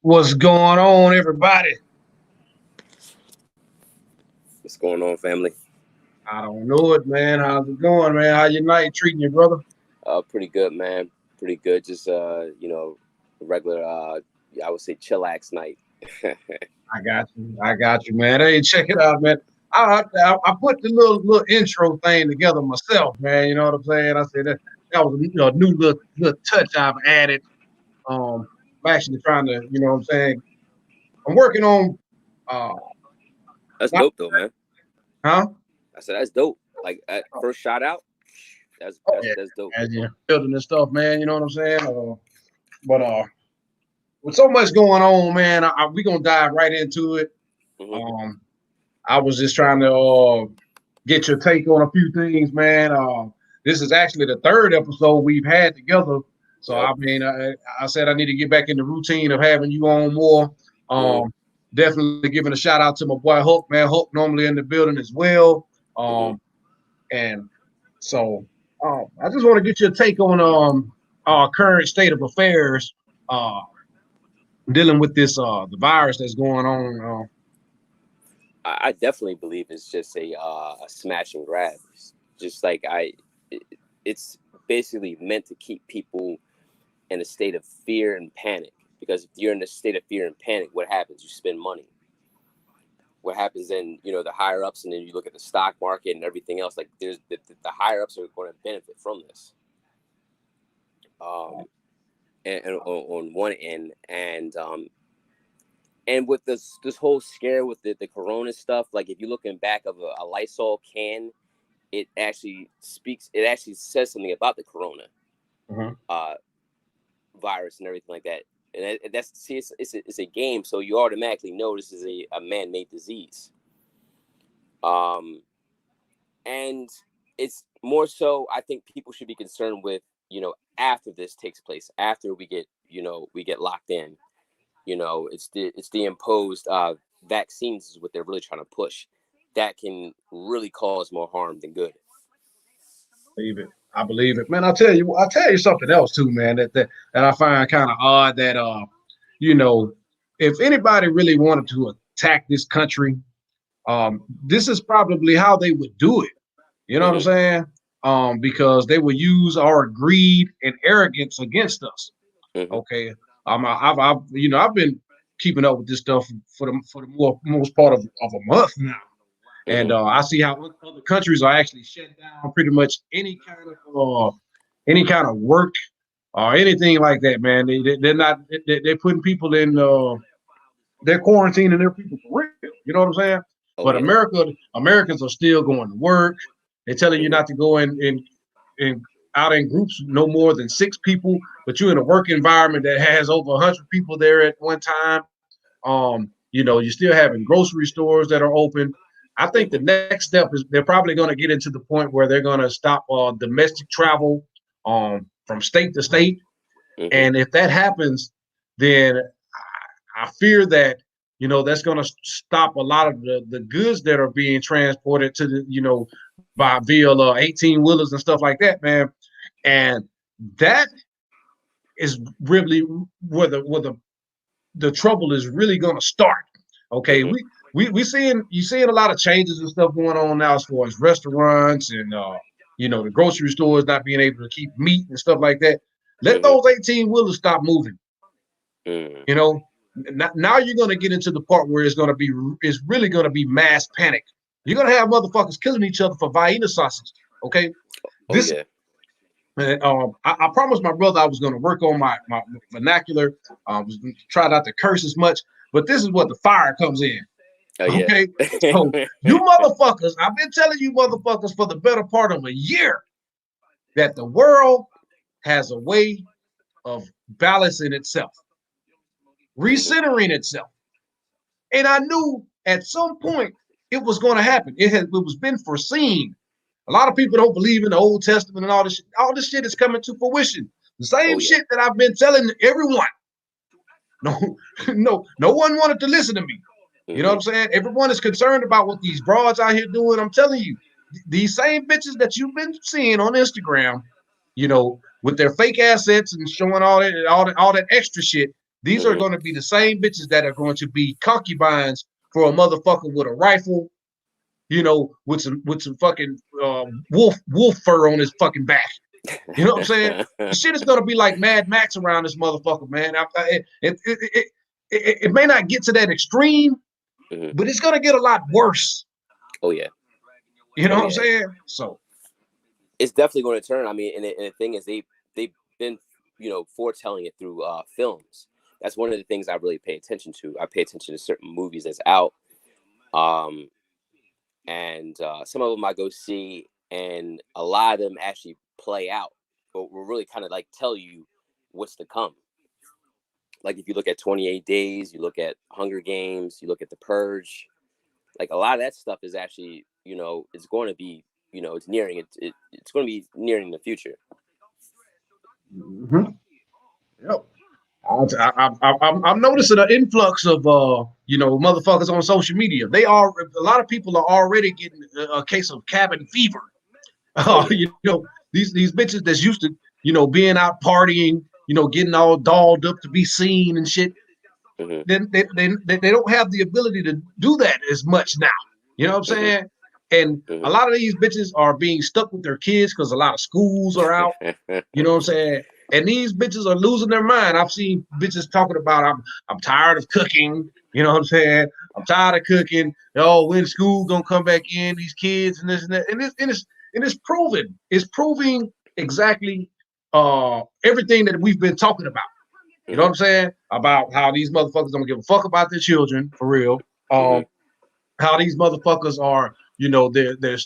What's going on, everybody? What's going on, family? I don't know it, man. How's it going, man? How your night treating you, brother? Pretty good, man. Pretty good. Just regular. I would say chillax night. I got you, man. Hey, check it out, man. I put the little intro thing together myself, man. You know what I'm saying? I said that was a new little touch I've added. I'm actually trying to, you know what I'm saying? I'm working on uh That's not dope, though, man. huh? I said that's dope. Like at first shot out, that's Oh that's yeah, that's dope. as you building this stuff, man. You know what I'm saying? But with so much going on, man, we gonna dive right into it. Hmm. Um, I was just trying to get your take on a few things, man. This is actually the third episode we've had together. So Yep. I mean, I said I need to get back in the routine of having you on more. Hmm. Definitely giving a shout out to my boy Hook, man. Hook normally in the building as well. Hmm. And so I just want to get your take on our current state of affairs, uh, dealing with this the virus that's going on. I definitely believe it's just a smash and grab. Just like it, it's basically meant to keep people in a state of fear and panic. Because if you're in a state of fear and panic, what happens? You spend money. What happens then, the higher ups, and then you look at the stock market and everything else, like there's the higher ups are going to benefit from this, um and on one end, and with this whole scare with the corona stuff, like if you're looking back of a Lysol can, it actually says something about the corona Mhm. uh virus and everything like that. And that's, see, it's a game, so you automatically know this is a man-made disease. um and it's more so, I think people should be concerned with, after this takes place, after we get locked in. It's the imposed vaccines is what they're really trying to push, that can really cause more harm than good. Believe it. I believe it, man. I'll tell you something else too, man. That I find kind of odd. That you know, if anybody really wanted to attack this country, this is probably how they would do it. You know what I'm Hmm. saying? Because they would use our greed and arrogance against us. Hmm. Okay. I've been keeping up with this stuff for the most part of a month now. And Hmm. I see how other countries are actually shut down pretty much any kind of work or anything like that, man. They're not they're putting people in they're quarantining their people for real. You know what I'm saying? Oh But yeah. Americans are still going to work. They're telling you Hmm. not to go in out in groups no more than 6 people, but you're in a work environment that has over 100 people there at one time. You're still having grocery stores that are open. I think the Hmm. next step is they're probably going to get into the point where they're going to stop domestic travel from state to state. Hmm. And if that happens, then I fear that that's going to stop a lot of the goods that are being transported to the by via 18 wheelers and stuff like that, man. And that is really where the trouble is really going to start. Okay, Hmm. we seeing a lot of changes and stuff going on now as far as restaurants and the grocery stores not being able to keep meat and stuff like that. Let Hmm. those 18 wheelers stop moving. Hmm. You know, now you're going to get into the part where it's really going to be mass panic. You're going to have motherfuckers killing each other for Vienna sausage. Okay, Oh this yeah. I promised my brother I was going to work on my vernacular. Was try not to curse as much, but this is what the fire comes in. Oh yeah. Okay, so you motherfuckers, I've been telling you motherfuckers for the better part of a year that the world has a way of balancing itself, Hmm. recentering itself, and I knew at some point it was going to happen. It was been foreseen. A lot of people don't believe in the Old Testament and all this shit. All this shit is coming to fruition. The Oh same yeah. shit that I've been telling everyone. No, no one wanted to listen to me. You know what Hmm. I'm saying? Everyone is concerned about what these broads out here doing. I'm telling you, these same bitches that you've been seeing on Instagram, with their fake assets and showing all that extra shit. These are going to be the same bitches that are going to be concubines for a motherfucker with a rifle, you know, with some fucking wolf fur on his fucking back. You know what I'm saying? The shit is gonna be like Mad Max around this motherfucker, man. It may not get to that extreme, but it's gonna get a lot worse. Oh yeah. You know what I'm saying? So it's definitely going to turn. I mean, and the thing is, they've been, you know, foretelling it through films. That's one of the things I really pay attention to. I pay attention to certain movies that's out, and some of them I go see, and a lot of them actually play out, but will really kind of like tell you what's to come. Like if you look at 28 Days, you look at Hunger Games, you look at The Purge, like a lot of that stuff is actually, you know, it's going to be, you know, it's nearing it's going to be nearing the future. Yep. I'm noticing an influx of you know, motherfuckers on social media. A lot of people are already getting a case of cabin fever. You know, these bitches that's used to, you know, being out partying, you know, getting all dolled up to be seen and shit. Then they don't have the ability to do that as much now. You know what I'm saying? And a lot of these bitches are being stuck with their kids because a lot of schools are out. You know what I'm saying? And these bitches are losing their mind. I've seen bitches talking about I'm tired of cooking. You know what I'm saying? I'm tired of cooking. Oh, when school gonna come back in? These kids and this and that. And it's proven. It's proving exactly everything that we've been talking about. You know what I'm saying? About how these motherfuckers don't give a fuck about their children, for real. How these motherfuckers are, you know, they're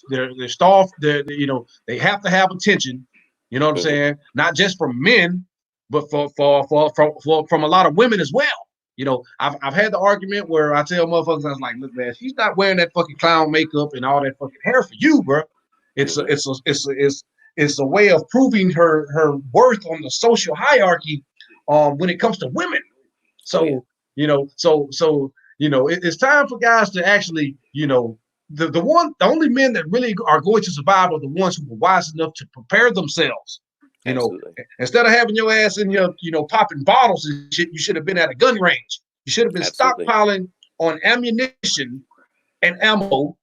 starved. You know, they have to have attention. You know what I'm saying? Not just from men, but from a lot of women as well. You know, I've had the argument where I tell motherfuckers, I was like, look, man, she's not wearing that fucking clown makeup and all that fucking hair for you, bro. It's a way of proving her worth on the social hierarchy when it comes to women. So you know, you know, it's time for guys to actually, you know, the only men that really are going to survive are the ones who were wise enough to prepare themselves. You know, instead of having your ass in your, you know, popping bottles and shit, you should have been at a gun range. You should have been stockpiling on ammunition and ammo.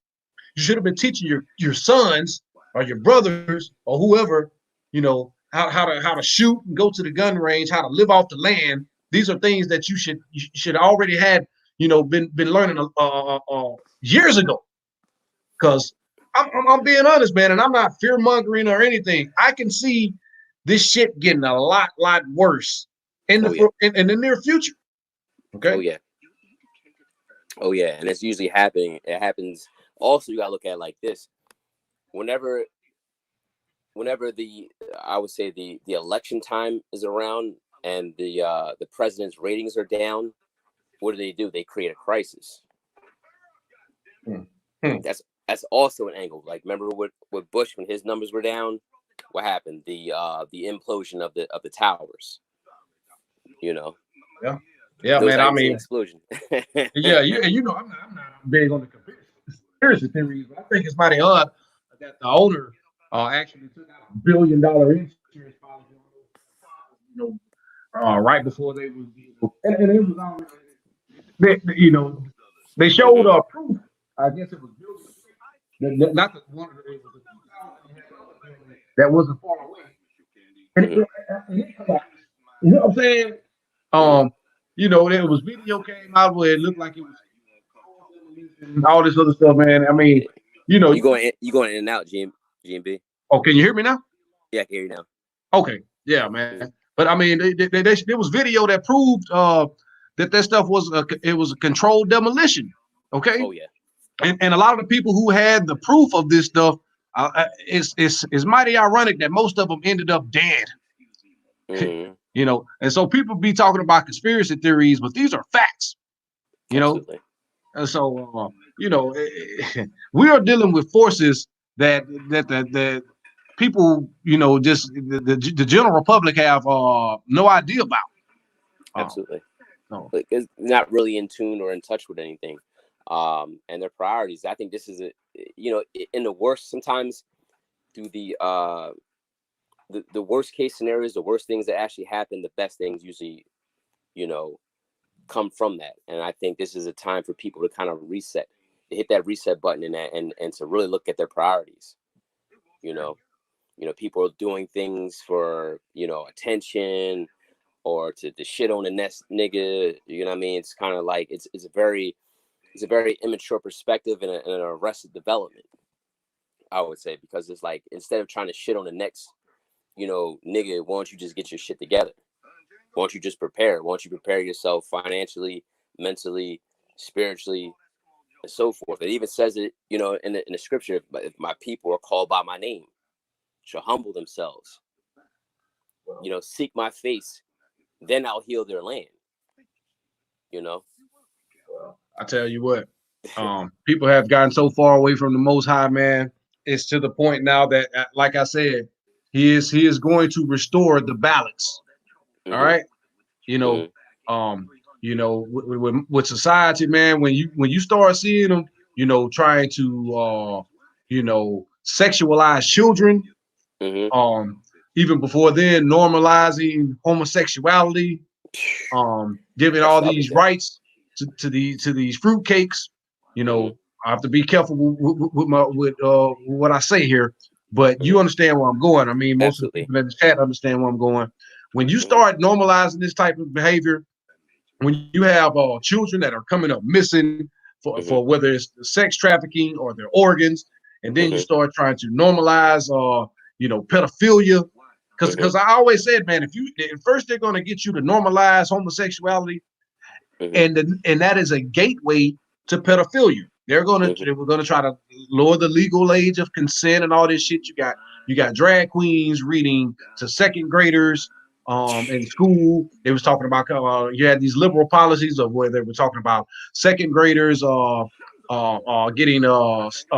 You should have been teaching your sons or your brothers or whoever, you know, how to shoot and go to the gun range, how to live off the land. These are things that you should already had, you know, been learning years ago. Because I'm being honest, man, and I'm not fear mongering or anything. I can see this shit getting a lot worse in the near future. Okay. Oh yeah, and it's usually happening. It happens. Also, you gotta look at it like this: whenever I would say the election time is around and the president's ratings are down, what do? They create a crisis. That's also an angle. Like remember with Bush when his numbers were down, what happened? The implosion of the towers. You know. Yeah, man. I mean, explosion. You know, I'm not big on the conspiracy theories, but I think it's mighty odd that the owner actually took out $1 billion insurance policy, you know, right before they was, you know, and it was already, you know, they showed proof. I guess it was not the one it was that wasn't far away, and it collapsed. You know what I'm saying? You know, there was video came out where it looked like it was all this other stuff, man. I mean, you know, you going in and out, GMB. Oh, can you hear me now? Yeah, I can hear you now. Okay, yeah, man. But I mean, there was video that proved that stuff was a controlled demolition. Okay. Oh yeah. And a lot of the people who had the proof of this stuff, it's mighty ironic that most of them ended up dead. You know, and so people be talking about conspiracy theories, but these are facts. You know, and so you know, we are dealing with forces that the people, you know, just the general public have no idea about. Absolutely. Like it's not really in tune or in touch with anything. And their priorities. I think this is you know, in the worst, sometimes through the worst case scenarios, the worst things that actually happen, the best things usually you know, come from that. And I think this is a time for people to kind of reset, to hit that reset button and to really look at their priorities. You know, people are doing things for, attention or to shit on the next nigga. You know what I mean? It's kind of like it's a very immature perspective and an arrested development, I would say, because it's like, instead of trying to shit on the next, nigga, why don't you just get your shit together? Why don't you just prepare? Why don't you prepare yourself financially, mentally, spiritually, and so forth? It even says it, in the scripture, if my people are called by my name, shall humble themselves, seek my face, then I'll heal their land. I tell you what, people have gotten so far away from the Most High, man. It's to the point now that, like I said, he is going to restore the balance. Mm-hmm. All right, with society, man, when you start seeing them, trying to sexualize children, mm-hmm. Even before then, normalizing homosexuality, giving all these rights to these fruitcakes. Mm-hmm. I have to be careful with what I say here, but you understand where I'm going. I mean, most of the people in the chat understand where I'm going. When you start normalizing this type of behavior, when you have children that are coming up missing for whether it's sex trafficking or their organs, and then you start trying to normalize, pedophilia. Because I always said, man, first they're going to get you to normalize homosexuality, and that is a gateway to pedophilia. We're going to try to lower the legal age of consent and all this shit. You got drag queens reading to second graders in school. They was talking about you had these liberal policies of where they were talking about second graders getting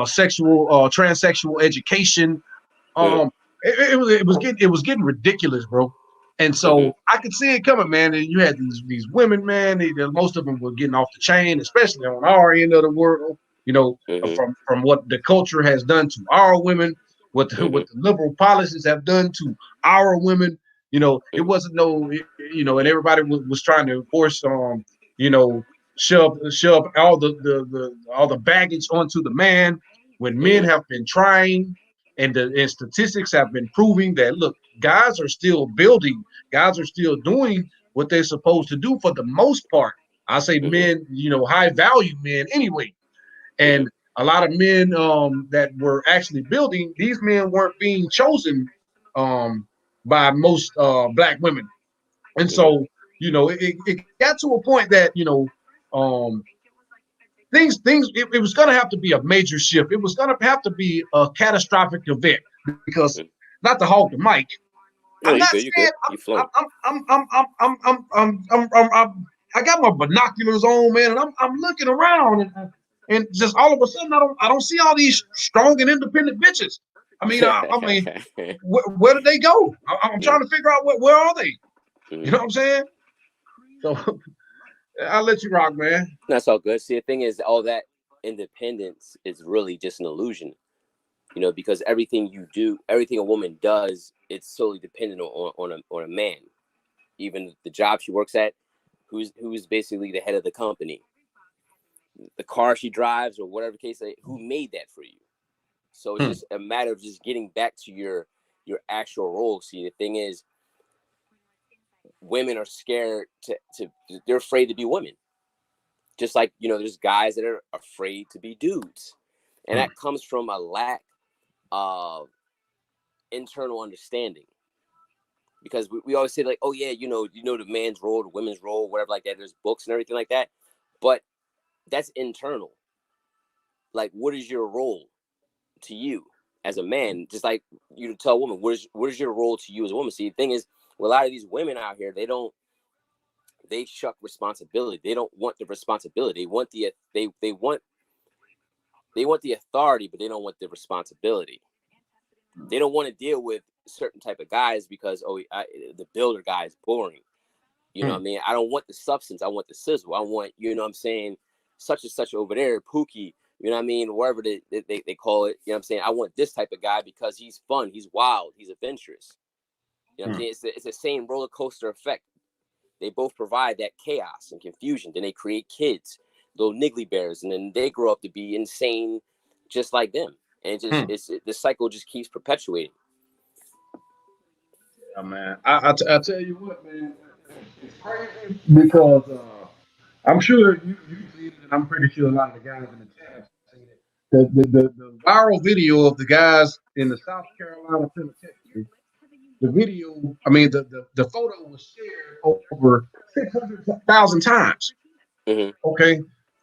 sexual transsexual education. It was getting ridiculous, bro. And so I could see it coming, man. And you had these women, man. Most of them were getting off the chain, especially on our end of the world. From what the culture has done to our women, what the liberal policies have done to our women. It wasn't and everybody was trying to force, shove all the baggage onto the man, when men have been trying. And statistics have been proving that, look, guys are still building, guys are still doing what they're supposed to do for the most part. I say men, high value men anyway. And a lot of men that were actually building, these men weren't being chosen by most black women. And so, it got to a point that, it was going to have to be a major shift. It was going to have to be a catastrophic event, because not to hog the mic. I'm not saying I got my binoculars on, man, and I'm looking around, and just all of a sudden I don't see all these strong and independent bitches. I mean, where did they go? I'm trying to figure out where are they? You know what I'm saying? So I'll let you rock, man. That's all good. See, the thing is, all that independence is really just an illusion, because everything you do, everything a woman does, it's solely dependent on a man. Even the job she works at, who's basically the head of the company, the car she drives, or whatever case, who made that for you? So it's just a matter of just getting back to your actual role. See, the thing is, women are scared they're afraid to be women. Just like, there's guys that are afraid to be dudes. And that comes from a lack of internal understanding. Because we always say, like, oh yeah, the man's role, the women's role, whatever like that. There's books and everything like that. But that's internal. Like, what is your role to you as a man? Just like you tell a woman, what is your role to you as a woman? See, the thing is, with a lot of these women out here, they shuck responsibility. They don't want the responsibility. They want the authority, but they don't want the responsibility. They don't want to deal with certain type of guys because the builder guy is boring. You know what I mean? I don't want the substance. I want the sizzle. I want, such and such over there, Pookie. You know what I mean? Wherever they call it. You know what I'm saying? I want this type of guy because he's fun. He's wild. He's adventurous. You know what I'm saying? It's the same roller coaster effect. they both provide that chaos and confusion. Then they create kids, little niggly bears, and then they grow up to be insane, just like them. And the cycle just keeps perpetuating. Yeah, man. I tell you what, man, it's crazy because I'm sure you've seen it, and I'm pretty sure a lot of the guys in the chat have seen it. The viral video of the guys in the South Carolina penitentiary, the video, I mean, the photo was shared over 600,000 times. Mm-hmm. Okay.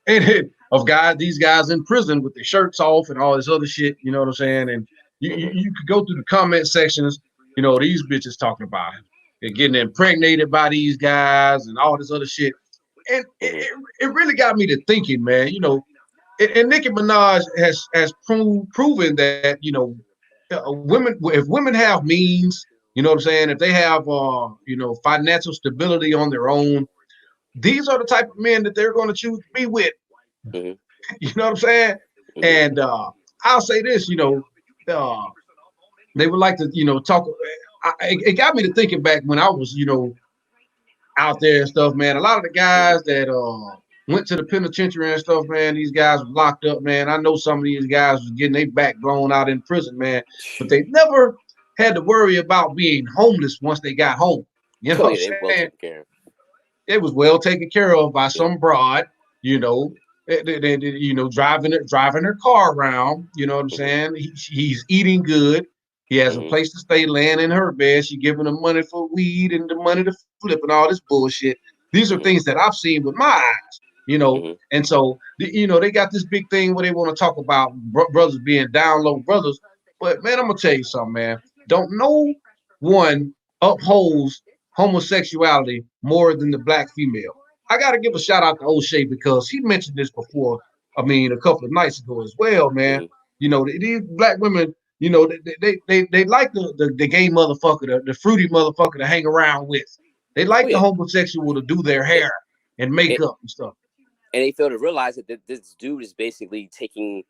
And of these guys in prison with their shirts off and all this other shit, you know what I'm saying? And you could go through the comment sections, these bitches talking about it. They're getting impregnated by these guys and all this other shit. And it really got me to thinking, man, and Nicki Minaj has proven that, women, if women have means, you know what I'm saying, if they have, financial stability on their own, these are the type of men that they're going to choose to be with. Mm-hmm. You know what I'm saying? Mm-hmm. And I'll say this, they would like to, talk. It got me to thinking back when I was, out there and stuff, man. A lot of the guys that went to the penitentiary and stuff, man, these guys were locked up, man. I know some of these guys was getting their back blown out in prison, man, but they never had to worry about being homeless once they got home. You know what I'm saying? It was well taken care of by some broad, driving her car around. You know what I'm saying? He's eating good. He has a place to stay, laying in her bed. She giving him money for weed and the money to flip and all this bullshit. These are things that I've seen with my eyes, And so, they got this big thing where they want to talk about brothers being down low brothers. But man, I'm gonna tell you something, man. Don't no one upholds homosexuality more than the black female. I got to give a shout out to O'Shea because he mentioned this before. I mean, a couple of nights ago as well, man. These black women, they like the gay motherfucker, the fruity motherfucker to hang around with. They like the homosexual to do their hair and makeup and stuff. And they fail to realize that this dude is basically taking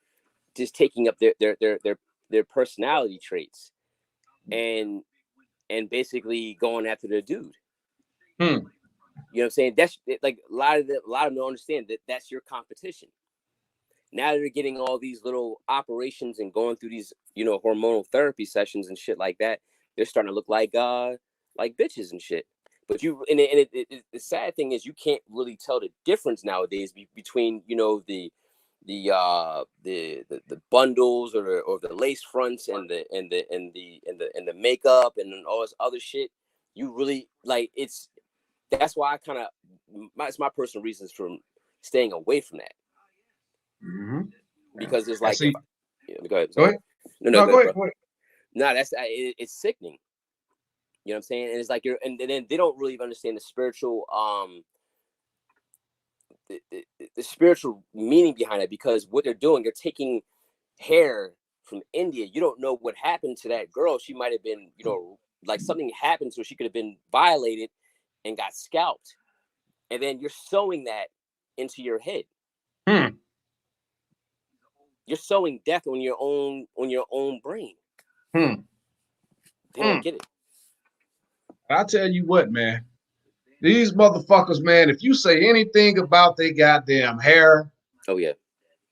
up their personality traits and basically going after the dude. You know what I'm saying? That's like a lot of them don't understand that that's your competition. Now they're getting all these little operations and going through these, hormonal therapy sessions and shit like that. They're starting to look like bitches and shit. But the sad thing is you can't really tell the difference nowadays between, the bundles or the lace fronts and the makeup and all this other shit. You really that's why it's my personal reasons for staying away from that. Because it's like, go ahead. No, go ahead. No, it's sickening. You know what I'm saying? And it's like and then they don't really understand the spiritual the spiritual meaning behind it, because what they're doing, they're taking hair from India. You don't know what happened to that girl. She might have been, like something happened, so she could have been violated and got scalped. And then you're sewing that into your head. You're sowing death on your own brain. They don't get it. I tell you what, man. These motherfuckers, man, if you say anything about their goddamn hair, oh yeah,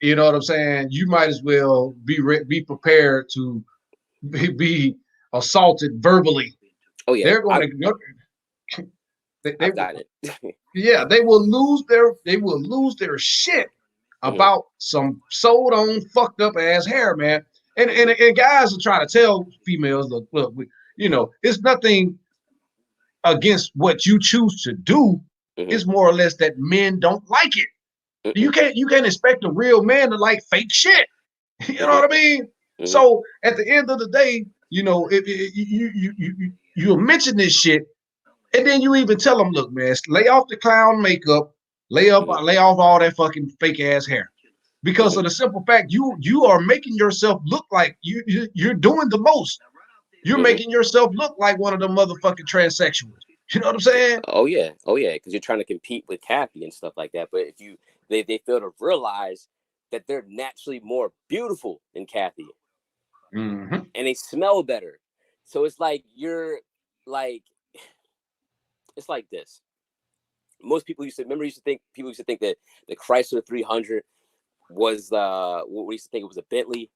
you know what I'm saying, you might as well be prepared to be assaulted verbally. Oh yeah, they're going to. I've got it. Yeah, they will lose their shit about some sewed on, fucked up ass hair, man. And guys are trying to tell females, look, it's nothing against what you choose to do. It's more or less that men don't like it. You can't expect a real man to like fake shit. You know what I mean? So at the end of the day, if you mention this shit, and then you even tell them, look, man, lay off the clown makeup, lay off all that fucking fake ass hair, because of the simple fact you are making yourself look like you're doing the most. You're making yourself look like one of the motherfucking transsexuals. You know what I'm saying? Oh yeah, because you're trying to compete with Kathy and stuff like that. But if they fail to realize that they're naturally more beautiful than Kathy, and they smell better. So it's like it's like this. most people used to think that the Chrysler 300 was what we used to think it was a Bentley,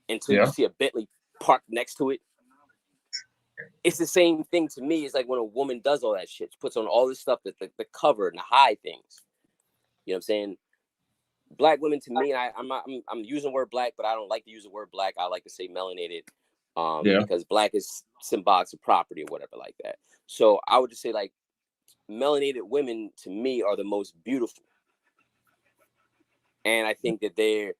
until you see a Bentley parked next to it. It's the same thing to me. It's like when a woman does all that shit, she puts on all this stuff, that the cover and the high things. You know what I'm saying? Black women, to me, and I'm using the word black, but I don't like to use the word black. I like to say melanated, because black is symbolic of property or whatever like that. So I would just say, like, melanated women to me are the most beautiful, and I think that they're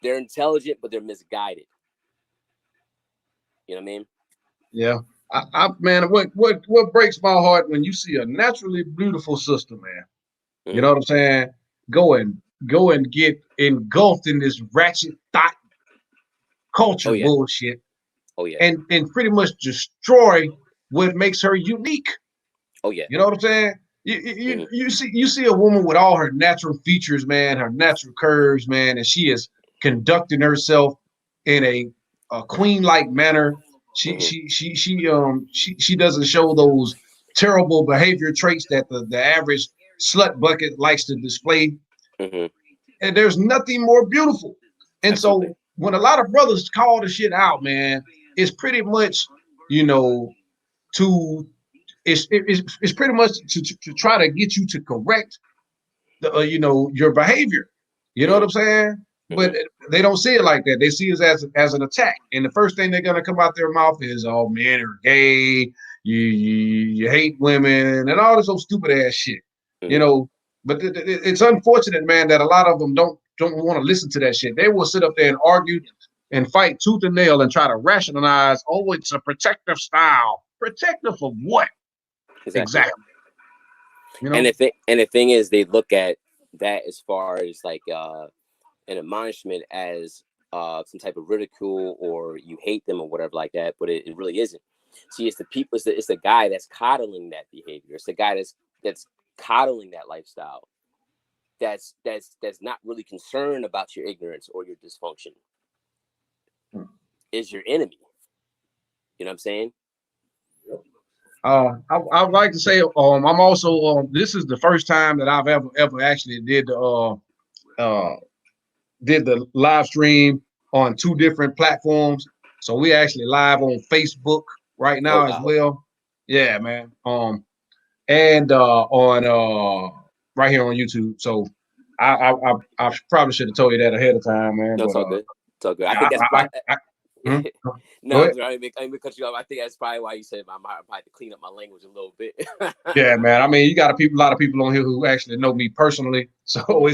intelligent, but they're misguided. You know what I mean? Yeah. Man, what breaks my heart when you see a naturally beautiful sister, man. You know what I'm saying? Go and get engulfed in this ratchet thought culture bullshit. Oh yeah. And pretty much destroy what makes her unique. Oh yeah. You know what I'm saying? You see a woman with all her natural features, man, her natural curves, man, and she is conducting herself in a queen-like manner. She doesn't show those terrible behavior traits that the average slut bucket likes to display. And there's nothing more beautiful. And so when a lot of brothers call the shit out, man, it's pretty much, it's pretty much to try to get you to correct your behavior. You know what I'm saying? But they don't see it like that. They see it as an attack. And the first thing they're gonna come out their mouth is, "Oh, men are gay. You hate women and all this old stupid ass shit." But it's unfortunate, man, that a lot of them don't want to listen to that shit. They will sit up there and argue and fight tooth and nail and try to rationalize, "Oh, it's a style." Protective of what? Exactly. And the thing is, they look at that as far as like an admonishment as some type of ridicule, or you hate them or whatever like that, but it really isn't. See, it's the people, it's the guy that's coddling that behavior. It's the guy that's coddling that lifestyle. That's not really concerned about your ignorance or your dysfunction. Is your enemy. You know what I'm saying? I'd like to say, I'm also, this is the first time that I've ever actually did the live stream on 2 different platforms. So we actually live on Facebook right now as well. Yeah, man. And on right here on YouTube. So I probably should have told you that ahead of time, man. No, it's all good. It's all good. I think that's why. No, I didn't cut you off. I think that's probably why you said I might have to clean up my language a little bit. Yeah, man. I mean, you got a lot of people on here who actually know me personally, so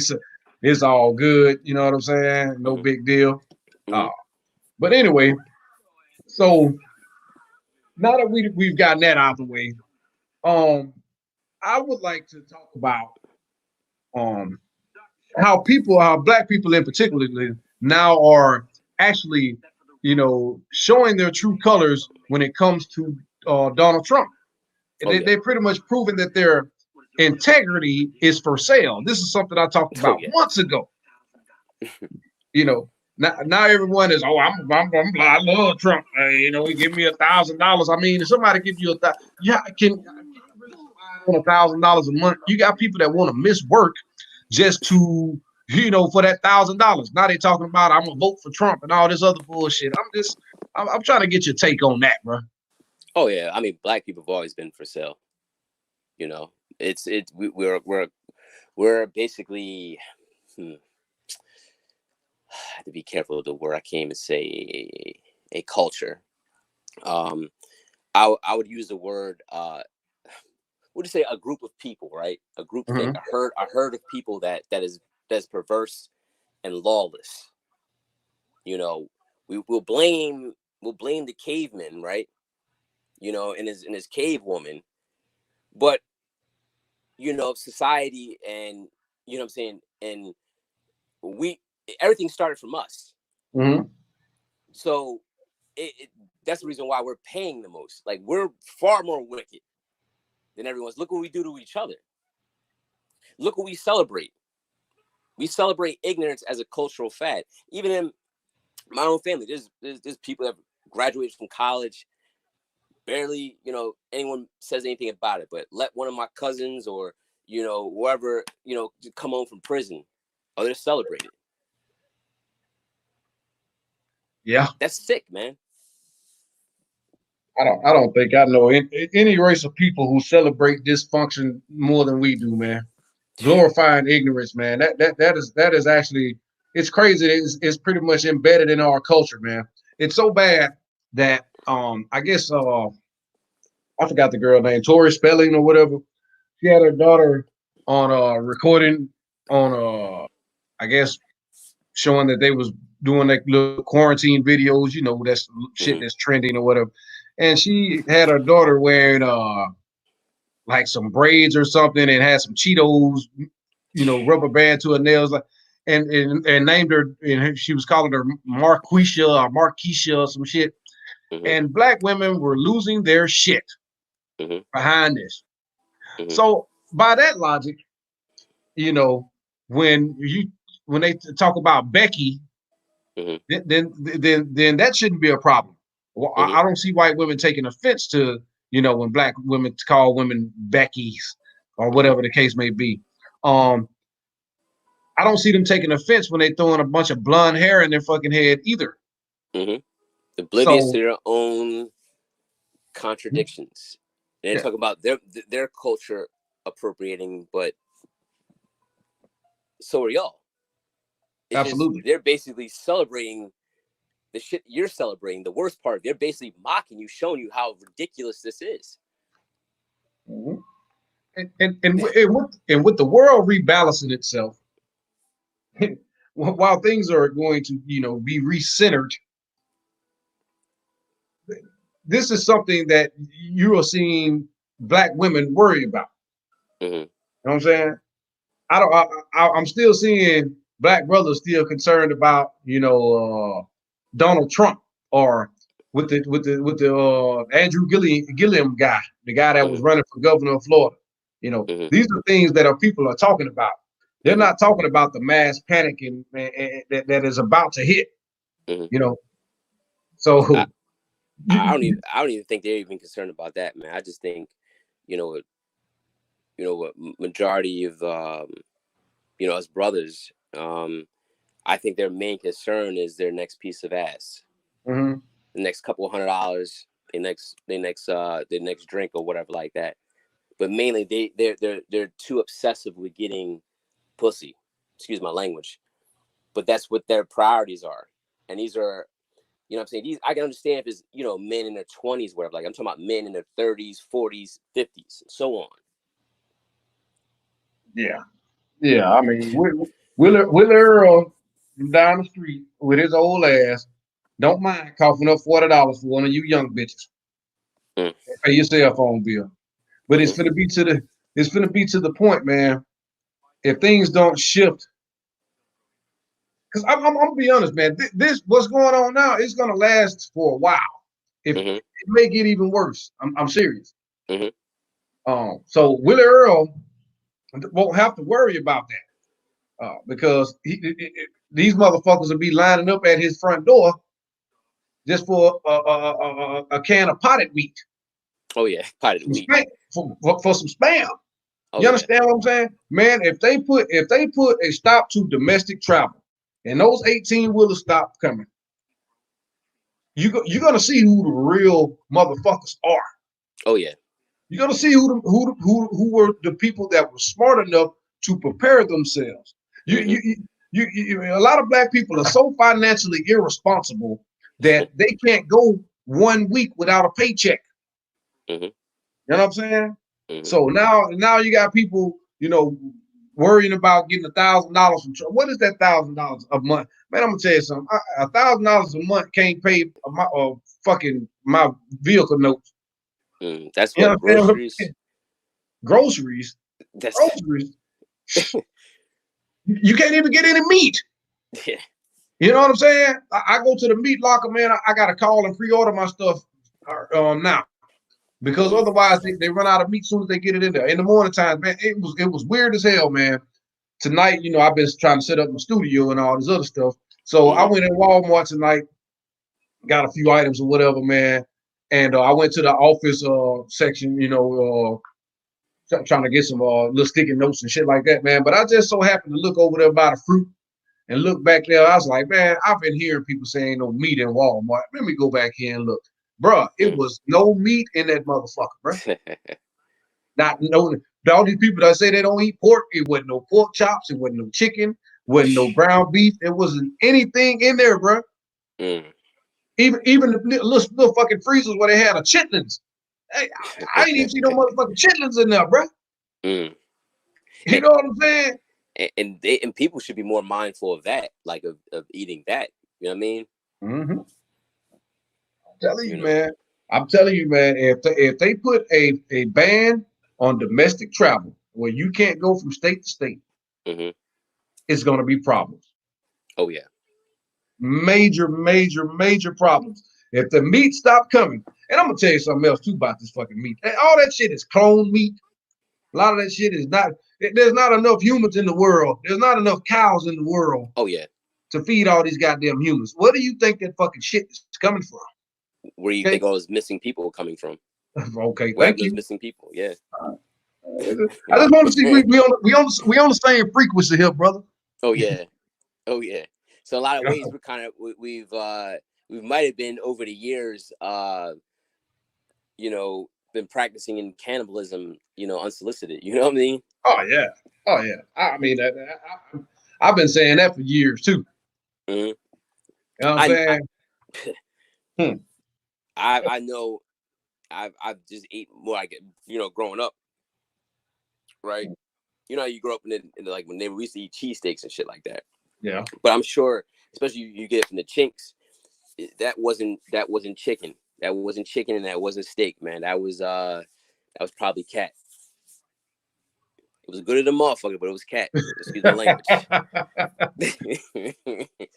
it's all good. You know what I'm saying? No big deal. But anyway, so now that we've gotten that out of the way, I would like to talk about how Black people in particular now are actually, showing their true colors when it comes to Donald Trump. They're pretty much proven that their integrity is for sale. This is something I talked about months ago. Now everyone is, I love Trump. He give me $1,000. I mean, if somebody give you can $1,000 a month. You got people that want to miss work just to, for that $1,000. Now they talking about, I'm gonna vote for Trump and all this other bullshit. I'm trying to get your take on that, bro. Oh yeah, I mean, Black people have always been for sale. We're basically. I have to be careful of the word I came to say, a culture. I would use the word, what do you say, a group of people, right? A group thing, a herd of people that's perverse and lawless. We'll blame the caveman, right? And his cave woman, but society, and you know what I'm saying, and everything started from us. So that's the reason why we're paying the most. Like, we're far more wicked than everyone's. Look what we do to each other. Look what we celebrate. We celebrate ignorance as a cultural fad. Even in my own family, there's people that graduated from college, barely, you know, anyone says anything about it. But let one of my cousins or, you know, whoever, you know, come home from prison, oh, they're celebrated. Yeah, that's sick, man. I don't think I know any race of people who celebrate dysfunction more than we do, man. Glorifying ignorance, man. That is actually, it's crazy. It's pretty much embedded in our culture, man. It's so bad that I guess I forgot the girl name, Tori Spelling or whatever. She had her daughter on recording on I guess showing that they was doing like little quarantine videos, you know, that's shit that's trending or whatever. And she had her daughter wearing like some braids or something and had some Cheetos, you know, rubber band to her nails, like, and named her, and she was calling her Marquisha or Marquisha or some shit. And black women were losing their shit behind this. So by that logic, you know, when they talk about Becky, then that shouldn't be a problem. Well, I don't see white women taking offense to, you know, when black women call women Beckies or whatever the case may be. I don't see them taking offense when they throwing a bunch of blonde hair in their fucking head either. Oblivious to their own contradictions. And they talk about their culture appropriating, but so are y'all. It's absolutely. They're basically celebrating the shit you're celebrating. The worst part, they're basically mocking you, showing you how ridiculous this is. And with the world rebalancing itself, while things are going to, you know, be recentered, this is something that you are seeing black women worry about. You know what I'm saying? I'm still seeing black brothers still concerned about, you know, Donald Trump, or with the Andrew Gillum guy, the guy that was running for governor of Florida. You know, these are things that people are talking about. They're not talking about the mass panic and that is about to hit. You know, so I don't even think they're even concerned about that, man. I just think, you know, majority of you know, us brothers, I think their main concern is their next piece of ass, the next couple $100, the next drink or whatever like that. But mainly they're too obsessive with getting pussy. Excuse my language, but that's what their priorities are. And these are, you know what I'm saying? These, I can understand if it's, you know, men in their 20s, whatever. Like, I'm talking about men in their 30s, 40s, 50s, and so on. Yeah. I mean, Will Earl down the street with his old ass don't mind coughing up $40 for one of you young bitches. Pay your cell phone bill. But it's gonna be to the point, man. If things don't shift, because I'm gonna be honest, man. This what's going on now is gonna last for a while. If it may get even worse, I'm serious. So Willie Earl won't have to worry about that because these motherfuckers will be lining up at his front door just for a can of potted wheat. Oh yeah, potted wheat for some spam. You understand what I'm saying, man? If they put a stop to domestic travel and those 18-wheelers stop coming, you're gonna see who the real motherfuckers are. Oh yeah, you're gonna see who were the people that were smart enough to prepare themselves. A lot of black people are so financially irresponsible that they can't go 1 week without a paycheck. You know what I'm saying? So now you got people, you know, worrying about getting $1,000 from Trump. What is that $1,000 a month? Man, I'm gonna tell you something. $1,000 a month can't pay my vehicle notes. That's what groceries. Groceries. You can't even get any meat. Yeah. You know what I'm saying? I go to the meat locker, man. I gotta call and pre-order my stuff now. Because otherwise they run out of meat as soon as they get it in there. In the morning times, man, it was weird as hell, man. Tonight, you know, I've been trying to set up my studio and all this other stuff. So I went in Walmart tonight, got a few items or whatever, man. and I went to the office section, trying to get some little sticky notes and shit like that, man. But I just so happened to look over there by the fruit and look back there. I was like, man, I've been hearing people saying no meat in Walmart. Let me go back here and look. Bruh, it was no meat in that motherfucker, bruh. Not no, all these people that say they don't eat pork, it wasn't no pork chops, it wasn't no chicken, wasn't no ground beef, it wasn't anything in there, bruh. Even the little fucking freezers where they had a chitlins. Hey, I ain't even see no motherfucking chitlins in there, bruh. You know what I'm saying? And people should be more mindful of that, like of eating that. You know what I mean? I'm telling you, man. If they put a ban on domestic travel where you can't go from state to state, it's going to be problems. Oh yeah, major problems. If the meat stopped coming, and I'm gonna tell you something else too about this fucking meat. All that shit is clone meat. A lot of that shit is not. There's not enough humans in the world. There's not enough cows in the world. Oh yeah. To feed all these goddamn humans. Where do you think that fucking shit is coming from? Where do you think all those missing people coming from? Okay, thank you. Those missing people, yeah. I just want to see we on the same frequency here, brother. Oh yeah, oh yeah. So a lot of ways we're kind of we might have been over the years, been practicing in cannibalism, unsolicited. You know what I mean? Oh yeah. I mean, I've been saying that for years too. You know what I'm saying? I know. I've just ate more like growing up, right? You know how you grow up in like when we used to eat cheesesteaks and shit like that. Yeah. But I'm sure, especially you get it from the Chinks, that wasn't chicken. That wasn't chicken and that wasn't steak, man. That was probably cat. It was good as a motherfucker, but it was cat. Excuse my language.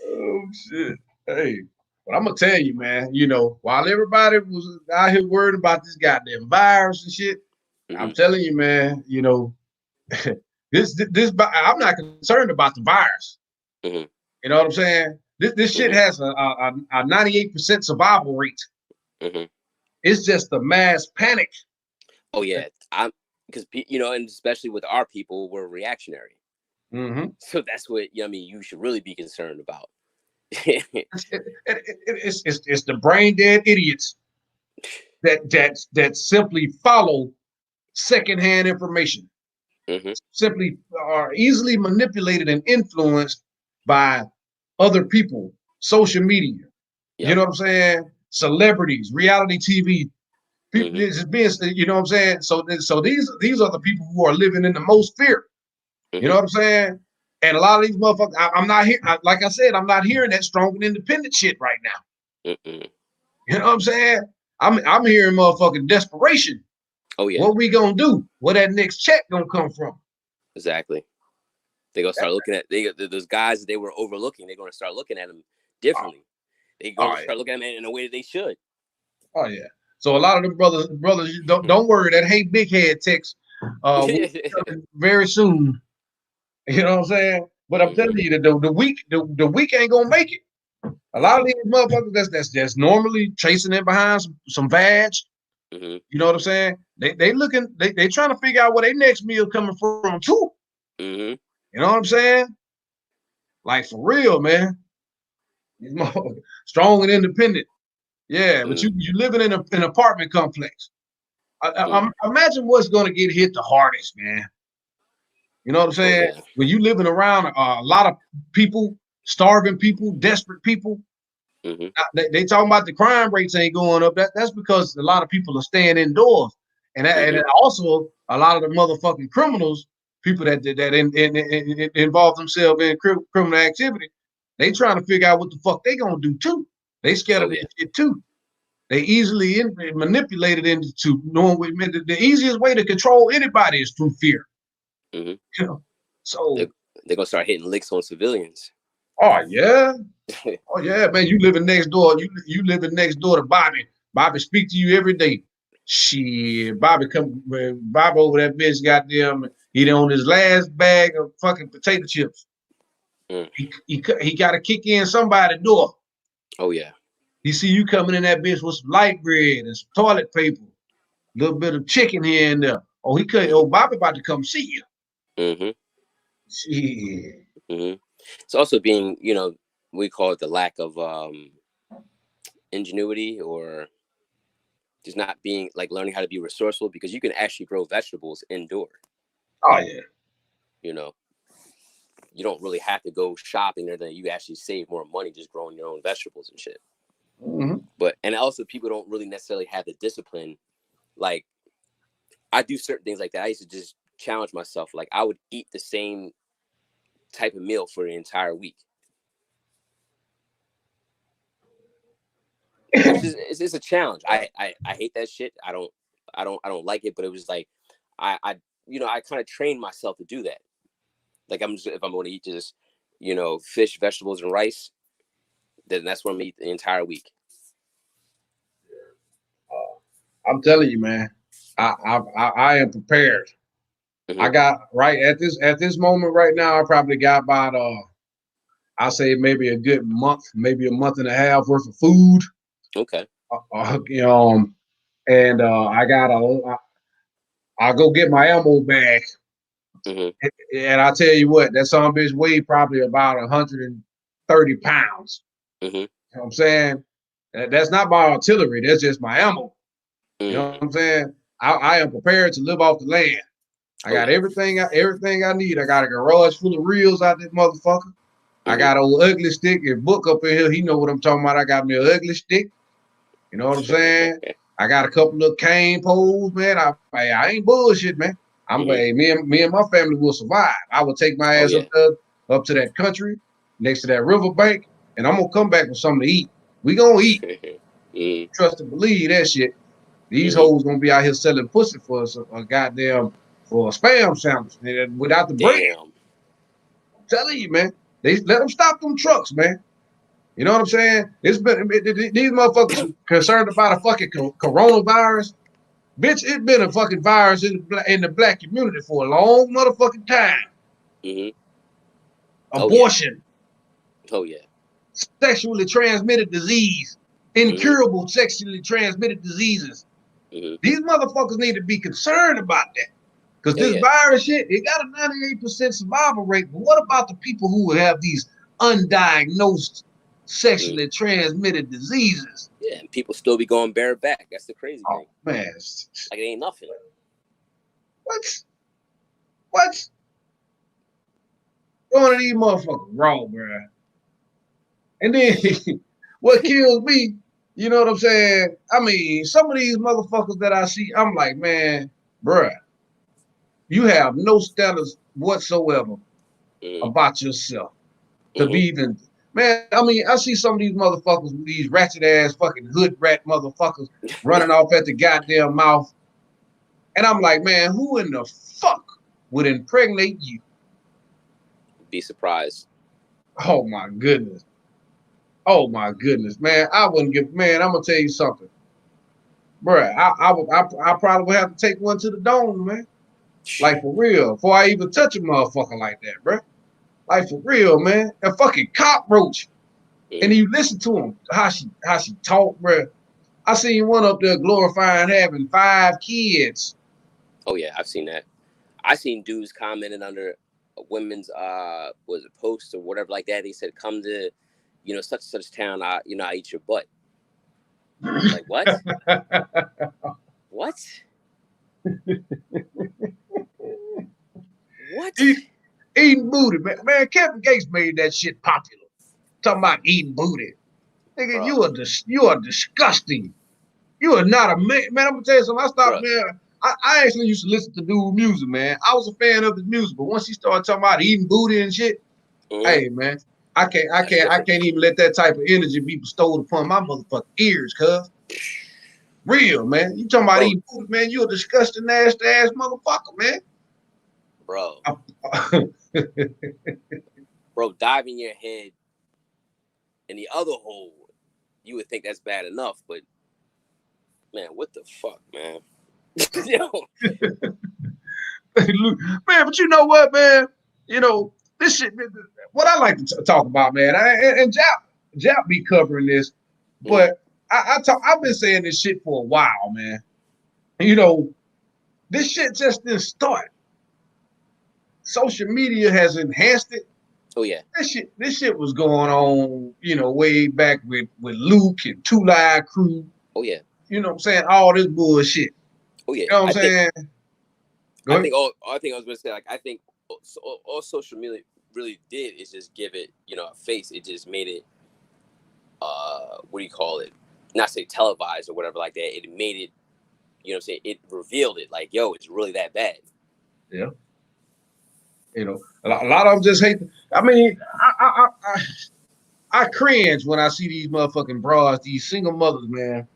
Oh shit. Hey. But I'm gonna tell you, man, while everybody was out here worried about this goddamn virus and shit, I'm telling you, man, this I'm not concerned about the virus. You know what I'm saying? This shit has a 98% survival rate. It's just the mass panic. Oh yeah, because and especially with our people, we're reactionary. So that's what you should really be concerned about. It's the brain dead idiots that simply follow secondhand information, simply are easily manipulated and influenced by other people, social media. You know what I'm saying? Celebrities, reality TV, people just being, you know what I'm saying? So these are the people who are living in the most fear. You know what I'm saying? And a lot of these motherfuckers, I'm not here. Like I said, I'm not hearing that strong and independent shit right now. You know what I'm saying? I'm hearing motherfucking desperation. Oh yeah. What we gonna do? Where that next check gonna come from? Exactly. They're gonna start looking at those guys that they were overlooking. They're gonna start looking at them differently. They're gonna start looking at them in a way that they should. Oh yeah. So a lot of them brothers, don't worry. That Hey Big Head text very soon. You know what I'm saying? But I'm telling you that the weak ain't gonna make it. A lot of these motherfuckers that's normally chasing in behind some vag. You know what I'm saying? They looking, they trying to figure out where their next meal coming from too. You know what I'm saying? Like for real, man. These motherfuckers strong and independent. Yeah, but you living in an apartment complex. Imagine what's gonna get hit the hardest, man. You know what I'm saying? When you living around a lot of people, starving people, desperate people, they talking about the crime rates ain't going up. That's because a lot of people are staying indoors, and also a lot of the motherfucking criminals, people that involve themselves in criminal activity, they trying to figure out what the fuck they gonna do too. They scared of this shit too. They easily manipulated into knowing the easiest way to control anybody is through fear. You know, so they're gonna start hitting licks on civilians. Oh yeah, man. You living next door. You living next door to Bobby. Bobby speak to you every day. Shit, Bobby over that bitch. Goddamn, he on his last bag of fucking potato chips. He got to kick in somebody's door. Oh yeah. He see you coming in that bitch with some light bread and some toilet paper, a little bit of chicken here and there. Oh, he could. Oh, Bobby about to come see you. Mm-hmm. Shit. Mm-hmm. It's also being, we call it the lack of ingenuity, or just not being like learning how to be resourceful, because you can actually grow vegetables indoor. Oh yeah. You don't really have to go shopping, or that you actually save more money just growing your own vegetables and shit. Mm-hmm. But, and also people don't really necessarily have the discipline. Like, I do certain things like that. I used to just challenge myself. Like, I would eat the same type of meal for the entire week. Which is, it's a challenge. I hate that shit. I don't like it, but it was like, I kind of trained myself to do that. Like, if I'm going to eat just, fish, vegetables, and rice, then that's what I'm gonna eat the entire week. I'm telling you, man, I am prepared. Mm-hmm. I got right at this moment right now. I probably got about I say maybe a good month, maybe a month and a half worth of food. Okay. And I'll go get my ammo bag. Mm-hmm. And I tell you what, that son of a bitch weighed probably about 130 pounds. Mm-hmm. You know what I'm saying? That's not my artillery. That's just my ammo. Mm-hmm. You know what I'm saying? I am prepared to live off the land. I got everything I need. I got a garage full of reels out this motherfucker. Mm-hmm. I got an old ugly stick. If Book up in here, he know what I'm talking about. I got me an ugly stick. You know what I'm saying? I got a couple of cane poles, man. I ain't bullshit, man. Me and my family will survive. I will take my ass up to that country next to that riverbank, and I'm gonna come back with something to eat. We gonna eat. Mm-hmm. Trust and believe that shit. These hoes gonna be out here selling pussy for us a goddamn for a spam sandwich without the bread. I'm telling you, man. They let them stop them trucks, man. You know what I'm saying? These motherfuckers concerned about a fucking coronavirus. Bitch, it's been a fucking virus in the black community for a long motherfucking time. Mm-hmm. Abortion. Oh yeah. Sexually transmitted disease. Incurable sexually transmitted diseases. Mm-hmm. These motherfuckers need to be concerned about that. Because this virus shit, it got a 98% survival rate. But what about the people who have these undiagnosed sexually transmitted diseases? Yeah, and people still be going bareback. That's the crazy thing. Man. Like, it ain't nothing. What? Going to these motherfuckers raw, bro. And then what kills me, you know what I'm saying? I mean, some of these motherfuckers that I see, I'm like, man, bruh, you have no standards whatsoever about yourself to be even. Man, I mean, I see some of these motherfuckers with these ratchet ass fucking hood rat motherfuckers running off at the goddamn mouth. And I'm like, man, who in the fuck would impregnate you? Be surprised. Oh my goodness. Oh my goodness, man. I wouldn't give, man, I'm gonna tell you something. Bruh, I probably would have to take one to the dome, man. Like for real. Before I even touch a motherfucker like that, bruh. Like for real, man. A fucking cockroach. And you listen to him, how she talk, bruh. I seen one up there glorifying having 5 kids. Oh yeah, I've seen that. I seen dudes commenting under a women's was it post or whatever like that. They said, come to, such and such town, I eat your butt. Like, what? What? What? Eating booty, man. Man, Kevin Gates made that shit popular. Talking about eating booty. Nigga, you are disgusting. You are not a man. Man, I'm gonna tell you something. I stopped, man. I actually used to listen to dude music, man. I was a fan of his music, but once he started talking about eating booty and shit, hey man, I can't even let that type of energy be bestowed upon my motherfucking ears, cuz. Real, man. You talking about eating booty, man. You a disgusting, nasty ass motherfucker, man. Bro. Bro, diving your head in the other hole, you would think that's bad enough, but man, what the fuck, man? Yo. Man, but you know what, man? You know, this shit, what I like to talk about, man, and Jap be covering this. But I've been saying this shit for a while, man. This shit just didn't start. Social media has enhanced it. Oh yeah. This shit was going on, way back with Luke and Two Live Crew. Oh yeah. You know what I'm saying? All this bullshit. Oh yeah. You know what I'm saying? I think I was gonna say, like, I think all social media really did is just give it, a face. It just made it, what do you call it? Not say televised or whatever like that. It made it, it revealed it. Like, yo, it's really that bad. Yeah. A lot of them just hate. I mean, I cringe when I see these motherfucking broads, these single mothers, man.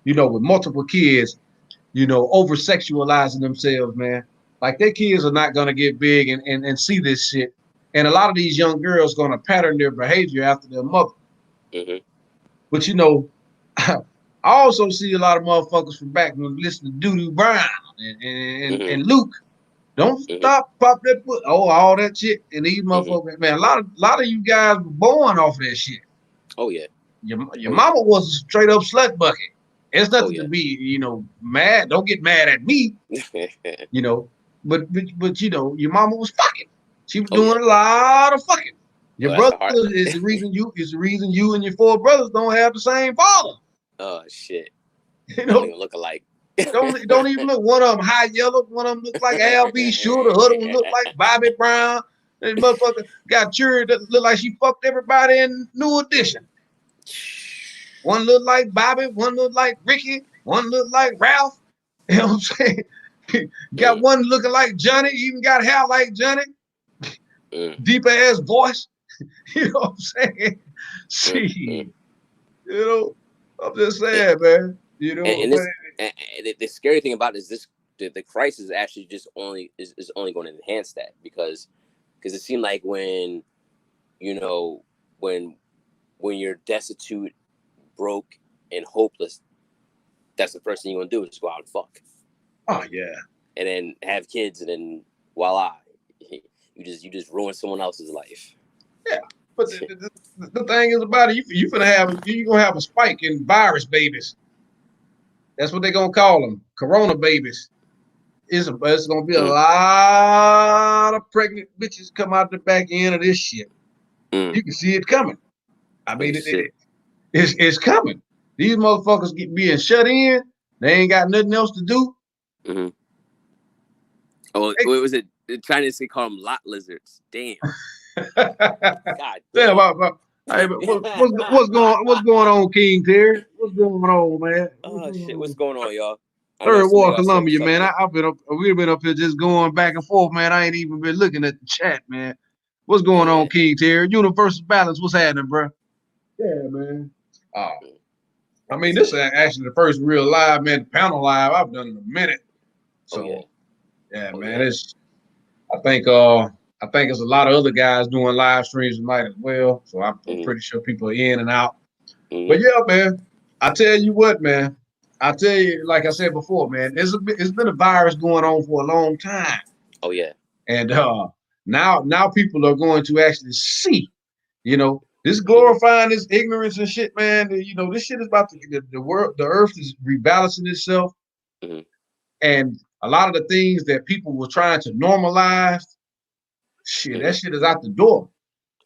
With multiple kids, over sexualizing themselves, man. Like their kids are not gonna get big and see this shit. And a lot of these young girls gonna pattern their behavior after their mother. Mm-hmm. But I also see a lot of motherfuckers from back when listening to Doodoo Brown and Luke. Don't stop, pop that foot. Oh, all that shit. And these motherfuckers, man, a lot of you guys were born off of that shit. Oh yeah. Your mama was a straight up slut bucket. It's nothing to be, mad. Don't get mad at me. But your mama was fucking. She was doing a lot of fucking. Your brother is the reason you and your 4 brothers don't have the same father. Oh shit. Don't even look alike. don't even look. One of them high yellow. One of them look like Al B. Sure. The other one look like Bobby Brown. That motherfucker got cured that look like she fucked everybody in New Edition. One look like Bobby. One look like Ricky. One look like Ralph. You know what I'm saying? Got one looking like Johnny. Even got hair like Johnny. Deep ass voice. You know what I'm saying? See, I'm just saying, man. And the scary thing about it is the crisis actually just only is only going to enhance that because it seemed like when you're destitute, broke, and hopeless, that's the first thing you want to do is go out and fuck. Oh yeah. And then have kids, and then voila, you just ruin someone else's life. Yeah, but the thing is about it, you're gonna have a spike in virus babies. That's what they're gonna call them, corona babies. It's gonna be a lot of pregnant bitches come out the back end of this shit. You can see it coming. I mean, it's coming. These motherfuckers being shut in. They ain't got nothing else to do. Mm-hmm. Oh, what was it? Trying to call them lot lizards. Damn. God damn. Hey, what's going on, King Terry? What's going on, man? Shit, what's going on, y'all? Third Ward, Columbia, man. We've been up here just going back and forth, man. I ain't even been looking at the chat, man. What's going on, King Terry? Universal Balance, what's happening, bro? Yeah, man. I mean, this is actually the first real live, man, panel live I've done in a minute. So, man, it's. I think there's a lot of other guys doing live streams tonight as well. So I'm pretty sure people are in and out. But yeah, man, I tell you what, man. I tell you, like I said before, man, it's been a virus going on for a long time. Oh yeah. And now people are going to actually see, this glorifying this ignorance and shit, man. This shit is about the world, the earth is rebalancing itself. And a lot of the things that people were trying to normalize, that shit is out the door.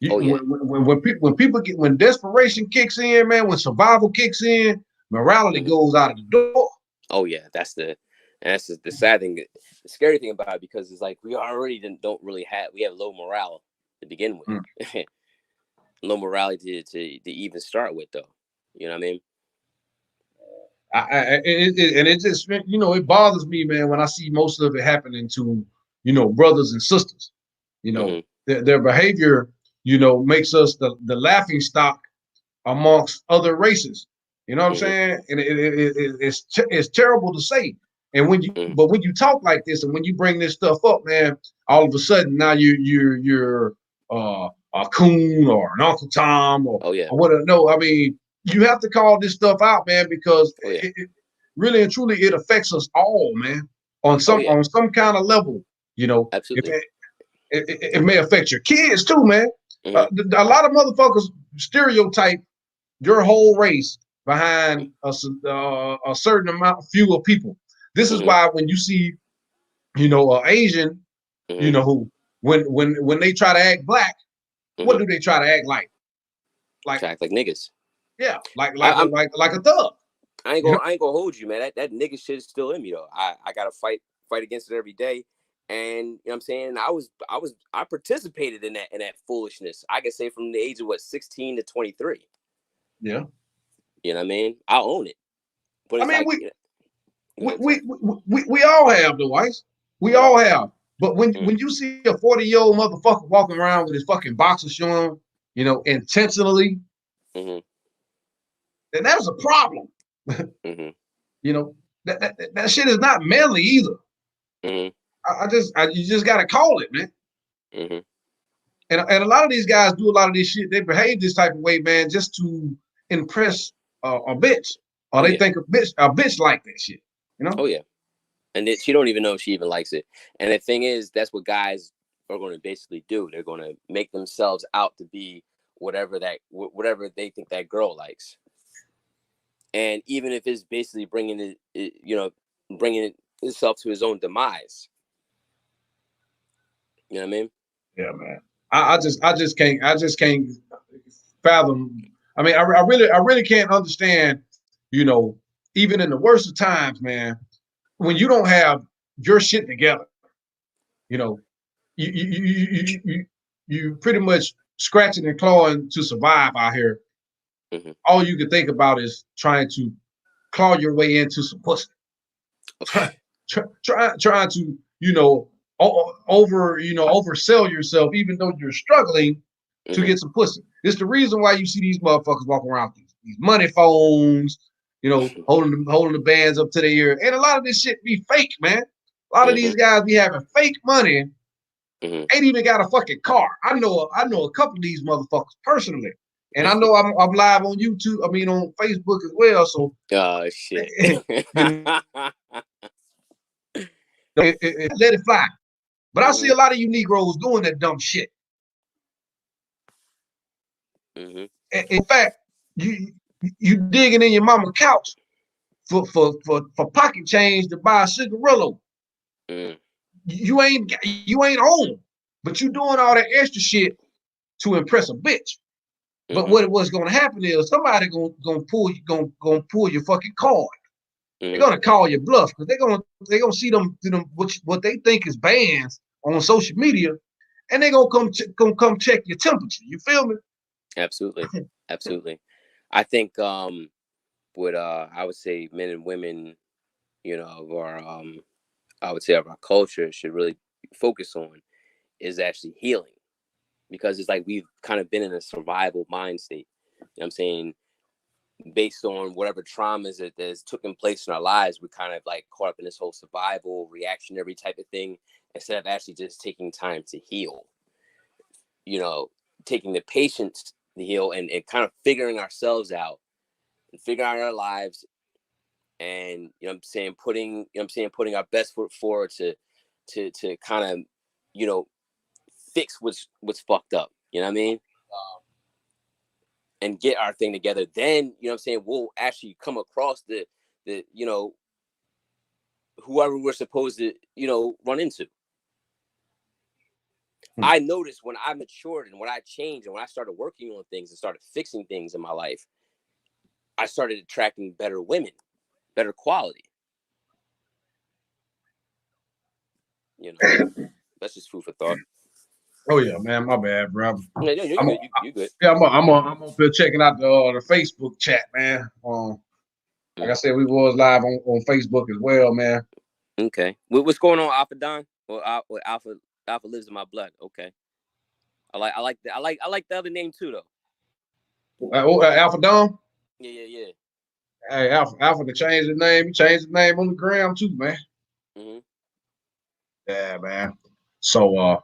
When desperation kicks in, man, when survival kicks in, morality goes out of the door. Oh yeah, that's the sad thing, the scary thing about it, because it's like we already we have low morale to begin with. Low morality to even start with, though. You know what I mean? It just, it bothers me, man, when I see most of it happening to, brothers and sisters. Their behavior, makes us the laughing stock amongst other races. You know what I'm saying? And it's terrible to say. And but when you talk like this and when you bring this stuff up, man, all of a sudden now you're a coon or an Uncle Tom or whatever. No, I mean, you have to call this stuff out, man, because it really and truly it affects us all, man, on some kind of level. Absolutely. It may affect your kids too, man. A lot of motherfuckers stereotype your whole race behind a certain amount, fewer people. This is why when you see, Asian, who when they try to act black, what do they try to act like? Like act like niggas. Yeah, like a thug. I ain't gonna hold you, man. That nigga shit is still in me though. I gotta fight against it every day. And you know what I'm saying? I participated in that foolishness. I could say from the age of 16 to 23. Yeah. You know what I mean? I own it. But it's we all have though, Ice. We all have. But when you see a 40-year-old motherfucker walking around with his fucking boxers showing, intentionally, then that's a problem. That shit is not manly either. You just gotta call it, man. And a lot of these guys do a lot of this shit. They behave this type of way, man, just to impress a bitch, or they think a bitch like that shit. Oh yeah, and she don't even know if she even likes it. And the thing is, that's what guys are going to basically do. They're going to make themselves out to be whatever they think that girl likes. And even if it's basically bringing itself to his own demise. You know what I mean? Yeah, man. I just can't fathom. I mean, I really can't understand, even in the worst of times, man, when you don't have your shit together, you pretty much scratching and clawing to survive out here. All you can think about is trying to claw your way into some pussy. Trying to, oversell yourself, even though you're struggling to get some pussy. It's the reason why you see these motherfuckers walking around with these money phones, holding the bands up to their ear. And a lot of this shit be fake, man. A lot of these guys be having fake money, ain't even got a fucking car. I know a couple of these motherfuckers personally. And I know I'm live on YouTube, on Facebook as well. So shit. Let it fly. But I see a lot of you Negroes doing that dumb shit. In fact, you digging in your mama's couch for pocket change to buy a cigarillo. You ain't on, but you doing all that extra shit to impress a bitch. But what's gonna happen is somebody gonna pull your fucking card. They're gonna call your bluff because they're gonna see them what they think is bands on social media, and they're gonna come check your temperature. You feel me? Absolutely. I think what I would say men and women, of our I would say of our culture should really focus on is actually healing, because it's like we've kind of been in a survival mind state. You know what I'm saying? Based on whatever traumas that has taken place in our lives, we kind of like caught up in this whole survival reactionary type of thing instead of actually just taking time to heal. Taking the patience to heal and kind of figuring ourselves out and figuring out our lives, and putting our best foot forward to kind of fix what's fucked up. You know what I mean? And get our thing together. Then we'll actually come across the whoever we're supposed to run into. I noticed when I matured and when I changed and when I started working on things and started fixing things in my life, I started attracting better women, better quality. That's just food for thought. Oh yeah, man, my bad, bro. Yeah, you good. Yeah, I'm up here checking out the Facebook chat, man. Like I said, we was live on Facebook as well, man. Okay, what's going on, Alpha Don? Or Alpha lives in my blood. Okay, I like the other name too, though. Alpha Don. Yeah. Hey, Alpha to change the name. He changed the name on the gram too, man. Yeah, man. So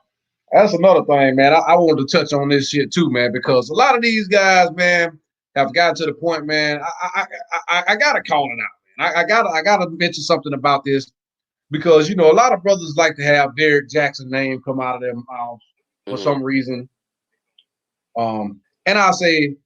that's another thing, man. I wanted to touch on this shit too, man, because a lot of these guys, man, have gotten to the point, man. I gotta call it out, man. I gotta mention something about this, because a lot of brothers like to have Derrick Jaxn name come out of their mouth for some reason. And I'll say,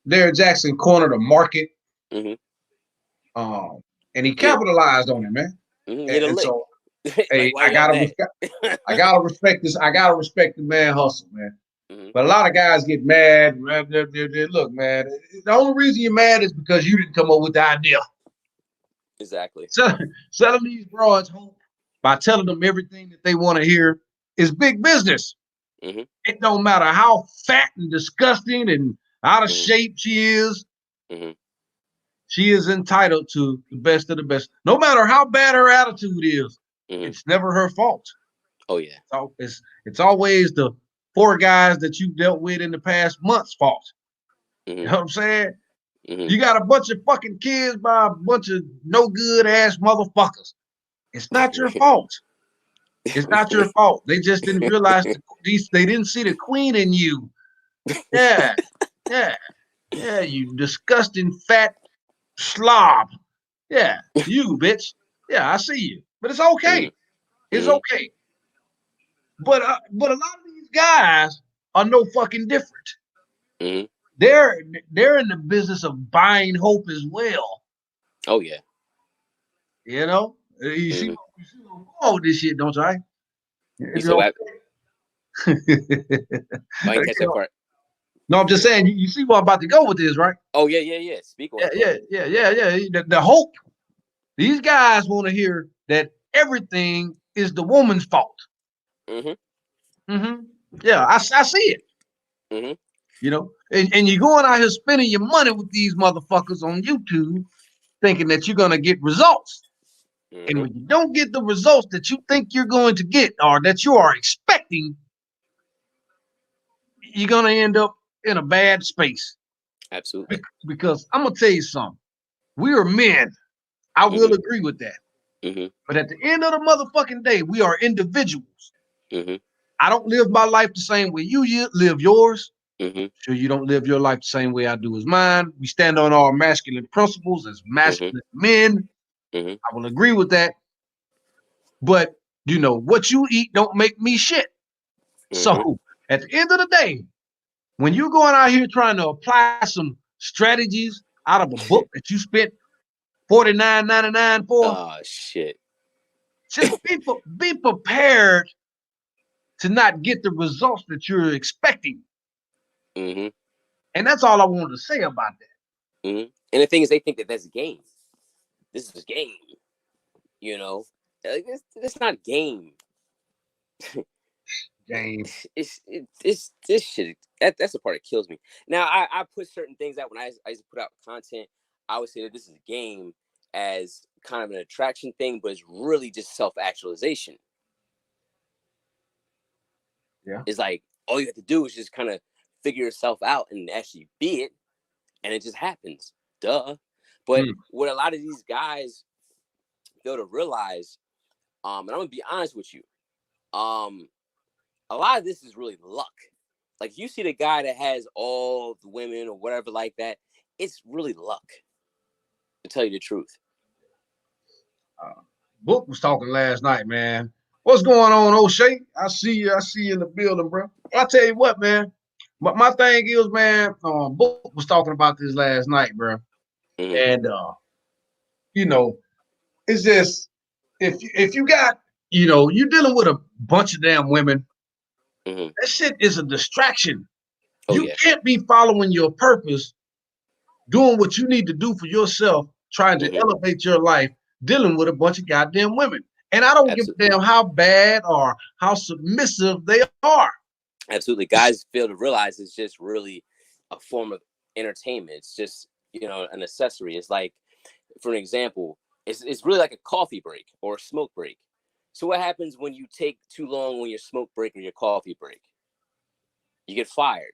Derrick Jackson cornered a market, Mm-hmm. and he capitalized on it, man. Mm-hmm. And so, like, hey, why y'all mad? I gotta respect this. I gotta respect the man hustle, man. Mm-hmm. But a lot of guys get mad. Look, man, the only reason you're mad is because you didn't come up with the idea. Exactly. Selling these broads hope by telling them everything that they want to hear is big business. Mm-hmm. It don't matter how fat and disgusting and out of Mm-hmm. shape she is. Mm-hmm. She is entitled to the best of the best. No matter how bad her attitude is, Mm-hmm. it's never her fault. Oh yeah. It's always the 4 guys that you dealt with in the past month's fault. Mm-hmm. You know what I'm saying? Mm-hmm. You got a bunch of fucking kids by a bunch of no good ass motherfuckers. It's not your fault. It's not your fault. They just didn't realize they didn't see the queen in you. Yeah, yeah, yeah. You disgusting fat slob. Yeah, you bitch. Yeah, I see you. But it's okay. Mm-hmm. It's okay. But a lot of these guys are no fucking different. Mm-hmm. They're in the business of buying hope as well. Oh yeah. You know, you see all this shit, don't you? You said what? I didn't catch that part. No, I'm just saying. You see where I'm about to go with this, right? Oh yeah. Speak on it. Yeah. The hope. These guys want to hear that everything is the woman's fault. Yeah, I see it. You know, and you're going out here spending your money with these motherfuckers on YouTube, thinking that you're gonna get results. And when you don't get the results that you think you're going to get or that you are expecting, you're gonna end up in a bad space. Absolutely. Because I'm gonna tell you something. We are men. I will agree with that. But at the end of the motherfucking day, we are individuals. I don't live my life the same way you live yours. Sure, you don't live your life the same way I do as mine. We stand on our masculine principles as masculine men. I will agree with that. But you know, what you eat don't make me shit. So at the end of the day, when you're going out here trying to apply some strategies out of a book that you spent $49.99 for, oh shit. Just be prepared to not get the results that you're expecting. And that's all I wanted to say about that. And the thing is, they think that that's a game. This is a game. You know, like it's not game. Game. It's this shit. That's the part that kills me. Now I put certain things out when I used to put out content. I would say that this is a game as kind of an attraction thing, but it's really just self-actualization. Yeah. It's like all you have to do is just kind of figure yourself out and actually be it, and it just happens. Duh. But what a lot of these guys fail to realize, and I'm gonna be honest with you, a lot of this is really luck. Like you see the guy that has all the women or whatever like that, it's really luck. To tell you the truth. Book was talking last night, man. What's going on, O'Shea? I see you in the building, bro. I tell you what, man. But my thing is, man, Book was talking about this last night, bro. And you know, it's just if you got, you know, you're dealing with a bunch of damn women, that shit is a distraction. You can't be following your purpose, doing what you need to do for yourself, trying to elevate your life, dealing with a bunch of goddamn women. And I don't give a damn how bad or how submissive they are. Absolutely. Guys fail to realize it's just really a form of entertainment. It's just, you know, an accessory. It's like, for an example, it's really like a coffee break or a smoke break. So what happens when you take too long on your smoke break or your coffee break? You get fired.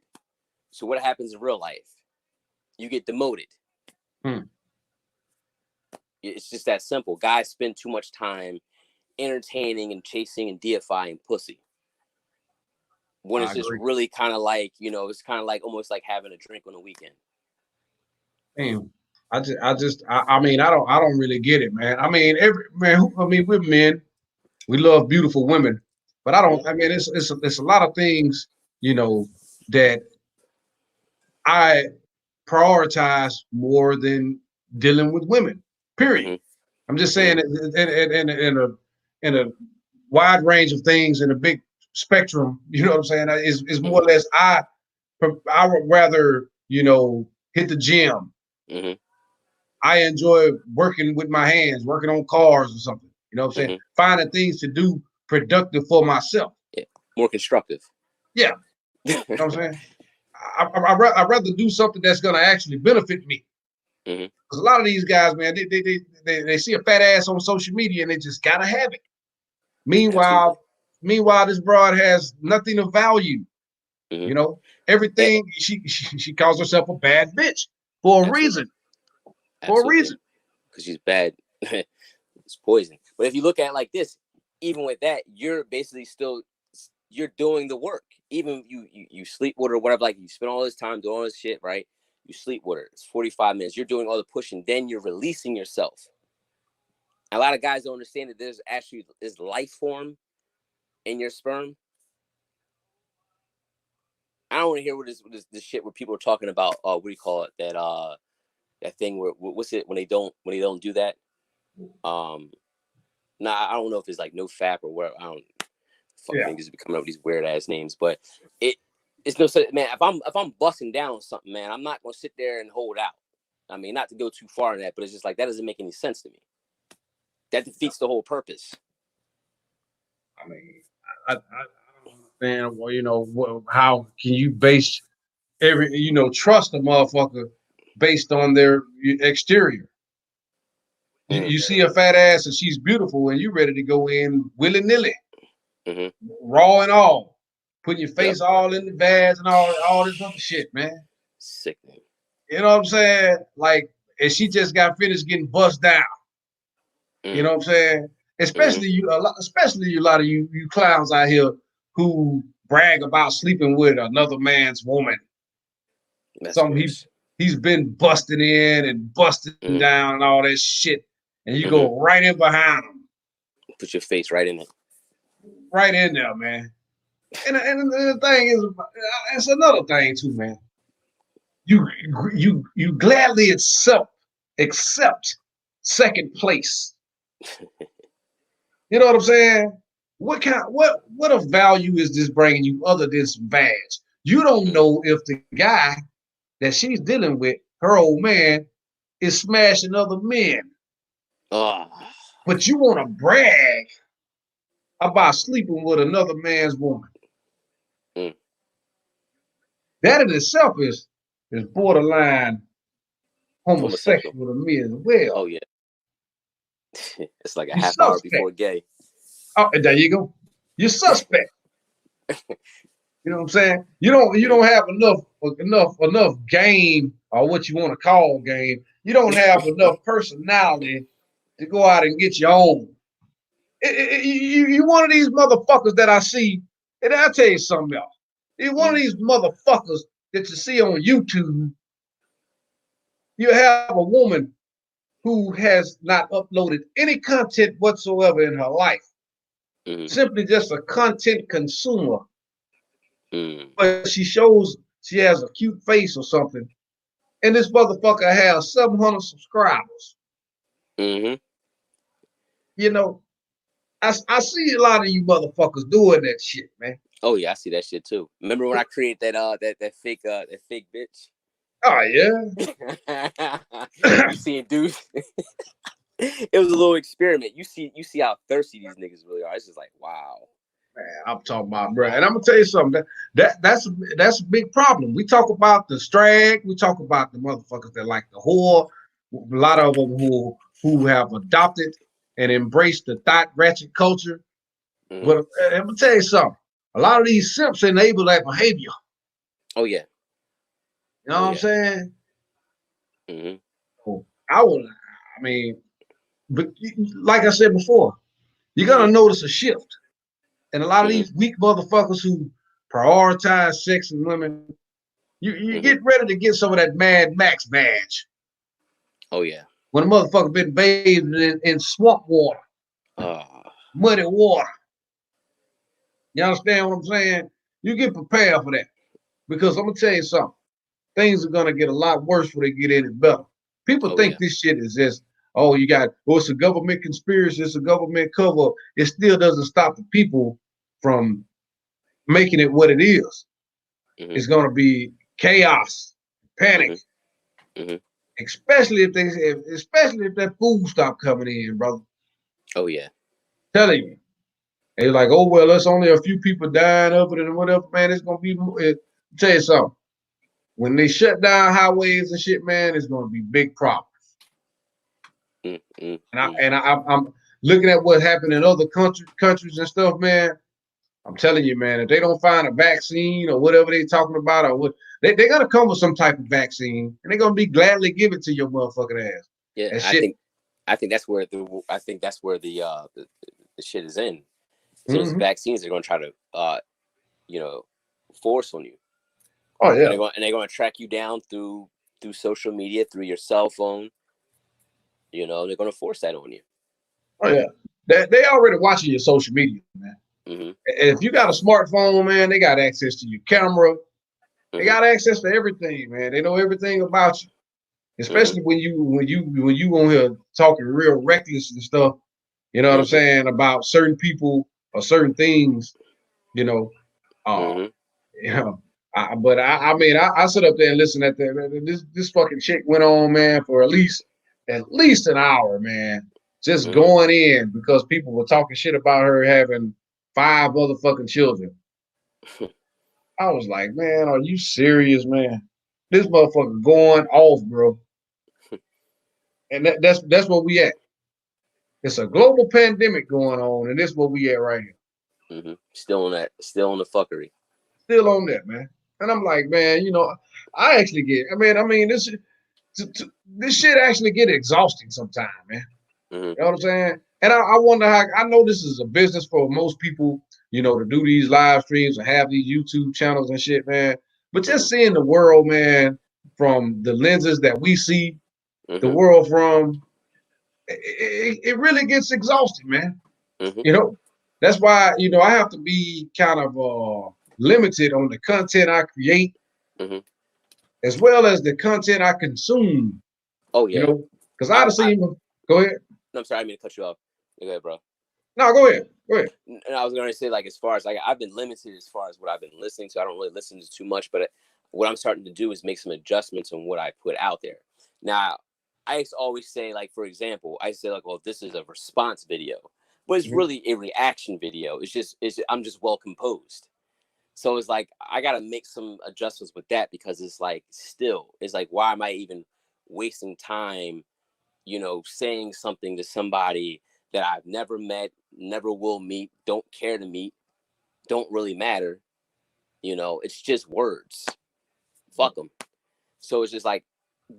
So what happens in real life? You get demoted. It's just that simple. Guys spend too much time entertaining and chasing and deifying pussy. When it's just really kind of like, you know, it's kind of like almost like having a drink on the weekend. Damn. I mean, I don't really get it, man. I mean, we're men. We love beautiful women, but I mean, it's a lot of things, you know, that I prioritize more than dealing with women. Period. Mhm. I'm just saying in a wide range of things in a big spectrum. You know what I'm saying? Is more or less I would rather hit the gym. Mhm. I enjoy working with my hands, working on cars or something. You know what I'm saying? Mhm. Finding things to do productive for myself. Yeah. More constructive. Yeah. You know what I'm saying? I'd rather do something that's going to actually benefit me. Mhm. Because a lot of these guys, man, they see a fat ass on social media and they just gotta have it. Absolutely. Meanwhile, this broad has nothing of value. Mhm. You know, Yeah, everything she calls herself a bad bitch for a absolutely. reason. For a Absolutely. reason. Because she's bad. It's poison. But if you look at it like this, even with that, you're basically still you're doing the work. Even you sleep with her or whatever, like you spend all this time doing all this shit, right? You sleep with her. It's 45 minutes. You're doing all the pushing, then you're releasing yourself. A lot of guys don't understand that there's actually this life form in your sperm. I don't want to hear what this shit where people are talking about. What do you call it? That thing where what's it when they don't do that? I don't know if it's like no fap or whatever. I don't fuck Yeah. niggas be coming up with these weird ass names, but it's no man. If I'm busting down on something, man, I'm not gonna sit there and hold out. I mean, not to go too far in that, but it's just like that doesn't make any sense to me. That defeats the whole purpose. I mean, I don't understand. Well, how can you base trust a motherfucker based on their exterior? Mm. You see a fat ass and she's beautiful and you ready to go in willy nilly, Mm-hmm. raw and all, putting your Yep. face all in the vase and all this other shit, man. Sickening. You know what I'm saying? Like, and she just got finished getting bust down. You Mm. know what I'm saying? Mm-hmm. Especially a lot of you clowns out here who brag about sleeping with another man's woman. That's Some gross. he's been busting in and busting Mm-hmm. down and all that shit, and you Mm-hmm. go right in behind him, Put your face right in it. right in there, man. And the thing is, it's another thing too, man. You gladly accept second place. You know what I'm saying? What of value is this bringing you other than some badge? You don't Mm. know if the guy that she's dealing with, her old man, is smashing other men, Oh. but you want to brag about sleeping with another man's woman. Mm. That in itself is borderline Homosexual. homosexual to me as well. Oh yeah. It's like a You half hour suspect. before gay. Oh, and there you go. You're suspect. You know what I'm saying? You don't have enough game or what you want to call game. You don't have enough personality to go out and get your own. You one of these motherfuckers that I see, and I'll tell you something else. You're one of these motherfuckers that you see on YouTube. You have a woman who has not uploaded any content whatsoever in her life, Mm. simply just a content consumer. Mm. But she shows she has a cute face or something, and this motherfucker has 700 subscribers. Mm-hmm. You know, I see a lot of you motherfuckers doing that shit, man. Oh yeah, I see that shit too. Remember when I created that fake bitch? Oh yeah. You seeing dudes? It was a little experiment. You see how thirsty these niggas really are. It's just like wow. Man, I'm talking about, bro. And I'm gonna tell you something. That's a big problem. We talk about the strag. We talk about the motherfuckers that like the whore. A lot of them who have adopted and embraced the thought ratchet culture. Mm-hmm. But I'm gonna tell you something. A lot of these simps enable that behavior. Oh yeah. You know Oh what I'm yeah. saying? Mm-hmm. So I mean, but like I said before, you're gonna Mm-hmm. notice a shift. And a lot of Mm-hmm. these weak motherfuckers who prioritize sex and women, you Mm-hmm. get ready to get some of that Mad Max badge. Oh yeah. When a motherfucker been bathed in swamp water, Uh, muddy water. You understand what I'm saying? You get prepared for that. Because I'm gonna tell you something. things are gonna get a lot worse before they get any better. People think this shit is just, oh, you got, oh, it's a government conspiracy, it's a government cover. It still doesn't stop the people from making it what it is. It's gonna be chaos, panic, especially if that food stop coming in, brother. Oh yeah, telling you. It's like, oh well, it's only a few people dying of it and whatever, man. It's gonna be. Tell you something. When they shut down highways and shit, man, it's gonna be big problems. And I'm looking at what happened in other countries and stuff, man. I'm telling you, man, if they don't find a vaccine or whatever they're talking about, or what they're gonna come with some type of vaccine, and they're gonna be gladly give it to your motherfucking ass. Yeah, I think that's where the shit is in. Those vaccines are gonna try to force on you. Oh yeah, and they're gonna track you down through social media, through your cell phone. You know, they're gonna force that on you. Oh yeah, they already watching your social media, man. If you got a smartphone, man, they got access to your camera. They got access to everything, man. They know everything about you, especially when you on here talking real reckless and stuff. You know what I'm saying about certain people or certain things. You know, But I mean, I sit up there and listen at that. This fucking chick went on, man, for at least an hour, man, just going in because people were talking shit about her having 5 motherfucking children. I was like, man, are you serious, man? This motherfucker going off, bro. And that's where we at. It's a global pandemic going on, and this is where we at right here. Still on the fuckery. Still on that, man. And I'm like, man, you know, I actually get. I mean, this shit actually get exhausting sometimes, man. You know what I'm saying? And I wonder how. I know this is a business for most people, you know, to do these live streams and have these YouTube channels and shit, man. But just seeing the world, man, from the lenses that we see the world from, it really gets exhausting, man. You know, that's why, you know, I have to be kind of limited on the content I create, as well as the content I consume. Oh yeah, you know, because I've seen. Go ahead. No, I'm sorry, I didn't mean to cut you off. Go ahead, bro. No, go ahead. And I was going to say, like, as far as I've been limited as far as what I've been listening to. I don't really listen to too much, but what I'm starting to do is make some adjustments on what I put out there. Now, I used to always say, like, for example, I say, like, well, this is a response video, but it's really a reaction video. I'm just well composed. So it's like I got to make some adjustments with that because it's like why am I even wasting time, you know, saying something to somebody that I've never met, never will meet, don't care to meet, don't really matter. You know, it's just words. Fuck them. So it's just like,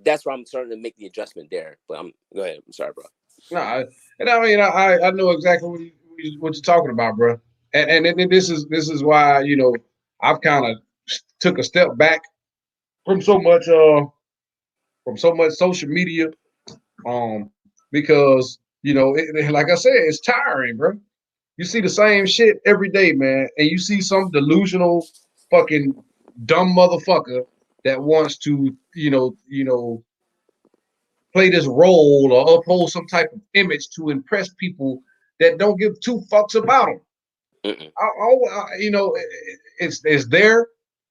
that's where I'm starting to make the adjustment there. But go ahead. I'm sorry, bro. No, and I mean, I know exactly what you're talking about, bro. And this is why, you know, I've kind of took a step back from so much social media, because, you know, like I said, it's tiring, bro. You see the same shit every day, man, and you see some delusional fucking dumb motherfucker that wants to, you know, play this role or uphold some type of image to impress people that don't give 2 fucks about them. You know, it's there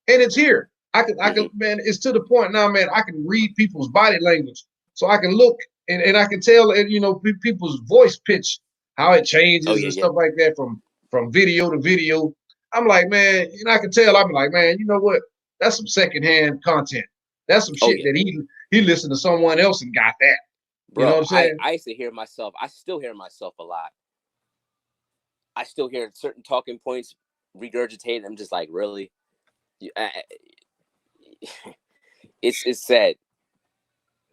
and it's here. I can, man, it's to the point now, man, I can read people's body language. So I can look and I can tell, you know, people's voice pitch, how it changes and stuff like that from video to video. I'm like, man, and I can tell, I'm like, man, you know what? That's some secondhand content. That's some shit that he listened to someone else and got that. Bro, you know what I'm saying? I used to hear myself. I still hear myself a lot. I still hear certain talking points regurgitated. I'm just like, really? It's sad.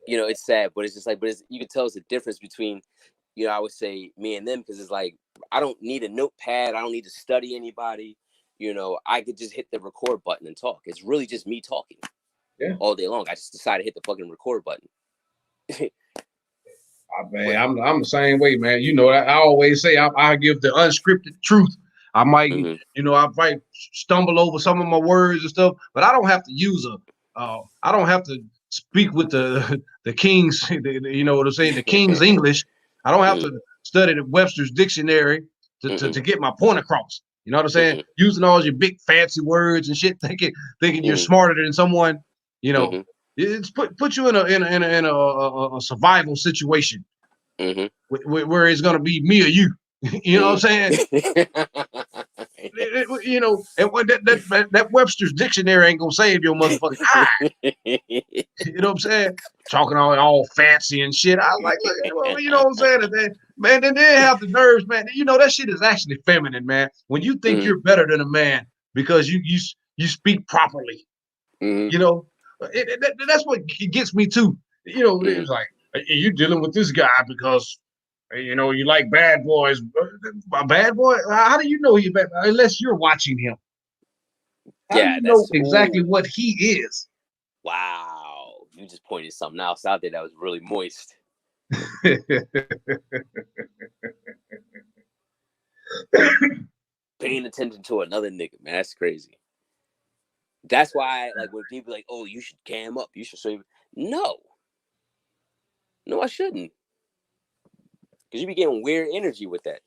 You know, it's sad, but it's just like, you can tell it's a difference between, you know, I would say me and them, because it's like, I don't need a notepad. I don't need to study anybody. You know, I could just hit the record button and talk. It's really just me talking all day long. I just decided to hit the fucking record button. Man, I'm the same way, man. You know, I always say I give the unscripted truth. I might, you know, I might stumble over some of my words and stuff, but I don't have to use I don't have to speak with the king's, you know what I'm saying, the king's English. I don't have to study the Webster's dictionary to get my point across. You know what I'm saying? Using all your big fancy words and shit, thinking you're smarter than someone. You know, it's put you in a survival situation where it's gonna be me or you. You know what I'm saying? You know, and that Webster's dictionary ain't gonna save your motherfucking eye. You know what I'm saying? Talking all fancy and shit. I was like, look, you know what I'm saying? Man, then they have the nerves, man. You know that shit is actually feminine, man. When you think you're better than a man because you speak properly, you know, that's what gets me too. You know, it's like you dealing with this guy because you know you like bad boys. A bad boy? How do you know he's bad? Unless you're watching him. How do you know exactly what he is? Wow, you just pointed something else out there that was really moist. Paying attention to another nigga, man, that's crazy. That's why, like, when people like, "Oh, you should cam up, you should show," no, I shouldn't, because you be getting weird energy with that.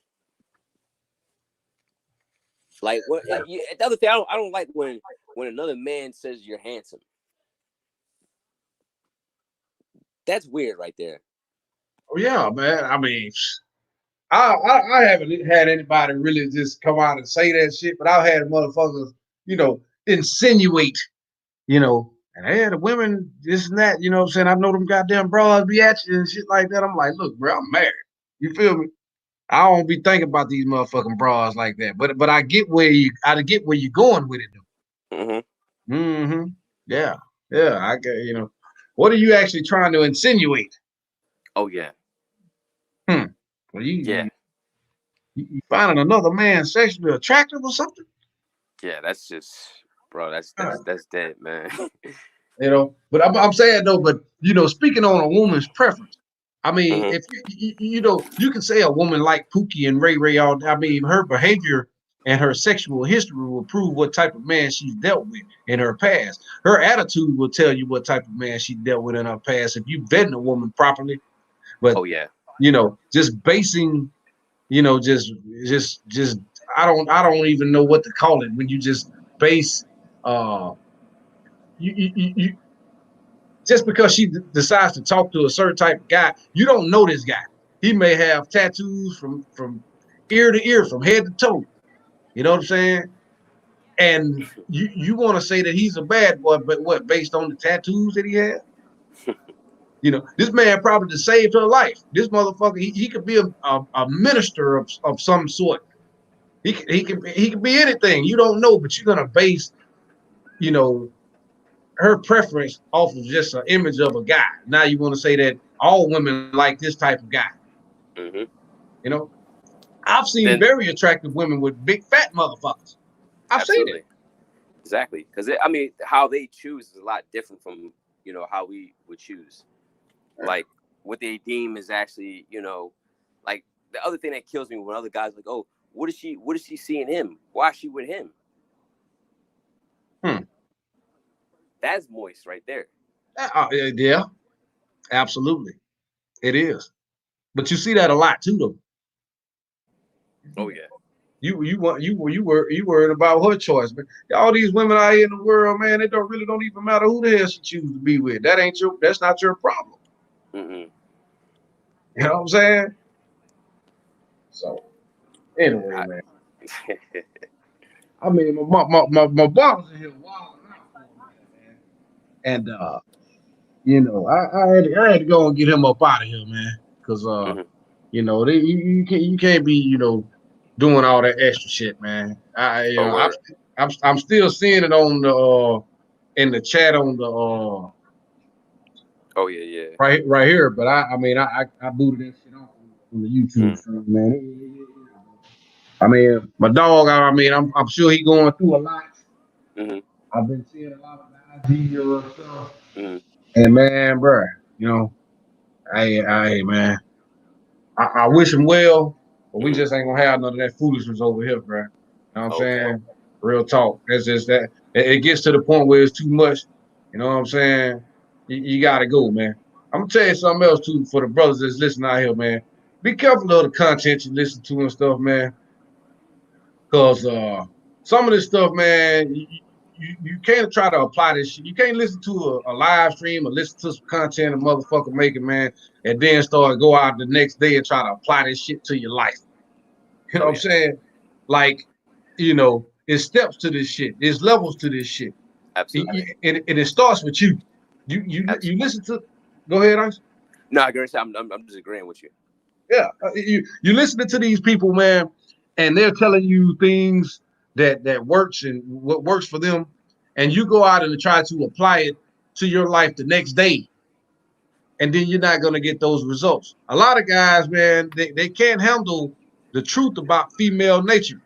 Like, what? Like, the other thing, I don't like when another man says you're handsome. That's weird, right there. Oh yeah, man. I mean, I haven't had anybody really just come out and say that shit, but I've had motherfuckers, you know, insinuate, you know, and hey, the women, this and that, you know what I'm saying? I know them goddamn bras be at you and shit like that. I'm like, look, bro, I'm married. You feel me? I don't be thinking about these motherfucking bras like that. But I get where you're going with it though. Yeah. Yeah. I get, you know. What are you actually trying to insinuate? Oh yeah. Well, you finding another man sexually attractive or something? Yeah, that's just, bro. That's dead, man. You know, but I'm saying though, but you know, speaking on a woman's preference, I mean, if you know, you can say a woman like Pookie and Ray Ray all. I mean, her behavior and her sexual history will prove what type of man she's dealt with in her past. Her attitude will tell you what type of man she dealt with in her past if you vetting a woman properly. But you know, just basing, you know, just I don't even know what to call it when you just base you just because she decides to talk to a certain type of guy, you don't know this guy. He may have tattoos from ear to ear, from head to toe. You know what I'm saying? And you want to say that he's a bad boy, but what, based on the tattoos that he has? You know, this man probably just saved her life. This motherfucker, he could be a minister of some sort. He could be anything. You don't know, but you're gonna base, you know, her preference off of just an image of a guy. Now you want to say that all women like this type of guy. You know, I've seen very attractive women with big fat motherfuckers. I've seen it. Exactly, because I mean, how they choose is a lot different from, you know, how we would choose. Like what they deem is actually, you know, like the other thing that kills me when other guys are like, oh, what does she see in him? Why is she with him? That's moist right there. Yeah, absolutely, it is. But you see that a lot too, though. Oh yeah. You worried about her choice, man. All these women out here in the world, man, it don't even matter who the hell she chooses to be with. That's not your problem. You know what I'm saying? So anyway, man. I mean, my boss in here wilding out for me, man. And you know, I had to go and get him up out of here, man, because you know, you can't be, you know, doing all that extra shit, man. I'm still seeing it on the in the chat on the right here, but I mean I booted that shit off from the YouTube stream, man. I mean, my dog, I mean, I'm sure he going through a lot. I've been seeing a lot of the IG stuff. And man, bro, you know, man, I wish him well, but we just ain't gonna have none of that foolishness over here, bro. You know what I'm saying? Real talk. That's just that. It gets to the point where it's too much. You know what I'm saying? You gotta go, man. I'm gonna tell you something else too for the brothers that's listening out here, man. Be careful of the content you listen to and stuff, man. Cause some of this stuff, man, you can't try to apply this shit. You can't listen to a live stream or listen to some content a motherfucker making, man, and then go out the next day and try to apply this shit to your life. You know what I'm saying? Like, it's steps to this shit. There's levels to this shit. Absolutely. And it starts with you. You listen to. Go ahead, Ice. No, I guess I'm just agreeing with you. Yeah, you listening to these people, man, and they're telling you things that works and what works for them, and you go out and try to apply it to your life the next day, and then you're not gonna get those results. A lot of guys, man, they can't handle the truth about female nature.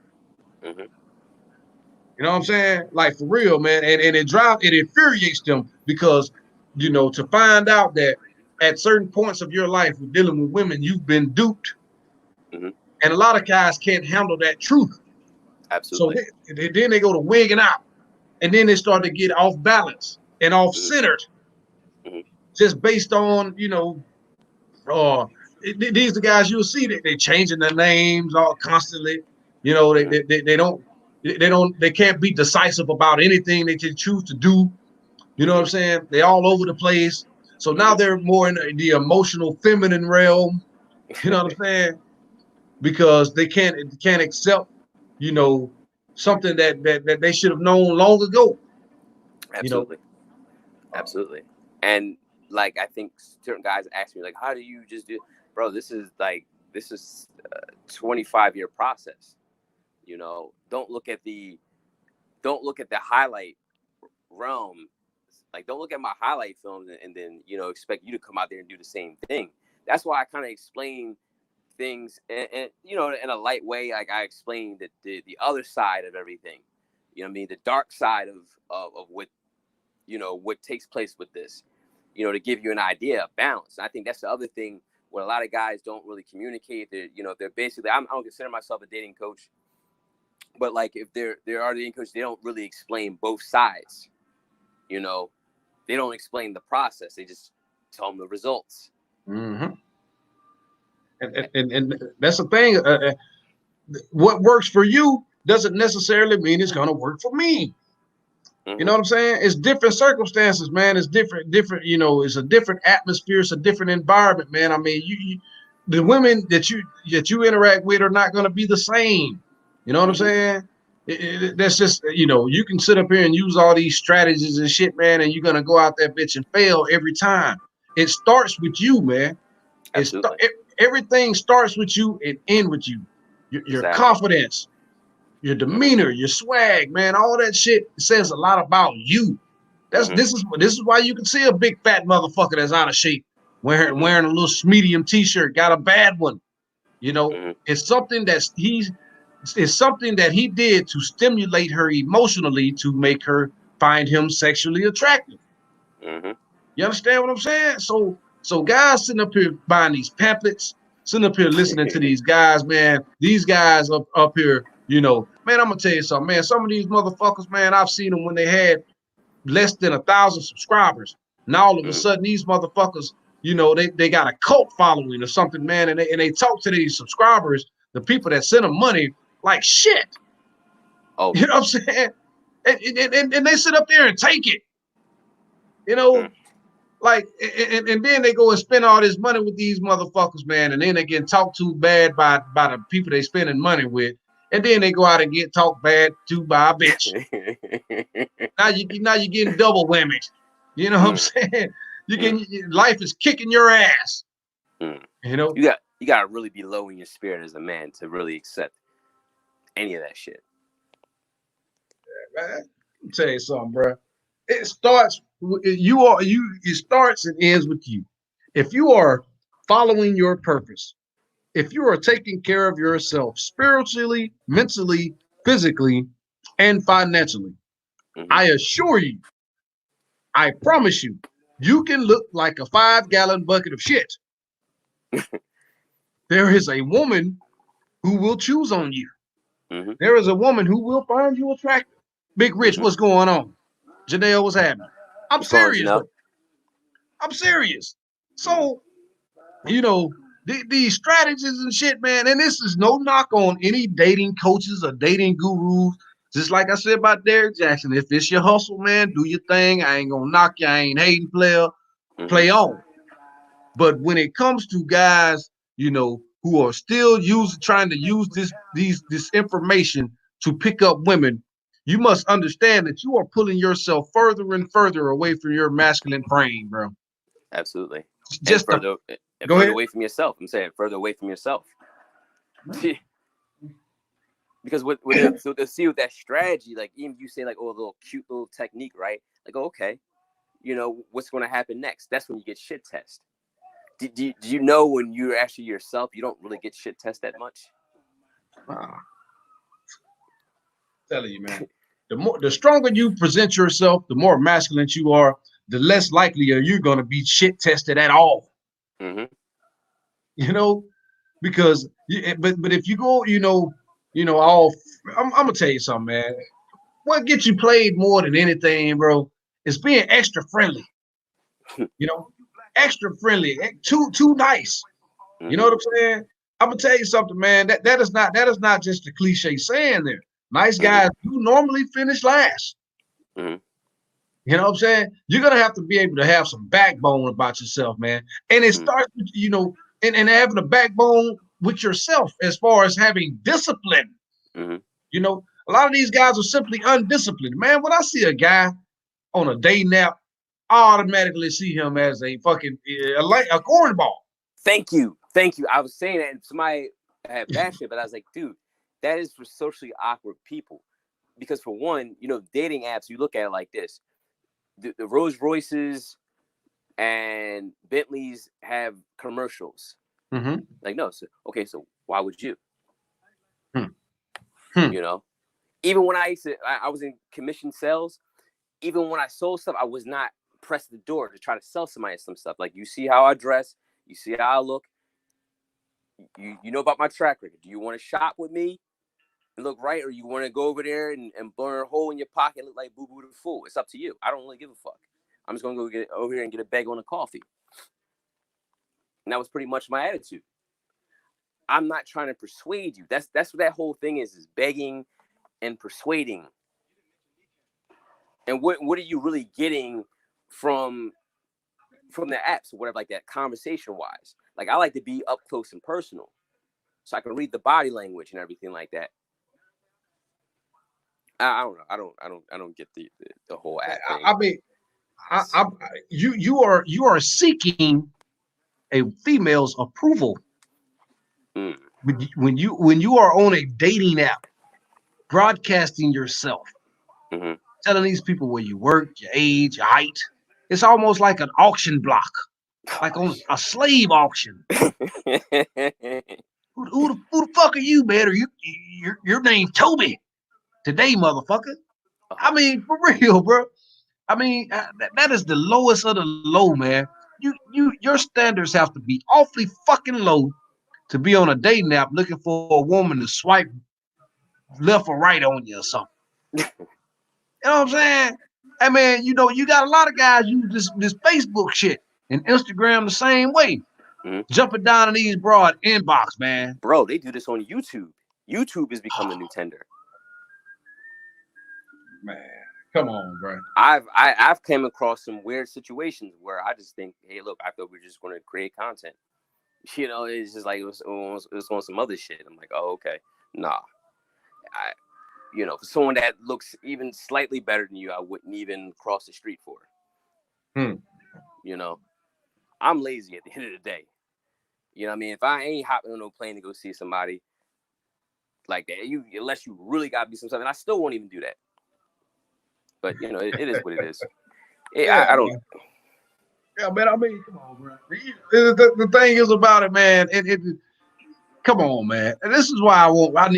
Mm-hmm. You know what I'm saying? Like for real, man. And it infuriates them because, to find out that at certain points of your life with dealing with women, you've been duped. Mm-hmm. And a lot of guys can't handle that truth. Absolutely. So then they go to wigging out. And then they start to get off balance and off centered. Mm-hmm. Just based on, these are the guys you'll see that they're changing their names all constantly. They can't be decisive about anything they can choose to do. You know what I'm saying? They're all over the place. So now they're more in the emotional feminine realm. You know what I'm saying? Because they can't accept, something that they should have known long ago. Absolutely. Absolutely. And like, I think certain guys ask me, like, how do you just do, bro, this is a 25-year process. Don't look at the highlight realm. Like, don't look at my highlight film and then, expect you to come out there and do the same thing. That's why I kind of explain things and in a light way. Like, I explain the other side of everything. You know what I mean? The dark side of what, what takes place with this, to give you an idea of balance. And I think that's the other thing where a lot of guys don't really communicate. They're basically, I don't consider myself a dating coach, but like if there are dating coaches, they don't really explain both sides. They don't explain the process. They just tell them the results. Mm-hmm. And that's the thing. What works for you doesn't necessarily mean it's going to work for me. Mm-hmm. You know what I'm saying? It's different circumstances, man. It's different. It's a different atmosphere. It's a different environment, man. I mean, the women that you interact with are not going to be the same. You know what I'm saying? That's just, you can sit up here and use all these strategies and shit, man, and you're going to go out there, bitch, and fail every time. It starts with you, man. Everything starts with you and ends with you. Your confidence, your demeanor, your swag, man, all that shit says a lot about you. This is why you can see a big fat motherfucker that's out of shape wearing a little medium t-shirt, got a bad one. It's something it's something that he did to stimulate her emotionally to make her find him sexually attractive. You understand what I'm saying? So guys sitting up here buying these pamphlets, sitting up here listening to these guys, man. These guys up here, man, I'm gonna tell you something, man. Some of these motherfuckers, man, I've seen them when they had less than 1,000 subscribers. Now all of a sudden, these motherfuckers, they got a cult following or something, man, and they talk to these subscribers, the people that send them money, like shit. Oh, you know what I'm saying? And they sit up there and take it, like, and then they go and spend all this money with these motherfuckers, man, and then they get talked to bad by the people they spending money with, and then they go out and get talked bad to by a bitch. now you're getting double whammies. You know what I'm saying? Life is kicking your ass. You got to really be low in your spirit as a man to really accept any of that shit. Yeah, man. Let me tell you something, bro. It starts it starts and ends with you. If you are following your purpose, if you are taking care of yourself spiritually, mentally, physically, and financially, I assure you, I promise you, you can look like a 5-gallon bucket of shit. There is a woman who will choose on you. There is a woman who will find you attractive. Big Rich, what's going on? Janelle, what's happening? I'm What's going on, serious. Janelle? I'm serious. So, these strategies and shit, man. And this is no knock on any dating coaches or dating gurus. Just like I said about Derrick Jackson, if it's your hustle, man, do your thing. I ain't gonna knock you. I ain't hating, player. Play on. But when it comes to guys, who are still trying to use this information to pick up women, you must understand that you are pulling yourself further and further away from your masculine frame, bro. Absolutely. Just further away from yourself. I'm saying further away from yourself. Because so to see with that strategy, like even you say like, oh, a little cute little technique, right? Like, okay, what's going to happen next? That's when you get shit test. Do you know when you're actually yourself, you don't really get shit test that much? Telling you, man. The stronger you present yourself, the more masculine you are, the less likely are you going to be shit tested at all. Mm-hmm. Because but if you go, I'm gonna tell you something, man. What gets you played more than anything, bro, is being extra friendly. Extra friendly, too nice. Mm-hmm. You know what I'm saying? I'm gonna tell you something, man. That is not just a cliche saying there. Nice guys do normally finish last. Mm-hmm. You know what I'm saying? You're gonna have to be able to have some backbone about yourself, man. And it starts with, and having a backbone with yourself as far as having discipline. Mm-hmm. A lot of these guys are simply undisciplined. Man, when I see a guy on a day nap, I automatically see him as a fucking a cornball. Thank you. I was saying that, and somebody had bashed it, but I was like, dude, that is for socially awkward people. Because for one, dating apps, you look at it like this. The Rolls Royces and Bentleys have commercials. Mm-hmm. Like, no, so why would you? Hmm. Even when I was in commission sales, even when I sold stuff, I was not pressed the door to try to sell somebody some stuff. Like, you see how I dress, you see how I look, you know about my track record. Do you want to shop with me and look right, or you want to go over there and burn a hole in your pocket and look like Boo Boo the Fool? It's up to you. I don't really give a fuck. I'm just gonna go get over here and get a bagel and a coffee. And that was pretty much my attitude. I'm not trying to persuade you. That's what that whole thing is begging and persuading. And what are you really getting from the apps or whatever, like that, conversation wise? Like, I like to be up close and personal, so I can read the body language and everything like that. I don't know. I don't get the whole app thing. I mean, you are seeking a female's approval. When you are on a dating app, broadcasting yourself, telling these people where you work, your age, your height, it's almost like an auction block, like on a slave auction. Who the fuck are you, man? Or your name's Toby today, motherfucker? I mean, for real, bro. I mean, that is the lowest of the low, man. Your standards have to be awfully fucking low to be on a dating app looking for a woman to swipe left or right on you or something. You know what I'm saying? I mean, you got a lot of guys use this Facebook shit and Instagram the same way. Jumping down in these broad inbox, man. Bro, they do this on YouTube. YouTube has become the new Tinder. Man, come on, bro. I've came across some weird situations where I just think, hey, look, I thought we were just going to create content. It's just like it was on some other shit. I'm like, oh, okay, nah. For someone that looks even slightly better than you, I wouldn't even cross the street for. I'm lazy at the end of the day. You know what I mean? If I ain't hopping on no plane to go see somebody like that, unless you really got to be something, I still won't even do that. But it is what it is. I don't. Yeah, man. I mean, come on, bro. The thing is about it, man. Come on, man. And this is why I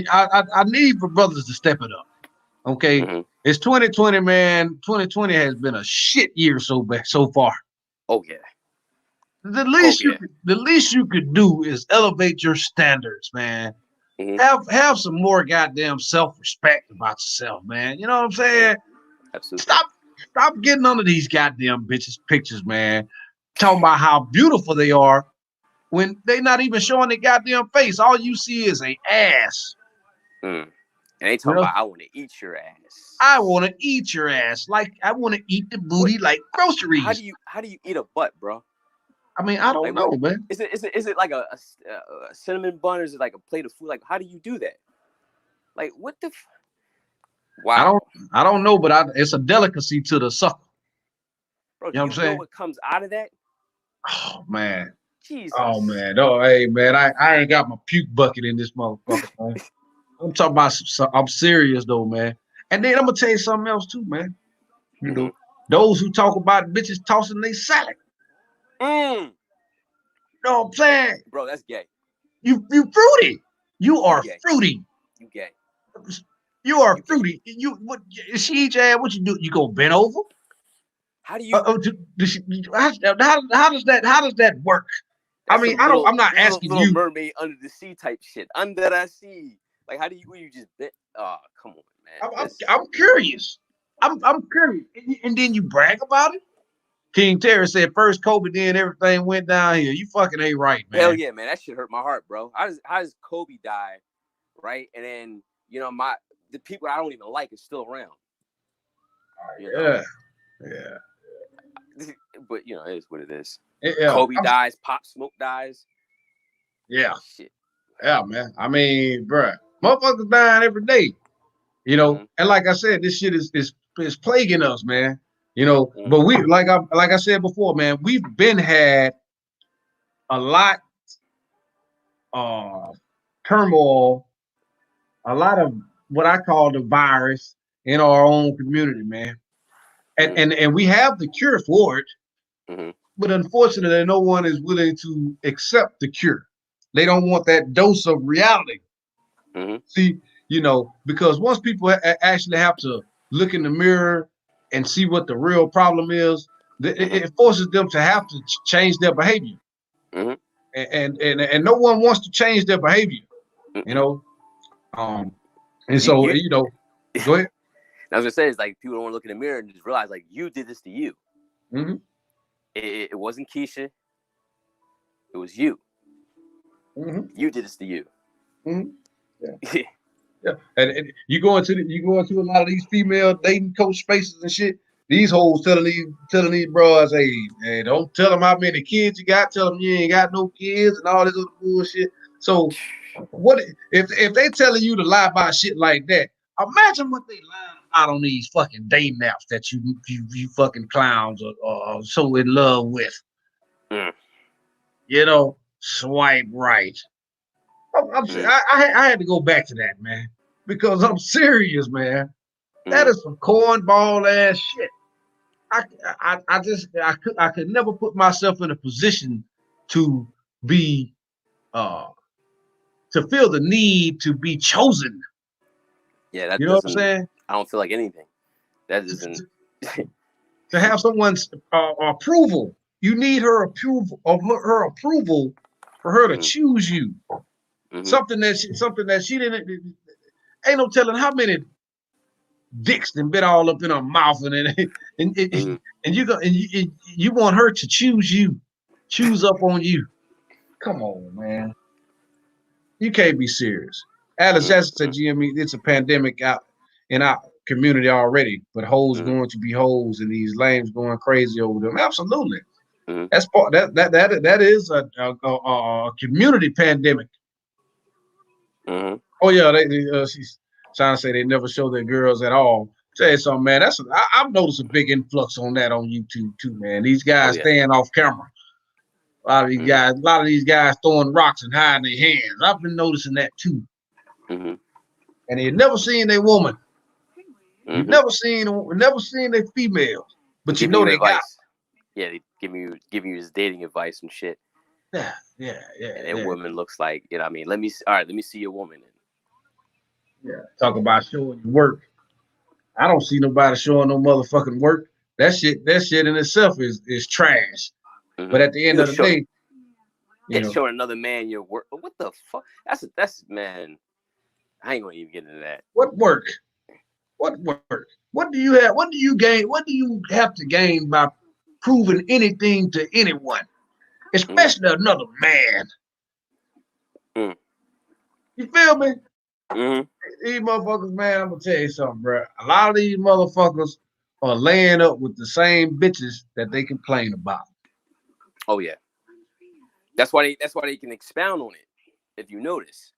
need for brothers to step it up. Okay, It's 2020, man. 2020 has been a shit year so far. Oh yeah. The least you could do is elevate your standards, man. Have some more goddamn self-respect about yourself, man. You know what I'm saying? Absolutely. Stop getting under these goddamn bitches' pictures, man. Talking about how beautiful they are when they not even showing their goddamn face. All you see is a ass. And they talking You know? about I want to eat your ass. I want to eat your ass. Like I want to eat the booty like groceries. How do you eat a butt, bro? I mean, I don't know, man. Is it like a cinnamon bun, or is it like a plate of food? Like, how do you do that? Like, what the? Wow. I don't know, but it's a delicacy to the sucker. Bro, You know what I'm saying? What comes out of that? Oh man. Jesus. Oh man. Oh hey man, I ain't got my puke bucket in this motherfucker, man. I'm talking about. I'm serious though, man. And then I'm gonna tell you something else too, man. You know, those who talk about bitches tossing their salad. You know what I'm saying? Bro, that's gay. You fruity. You are fruity. You gay. You are fruity. You what? She eat your ass. What you do? You go bend over? How do you? How does that work? That's I mean, I'm not asking little you. Mermaid under the sea type shit. Under the sea. Like, how do you just bend? Oh, come on, man. I'm curious. I'm curious. And then you brag about it. King Terry said first Kobe, then everything went down here. You fucking ain't right, man. Hell yeah, man. That shit hurt my heart, bro. How does Kobe die, right? And then the people I don't even like is still around. Yeah. But it is what it is. Yeah. Kobe dies, Pop Smoke dies. Yeah. Shit. Yeah, man. I mean, bruh, motherfuckers dying every day. And like I said, this shit is plaguing us, man. But we like I said before, man, we've been had a lot of turmoil, a lot of what I call the virus in our own community, man. And we have the cure for it, but unfortunately, no one is willing to accept the cure. They don't want that dose of reality. See, because once people actually have to look in the mirror and see what the real problem is, it forces them to have to change their behavior. And no one wants to change their behavior, And so, go ahead. I was gonna say, it's like people don't want to look in the mirror and just realize, like, you did this to you. It wasn't Keisha. It was you. You did this to you. Yeah. Yeah. And you go into a lot of these female dating coach spaces and shit. These hoes telling these bros, hey, don't tell them how many kids you got. Tell them you ain't got no kids and all this other bullshit. So, what if they telling you to lie about shit like that? Imagine what they lying out on these fucking dating apps that you fucking clowns are so in love with. Swipe right. I had to go back to that, man, because I'm serious, man. That is some cornball ass shit. I could never put myself in a position to be to feel the need to be chosen. Yeah, that you know what I'm saying? I don't feel like anything. That doesn't to have someone's approval. You need her approval for her to choose you. Something that she didn't. Ain't no telling how many dicks that bit all up in her mouth, and you want her to choose up on you. Come on, man. You can't be serious. Alice Jackson said, GME, it's a pandemic out in our community already, but hoes going to be hoes and these lames going crazy over them. Absolutely. That's part that is a community pandemic. Oh yeah, she's trying to say they never show their girls at all. Tell you something, man. I've noticed a big influx on that on YouTube too, man. These guys staying off camera. A lot of these guys throwing rocks and hiding their hands. I've been noticing that too. And you've never seen a woman. You've never seen their females, but you know they got. Yeah, they give you his dating advice and shit. Yeah. And that woman looks like, I mean, let me see your woman. Yeah, talk about showing your work. I don't see nobody showing no motherfucking work. That shit in itself is trash. But at the end of the day, showing another man your work. What the fuck? That's man. I ain't gonna even get into that. What work? What do you have? What do you gain? What do you have to gain by proving anything to anyone, especially another man? You feel me? These motherfuckers, man, I'm gonna tell you something, bro. A lot of these motherfuckers are laying up with the same bitches that they complain about. Oh yeah. That's why they can expound on it. If you notice,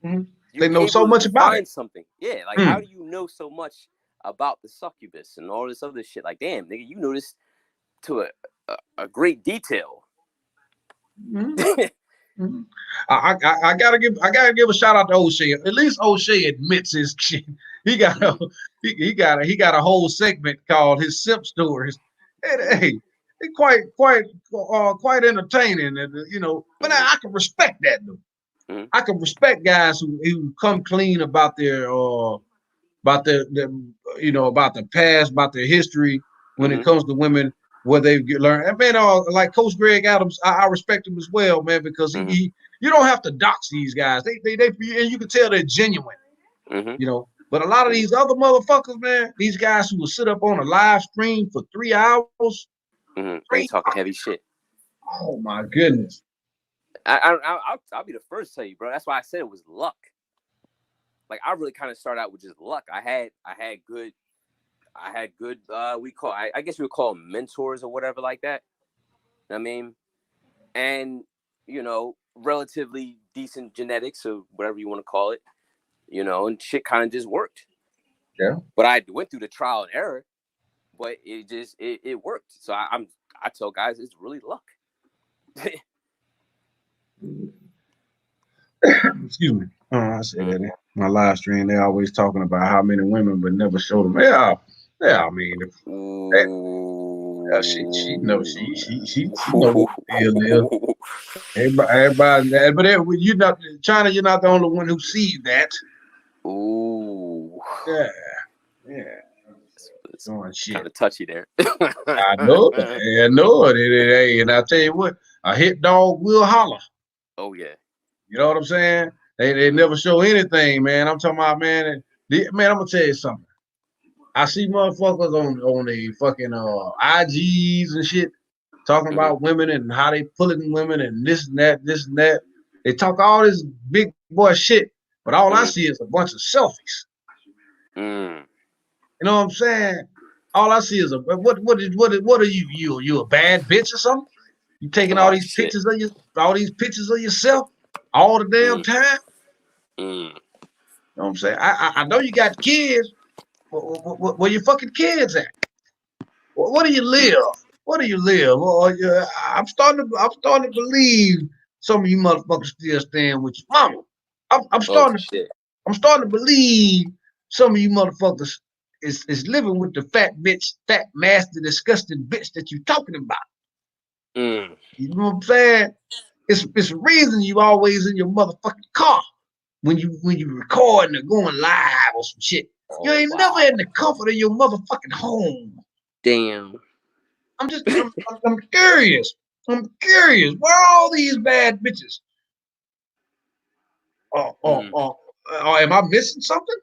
they know so much about it. Something, yeah. Like, how do you know so much about the succubus and all this other shit? Like, damn, nigga, you know this to a great detail. I gotta give a shout out to O'Shea. At least O'Shea admits his shit. He got a whole segment called his simp stories. Hey, it's quite entertaining, and but I can respect that though. I can respect guys who come clean about their about the past, about their history when it comes to women, where they've learned. And man, like Coach Greg Adams, I respect him as well, man, because you don't have to dox these guys. They and you can tell they're genuine. But a lot of these other motherfuckers, man, these guys who will sit up on a live stream for 3 hours, they talking heavy shit. Oh my goodness. I'll be the first to tell you, bro. That's why I said it was luck. Like, I really kind of started out with just luck. I had good I guess you would call them mentors or whatever like that. I mean, and relatively decent genetics or whatever you want to call it, and shit kind of just worked. Yeah. But I went through the trial and error, but it worked. So I tell guys it's really luck. Excuse me. I said that in my live stream. They're always talking about how many women, but never show them. Yeah. I mean, she knows everybody, but you're not China. You're not the only one who sees that. Ooh. Yeah. It's kind of touchy there. I know it. And I tell you what, a hit dog will holler. Oh yeah. You know what I'm saying? They never show anything, man. I'm talking about, man. I'm gonna tell you something. I see motherfuckers on the fucking IGs and shit talking about women and how they pulling women and this and that. They talk all this big boy shit, but all I see is a bunch of selfies. You know what I'm saying? All I see is what are you? You a bad bitch or something? You taking all these pictures of yourself all the damn time? You know what I'm saying? I know you got kids. Where your fucking kids at? What do you live? What do you live? Well, I'm starting to believe some of you motherfuckers still staying with your mama. I'm starting to believe some of you motherfuckers is living with the fat bitch, fat, nasty, disgusting bitch that you talking about. You know what I'm saying? It's a reason you always in your motherfucking car when you recording or going live or some shit. You ain't never in the comfort of your motherfucking home. Damn. I'm curious. I'm curious. Where are all these bad bitches? Am I missing something?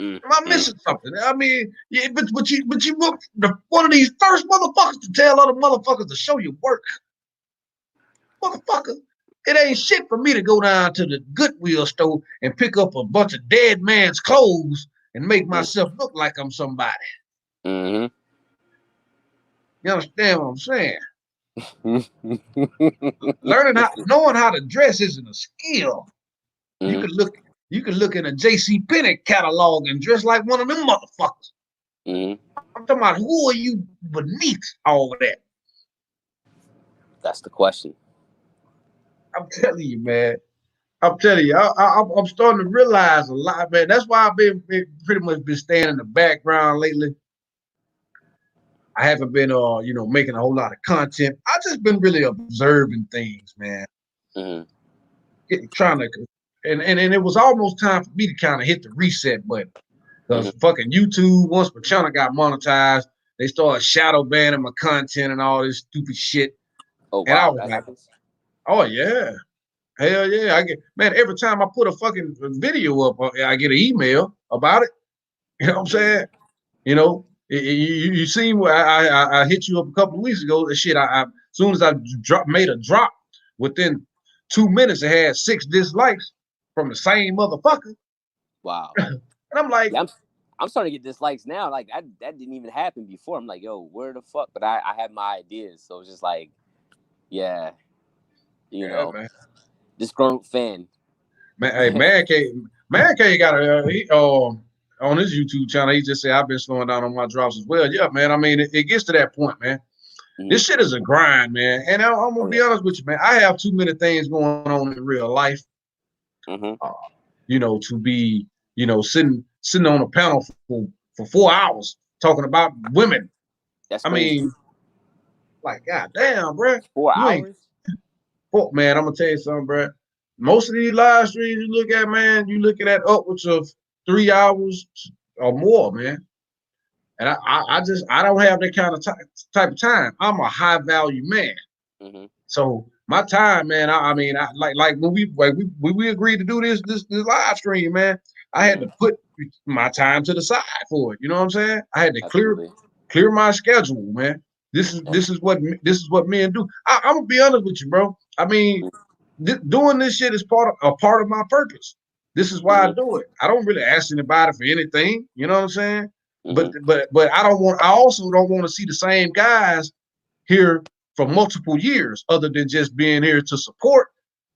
Am I missing something? I mean, yeah, but you look one of these first motherfuckers to tell other motherfuckers to show your work. Motherfucker, it ain't shit for me to go down to the Goodwill store and pick up a bunch of dead man's clothes and make myself look like I'm somebody. You understand what I'm saying? Knowing how to dress isn't a skill. You can look in a J.C. Penney catalog and dress like one of them motherfuckers. I'm talking about, who are you beneath all of that? That's the question. I'm telling you, man. I'm starting to realize a lot, man. That's why I've been pretty much staying in the background lately. I haven't been, making a whole lot of content. I've just been really observing things, man. Trying to, and it was almost time for me to kind of hit the reset button, because fucking YouTube, once my channel got monetized, they started shadow banning my content and all this stupid shit. Oh wow, and I was that like, happens? Oh yeah. Hell yeah. Every time I put a fucking video up, I get an email about it. You know what I'm saying? You know, you seen where I hit you up a couple of weeks ago. Shit, as soon as I made a drop, within 2 minutes, it had 6 dislikes from the same motherfucker. Wow. And I'm like, Yeah, I'm starting to get dislikes now. Like that didn't even happen before. I'm like, yo, where the fuck? But I have my ideas, so it's just like, yeah, you yeah, know, man. disgruntled fan. Man, hey, Man K got on his YouTube channel. He just said I've been slowing down on my drops as well. Yeah, man. I mean, it gets to that point, man. Mm-hmm. This shit is a grind, man. And I'm gonna be honest with you, man. I have too many things going on in real life, Mm-hmm. to be, sitting on a panel for 4 hours talking about women. That's I crazy. mean, like, god damn, bro. Four You ain't hours? fuck, man. I'm gonna tell you something, bro. Most of these live streams you look at, man, you looking at upwards of 3 hours or more, man. And I don't have that kind of type of time. I'm a high value man. Mm-hmm. So my time, man. I mean, like when we agreed to do this live stream, man. I had to put my time to the side for it. You know what I'm saying? I had to Absolutely. clear my schedule, man. This is what men do. I'm gonna be honest with you, bro. I mean, doing this shit is part of my purpose. This is why I Mm-hmm. do it. I don't really ask anybody for anything. You know what I'm saying? But Mm-hmm. but I don't want. I also don't want to see the same guys here for multiple years, other than just being here to support.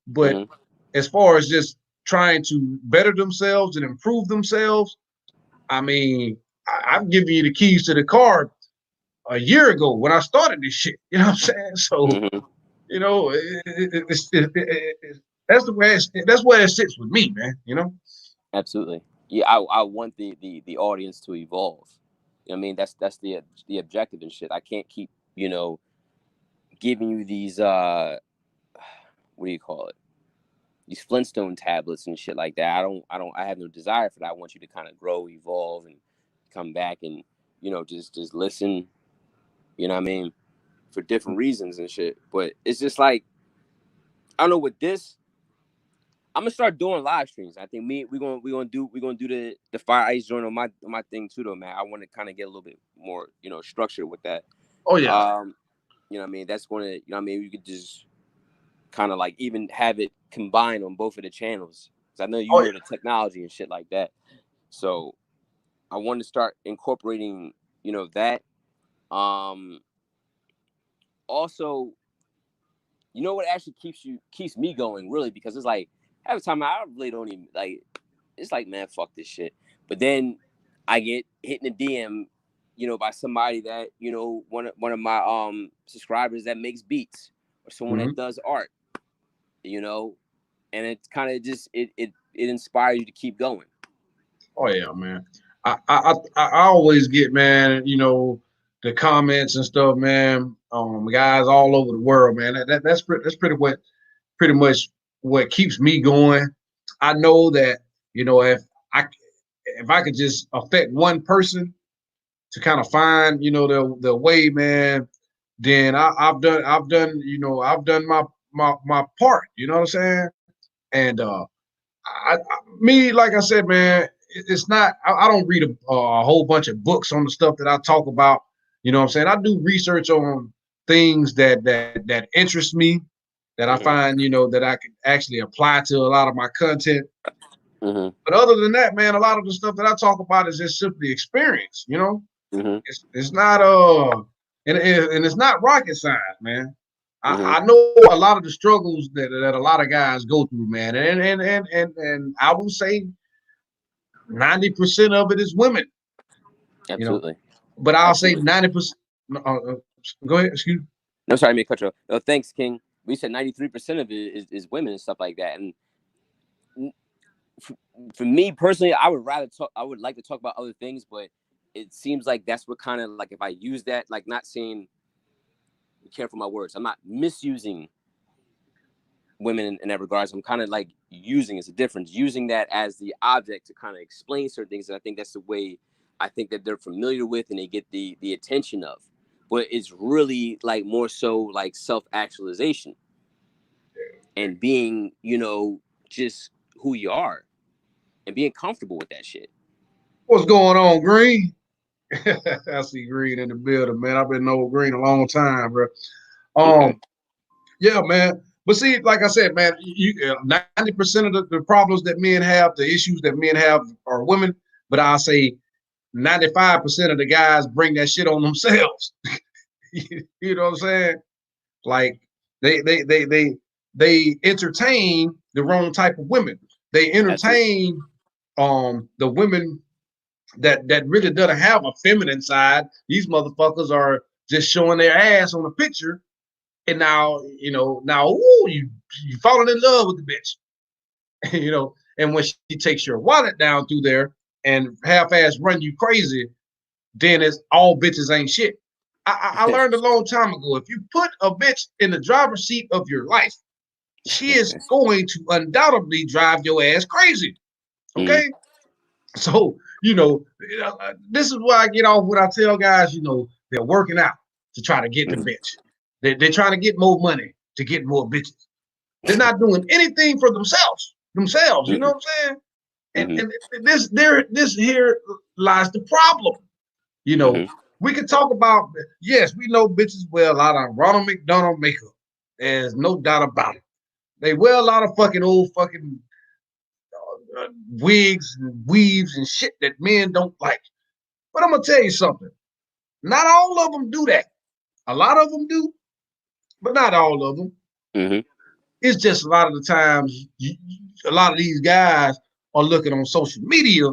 But Mm-hmm. as far as just trying to better themselves and improve themselves, I mean, I've given you the keys to the car a year ago when I started this shit. You know what I'm saying? So, Mm-hmm. you know, that's where it sits with me, man. You know? Absolutely. Yeah, I want the audience to evolve. I mean, that's the objective and shit. I can't keep, giving you these what do you call it? These Flintstone tablets and shit like that. I have no desire for that. I want you to kind of grow, evolve, and come back and just listen. You know what I mean? For different reasons and shit. But it's just like I don't know with this. I'm gonna start doing live streams. I think we're gonna do the Fire Ice joint on my thing too though, man. I want to kind of get a little bit more structured with that. Oh yeah. You know what I mean? That's gonna what I mean. You could just kind of like even have it combined on both of the channels. Cause I know you Oh know yeah. the technology and shit like that. So I want to start incorporating that. Um, Also, what actually keeps me going really because it's like every time I really don't even like. It's like, man, fuck this shit. But then I get hit in the DM, by somebody that one of my subscribers that makes beats or someone Mm-hmm. that does art, and it kind of just it inspires you to keep going. Oh yeah, man. I always get, man, the comments and stuff, man. Guys all over the world, man. That's pretty much what keeps me going. I know that I if I could just affect one person to kind of find the way, man, then I've done my part. You know what I'm saying? And me, like I said, man, it's not. I don't read a whole bunch of books on the stuff that I talk about. You know what I'm saying? I do research on things that interest me, that I Mm-hmm. find that I can actually apply to a lot of my content. Mm-hmm. But other than that, man, a lot of the stuff that I talk about is just simply experience. Mm-hmm. It's not and it's not rocket science, man. Mm-hmm. I know a lot of the struggles that a lot of guys go through, man, and I will say 90% of it is women, you know. Absolutely. But I'll say Absolutely. 90%. Go ahead, excuse me. No, sorry, me cut you off. No, thanks, King. We said 93% of it is women and stuff like that, and for me personally, I would rather talk. I would like to talk about other things, but it seems like that's what kind of like if I use that, like not saying, be careful my words. I'm not misusing women in that regards. I'm kind of like using it's a difference, using that as the object to kind of explain certain things. And I think that's the way I think that they're familiar with and they get the attention of. But it's really like more so like self-actualization and being, just who you are and being comfortable with that shit. What's going on, Green? I see Green in the building, man. I've been knowing Green a long time, bro. Okay. Yeah, man. But see, like I said, man, 90% of the problems that men have, the issues that men have, are women. But I'll say 95% of the guys bring that shit on themselves. You know what I'm saying? Like they entertain the wrong type of women. They entertain the women that really doesn't have a feminine side. These motherfuckers are just showing their ass on a picture, and now ooh, you falling in love with the bitch. And when she takes your wallet down through there and half-ass run you crazy, then it's all bitches ain't shit. I learned a long time ago, if you put a bitch in the driver's seat of your life, she is going to undoubtedly drive your ass crazy. Okay? So, this is where I get off when I tell guys, they're working out to try to get the bitch. They're trying to get more money to get more bitches. They're not doing anything for themselves, you know what I'm saying? And this here lies the problem. We could talk about, yes, we know bitches wear a lot of Ronald McDonald makeup. There's no doubt about it. They wear a lot of fucking old fucking wigs and weaves and shit that men don't like. But I'm gonna tell you something. Not all of them do that. A lot of them do, but not all of them. It's just a lot of the times, a lot of these guys are looking on social media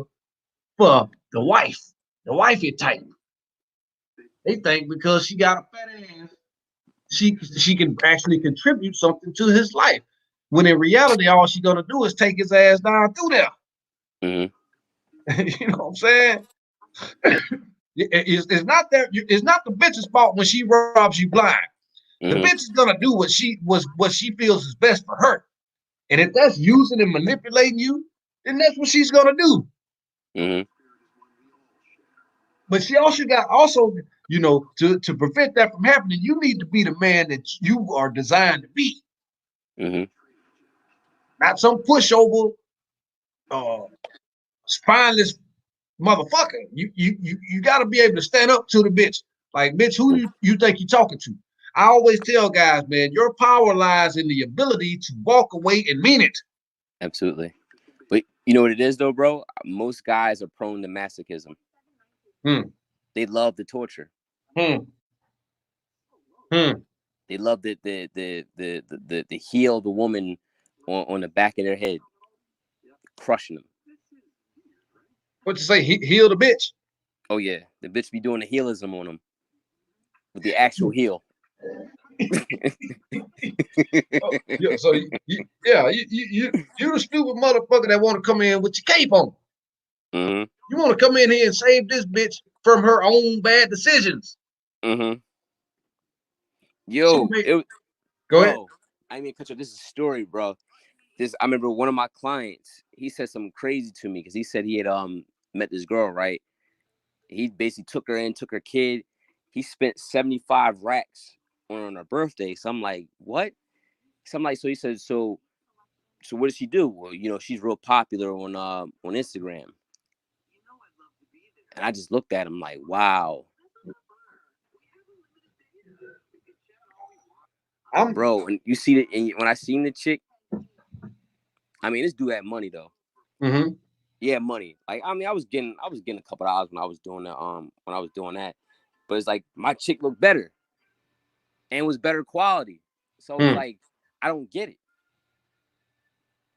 for the wifey type. They think because she got a fat ass, she can actually contribute something to his life. When in reality, all she's gonna do is take his ass down through there. You know what I'm saying? It's not the bitch's fault when she robs you blind. The bitch is gonna do what she feels is best for her. And if that's using and manipulating you, then that's what she's gonna do. But she also to prevent that from happening, you need to be the man that you are designed to be. Not some pushover, spineless motherfucker. You got to be able to stand up to the bitch. Like, bitch, who you think you're talking to? I always tell guys, man, your power lies in the ability to walk away and mean it. Absolutely. But you know what it is, though, bro? Most guys are prone to masochism. They love the torture. They love the heel the woman on the back of their head, crushing them. What you say? Heal the bitch? Oh yeah, the bitch be doing the heelism on them with the actual heel. So you the stupid motherfucker that want to come in with your cape on. You want to come in here and save this bitch from her own bad decisions. Yo, go ahead. I mean, cut you. This is a story, bro. I remember one of my clients. He said something crazy to me because he said he had met this girl, right? He basically took her kid. He spent 75 racks on her birthday. So I'm like, what? So I'm like, so he said, so what does she do? Well, she's real popular on Instagram. And I just looked at him like, wow. Bro, and you see it, and when I seen the chick, I mean, this dude had money though. Yeah, money. Like, I mean, I was getting a couple of dollars when I was doing that. But it's like my chick looked better and was better quality. So it's like, I don't get it.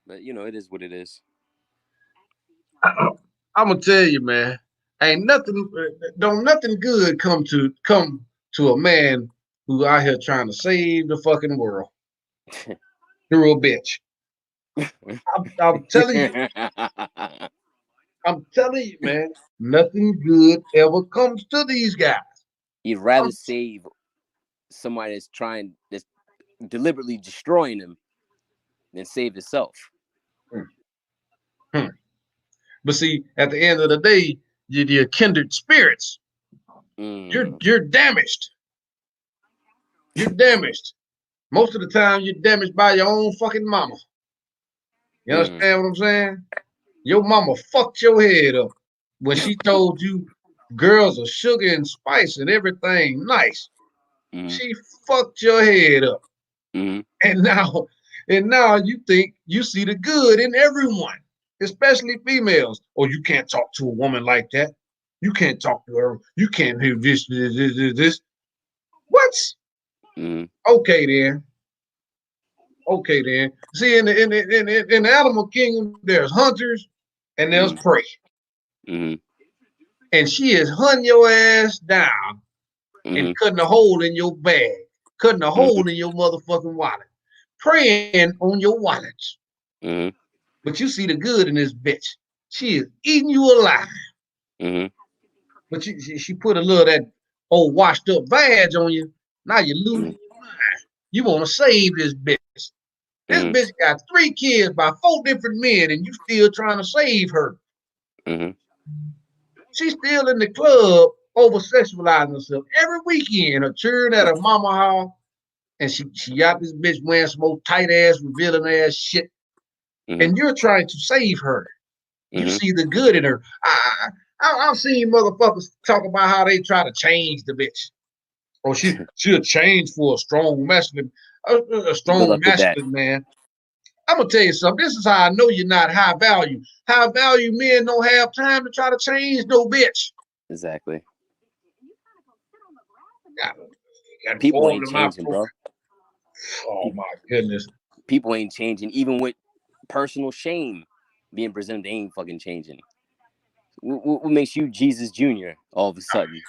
But it is what it is. I'm gonna tell you, man, ain't nothing good come to a man who out here trying to save the fucking world through a bitch. I'm telling you, man, nothing good ever comes to these guys. You'd rather save somebody that's deliberately destroying them than save yourself. But see, at the end of the day, you're kindred spirits. You're damaged. You're damaged. Most of the time, you're damaged by your own fucking mama. You understand what I'm saying? Your mama fucked your head up. when she told you girls are sugar and spice and everything nice. She fucked your head up. And now you think you see the good in everyone, especially females. Oh, you can't talk to a woman like that. You can't talk to her. You can't hear this. What? Okay then. Okay then. See, in the animal kingdom, there's hunters and there's prey. And she is hunting your ass down and cutting a hole in your bag, cutting a hole in your motherfucking wallet, preying on your wallets. But you see the good in this bitch. She is eating you alive. But she put a little of that old washed up badge on you. Now you're losing your mind. You want to save this bitch. This bitch got 3 kids by 4 different men, and you still trying to save her. She's still in the club over sexualizing herself every weekend. Her children at her mama house, and she got this bitch wearing some old tight ass, revealing ass shit. And you're trying to save her. You see the good in her. I've seen motherfuckers talk about how they try to change the bitch. Or she'll change for a strong masculine, a strong masculine man. I'm gonna tell you something. This is how I know you're not high value. High value men don't have time to try to change no bitch. Exactly. People ain't changing, bro. Oh my goodness. People ain't changing, even with personal shame being presented. They ain't fucking changing. What makes you Jesus Jr. all of a sudden?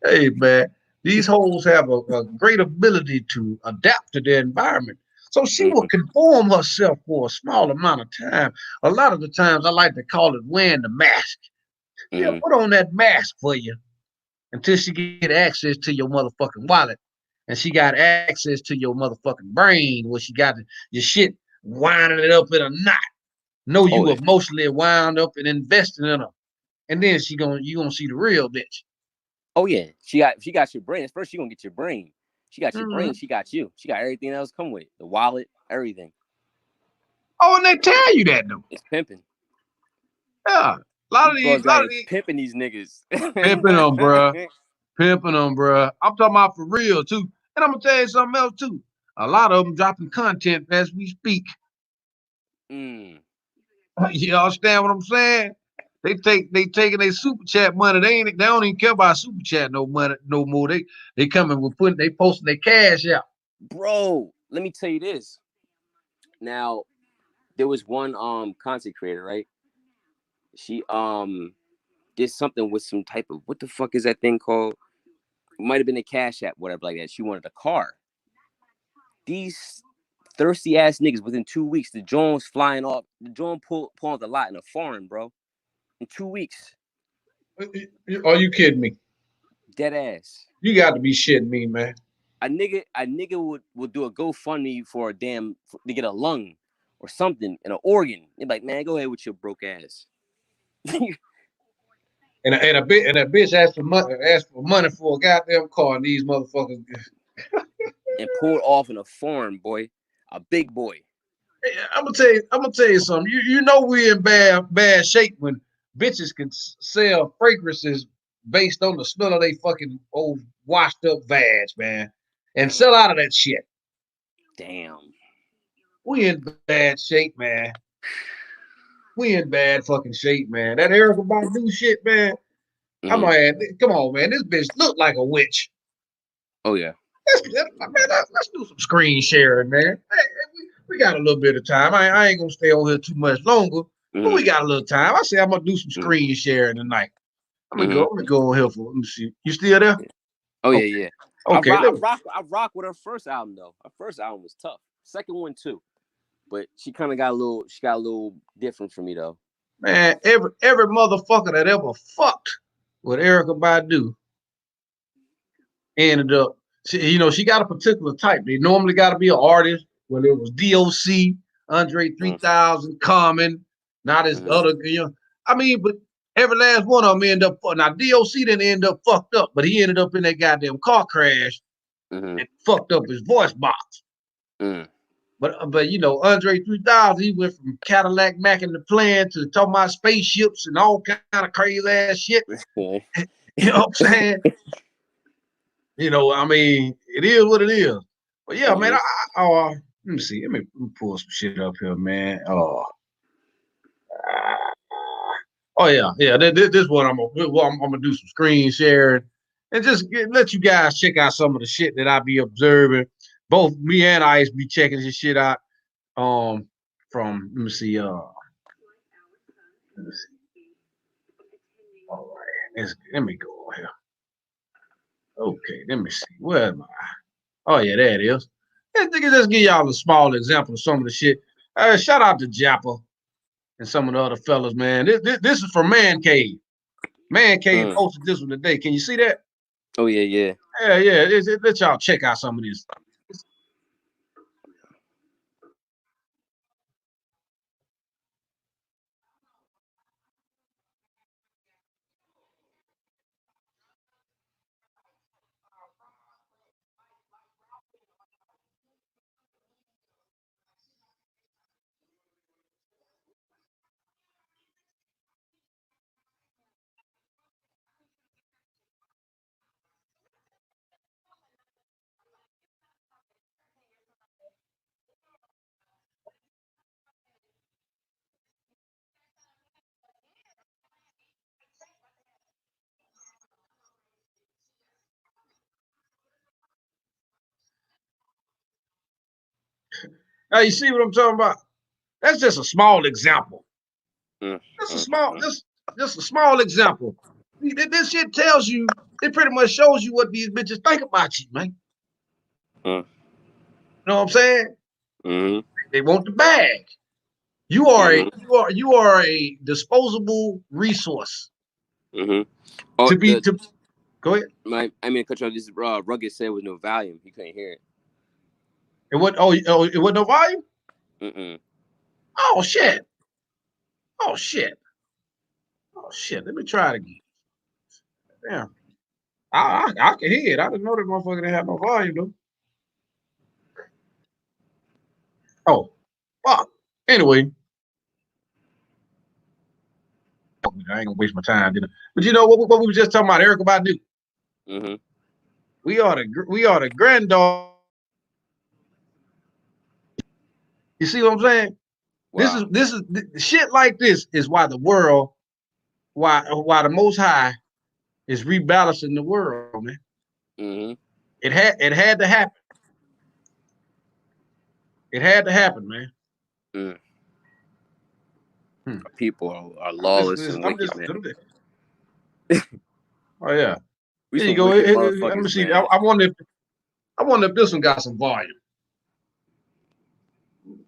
Hey man, these hoes have a great ability to adapt to their environment. So she will conform herself for a small amount of time. A lot of the times I like to call it wearing the mask. She'll put on that mask for you until she get access to your motherfucking wallet. And she got access to your motherfucking brain where she got your shit winding it up in a knot. Know you emotionally wound up and investing in her. And then you gonna see the real bitch. Oh yeah, she got your brain. First, she gonna get your brain. She got your brain. She got you. She got everything else come with it. The wallet, everything. Oh, and they tell you that though. It's pimping. Yeah, a lot of these pimping these niggas. Pimping them, bro. Pimping them, bro. I'm talking about for real too. And I'm gonna tell you something else too. A lot of them dropping content as we speak. You understand what I'm saying? They taking their super chat money. They don't even care about super chat no money no more. They coming with they posting their cash out. Bro, let me tell you this. Now, there was one content creator, right? She did something with some type of, what the fuck is that thing called? It might have been a Cash App, whatever like that. She wanted a car. These thirsty ass niggas within 2 weeks, the Jones flying off, the Jones pull off the lot in a foreign, bro. In 2 weeks. Are you kidding me? Dead ass. You got to be shitting me, man. A nigga would do a GoFundMe for to get a lung or something and an organ. They're like, man, go ahead with your broke ass. and a bitch asked for money for a goddamn car, and these motherfuckers and pulled off in a foreign, boy, a big boy. Hey, I'm gonna tell you something. You know we're in bad shape when bitches can sell fragrances based on the smell of they fucking old washed up vag, man, and sell out of that shit. Damn. We in bad shape, man. We in bad fucking shape, man. That Erykah Badu shit, man. I'm like, come on, man. This bitch look like a witch. Oh yeah. Let's do some screen sharing, man. Hey, we got a little bit of time. I ain't gonna stay on here too much longer, but we got a little time. I say I'm gonna do some screen sharing tonight. I'm gonna go on here for. Let me see. You still there? Oh yeah. Okay. I rock with her first album though. Her first album was tough. Second one too, but she kind of got a little different for me though. Man, every motherfucker that ever fucked with Erykah Badu ended up. She got a particular type. They normally got to be an artist. Whether it was DOC, Andre 3000, Common, not his other. I mean, but every last one of them ended up. Now DOC didn't end up fucked up, but he ended up in that goddamn car crash and fucked up his voice box. But you know, Andre 3000, he went from Cadillac Mac in the plan to talking about spaceships and all kind of crazy ass shit. You know what I'm saying? You know, I mean, it is what it is. But yeah, man, let me see. Let me pull some shit up here, man. Oh yeah, yeah. This one I'm gonna do some screen sharing and just let you guys check out some of the shit that I be observing. Both me and Ice be checking this shit out. From let me see. All right, let me go here. Okay, let me see. Where am I? Oh yeah, there it is. Let's just give y'all a small example of some of the shit. Shout out to Jappa and some of the other fellas, man. This is from Man Cave. Man Cave posted this one today. Can you see that? Oh yeah, yeah. Yeah. Let y'all check out some of this. Now you see what I'm talking about? That's just a small example. Just a small example. This shit tells you, it pretty much shows you what these bitches think about you, man. You know what I'm saying? They want the bag. You are a disposable resource. Oh, go ahead. I mean, cut you off. This Rugged said with no volume. He couldn't hear it. It wasn't no volume? Oh shit. Oh shit. Let me try it again. Damn. I can hear it. I didn't know that motherfucker didn't have no volume though. Oh, fuck. Anyway. I ain't gonna waste my time, did I? But you know what we were just talking about, Erykah Badu. We are the granddaughter. You see what I'm saying? Wow. This is shit like this is why the world, why the Most High is rebalancing the world, man. It had to happen. It had to happen, man. People are lawless and wicked, man. Oh yeah. There you go. Let me see. I wonder if this one got some volume.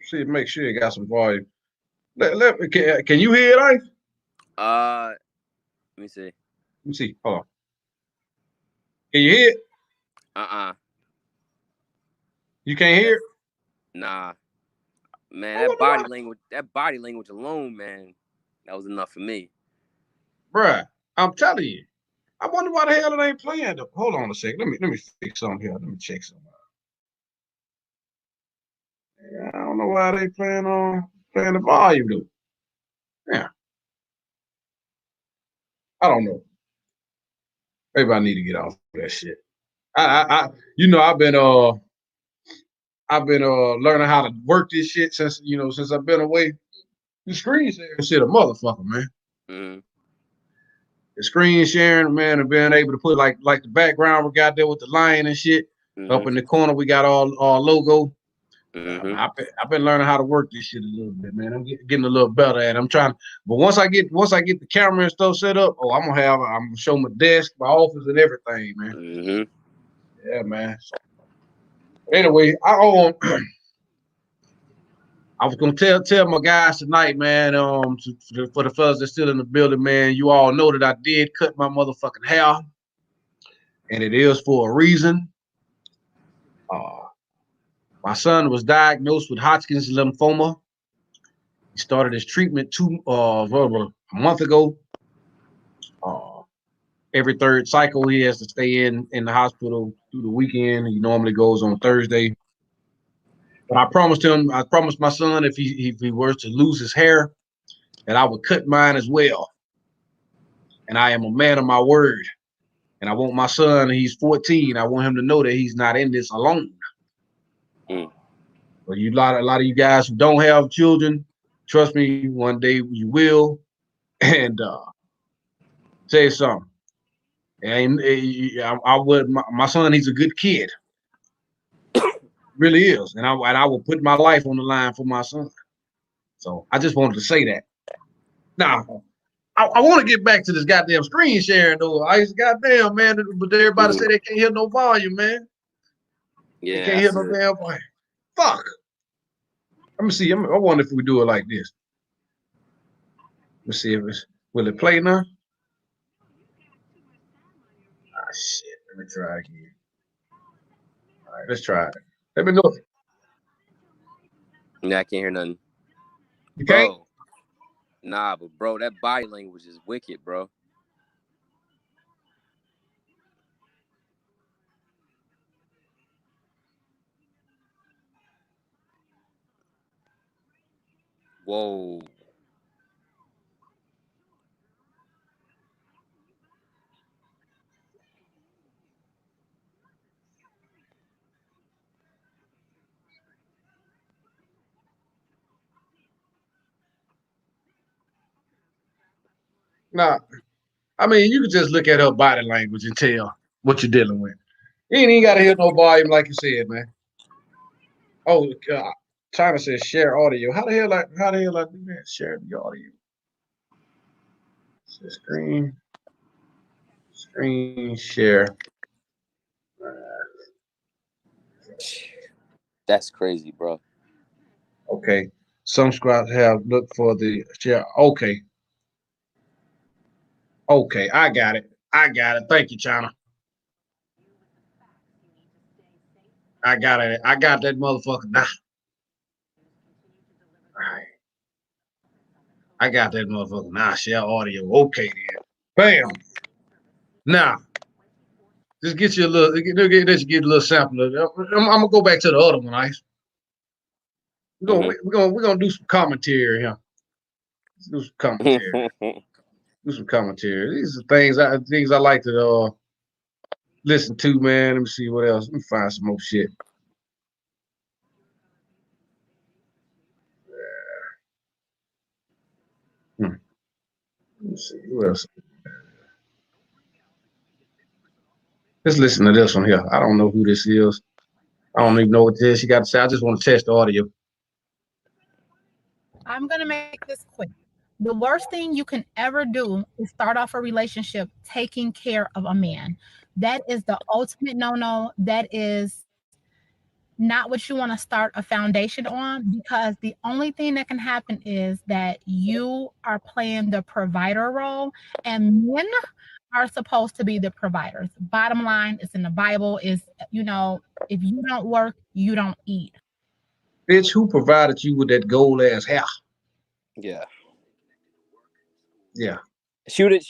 See, make sure it got some volume. Can you hear it, Ice? Let me see. Let me see. Hold on. Can you hear it? You can't hear it? Nah. Man, that body language alone, man, that was enough for me. Bruh, I'm telling you. I wonder why the hell it ain't playing. Hold on a second. Let me fix something here. Let me check something out. Yeah, I don't know why they playing the volume though. Yeah. I don't know. Maybe I need to get off that shit. I've been learning how to work this shit since I've been away. The screen sharing shit a motherfucker, man. The screen sharing, man, and being able to put like the background we got there with the lion and shit. Up in the corner, we got our logo. I've been learning how to work this shit a little bit, man. I'm getting a little better at it. I'm trying, but once I get the camera and stuff set up, I'm gonna show my desk, my office, and everything, man. Yeah, man. So, anyway, I was gonna tell my guys tonight, man. For the fellas that's still in the building, man, you all know that I did cut my motherfucking hair, and it is for a reason. My son was diagnosed with Hodgkin's lymphoma. He started his treatment a month ago. Every third cycle, he has to stay in the hospital through the weekend. He normally goes on Thursday. But I promised my son if he were to lose his hair, that I would cut mine as well. And I am a man of my word. And I want my son, he's 14. I want him to know that he's not in this alone. But a lot of you guys who don't have children, trust me, one day you will. And say something. And I would my son, he's a good kid. Really is. And I will put my life on the line for my son. So I just wanted to say that. Now, I want to get back to this goddamn screen sharing though. Goddamn, man, but everybody say they can't hear no volume, man. Yeah. They can't hear no damn volume. Fuck. Let me see. I wonder if we do it like this. Let's see if will it play now? Ah, shit. Let me try again. All right, let's try it. Let me know. Yeah, I can't hear nothing. You can't? Bro. Nah, but bro, that body language is wicked, bro. Whoa. Nah. I mean, you can just look at her body language and tell what you're dealing with. You ain't got to hear no volume like you said, man. Oh, God. China says share audio. How the hell I do that? Share the audio. Screen share. That's crazy, bro. Okay. Some scribes have looked for the share. Okay. Okay, I got it. Thank you, China. I got it. I got that motherfucker now. All right. I got that motherfucker now. Share audio. Okay, then. Bam. Now, just get you a little. Let's get a little sample. I'm gonna go back to the other one, Ice. We're gonna do some commentary here. Let's do some commentary. These are things I like to listen to, man. Let me see what else. Let me find some more shit. Let me see who else. Let's listen to this one here. I don't know who this is. I don't even know what this is. She got to say. I just want to test the audio. I'm gonna make this quick. The worst thing you can ever do is start off a relationship taking care of a man. That is the ultimate no-no. That is not what you want to start a foundation on, because the only thing that can happen is that you are playing the provider role, and men are supposed to be the providers. Bottom line is in the Bible is, if you don't work, you don't eat. Bitch, who provided you with that gold ass hair? Yeah. Yeah. She would have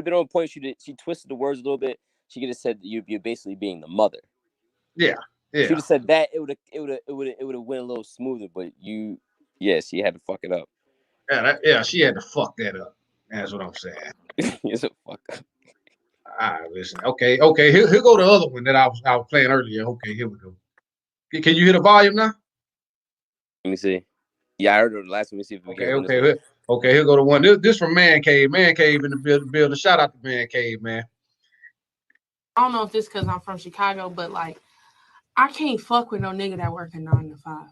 been on point. She twisted the words a little bit. She could have said that you're basically being the mother. Yeah. She would have said that, it would have went a little smoother, but she had to fuck it up. Yeah, she had to fuck that up. That's what I'm saying. It's a fuck up. All right, listen. Okay. Here go the other one that I was playing earlier. Okay, here we go. Can you hear the volume now? Let me see. Yeah, I heard the last one. Let me see if we can. Okay. Here go the one. This from Man Cave. Man Cave in the building. Shout out to Man Cave, man. I don't know if this because I'm from Chicago, but like, I can't fuck with no nigga that work a 9 to 5.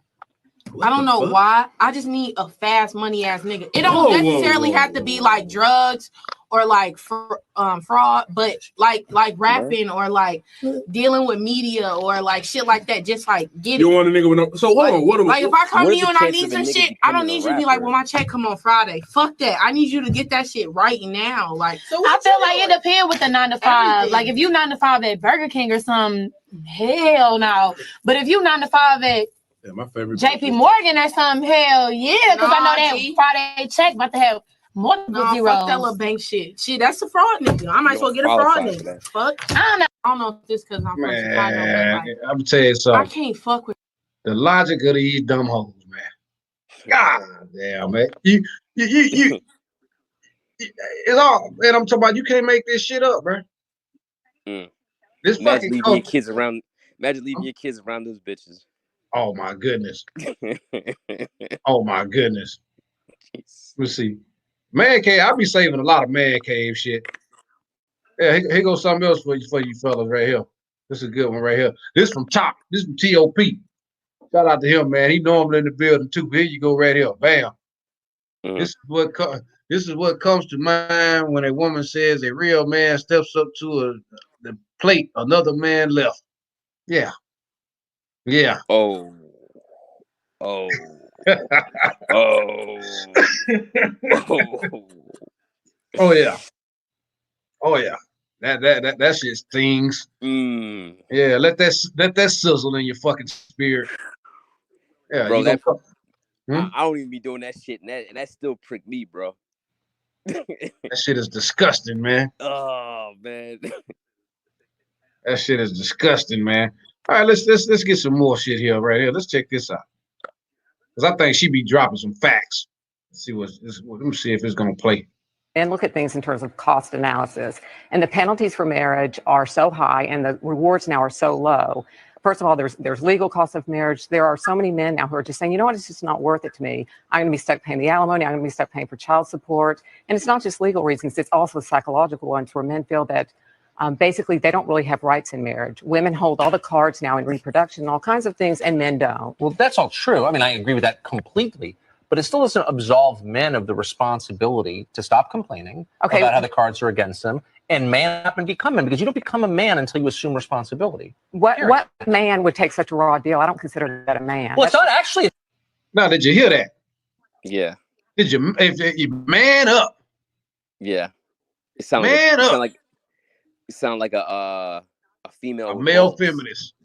I don't know why. I just need a fast money ass nigga. It don't necessarily have to be like drugs or like fraud, but like rapping or like dealing with media or like shit like that. Just like get You it. want a nigga with no? So hold on. What Like if I come to you and I need some shit, I don't need you to be like, well, my check come on Friday. Fuck that. I need you to get that shit right now. Like, so I feel like it depends with the 9 to 5. Everything. Like if you 9 to 5 at Burger King or something, hell no. But if you 9 to 5 at my favorite JP Morgan or something, hell yeah, because I know that Friday check about to have multiple zeros. Fuck that little bank shit. Shit, that's a fraud nigga. I might as well get a fraud nigga. Fuck. I don't know if this because I'm from Chicago, but like, I'm gonna tell you something. I can't fuck with. The logic of these dumb hoes, man. God damn, man. You it's all, man. I'm talking about you can't make this shit up, bro. This Imagine fucking leaving your kids around. Imagine leaving your kids around those bitches. Oh my goodness. Oh my goodness. Let's see. Man cave. I'll be saving a lot of man cave shit. Yeah, here goes something else for you fellas right here. This is a good one right here. This from Top. This from TOP. Shout out to him, man. He normally in the building too. Here you go right here. Bam. This is what comes to mind when a woman says a real man steps up to the plate another man left. Yeah. Yeah. Oh. Oh. Oh. Oh yeah. Oh yeah. That shit stings. Yeah, let that sizzle in your fucking spirit. Yeah, bro. I don't even be doing that shit, and that still prick me, bro. That shit is disgusting, man. Oh man. That shit is disgusting, man. All right, let's get some more shit here right here. Let's check this out. Because I think she be dropping some facts. Let me see if it's gonna play. And look at things in terms of cost analysis. And the penalties for marriage are so high and the rewards now are so low. First of all, there's legal costs of marriage. There are so many men now who are just saying, you know what, it's just not worth it to me. I'm going to be stuck paying the alimony. I'm going to be stuck paying for child support. And it's not just legal reasons. It's also psychological ones where men feel that basically they don't really have rights in marriage. Women hold all the cards now in reproduction and all kinds of things, and men don't. Well, that's all true. I mean, I agree with that completely. But it still doesn't absolve men of the responsibility to stop complaining about how the cards are against them and man up and become men, because you don't become a man until you assume responsibility. What man would take such a raw deal? I don't consider that a man. Well, it's not actually. Now, did you hear that? Yeah. Did you? If you man up? Yeah. It sounds like a female. A male feminist.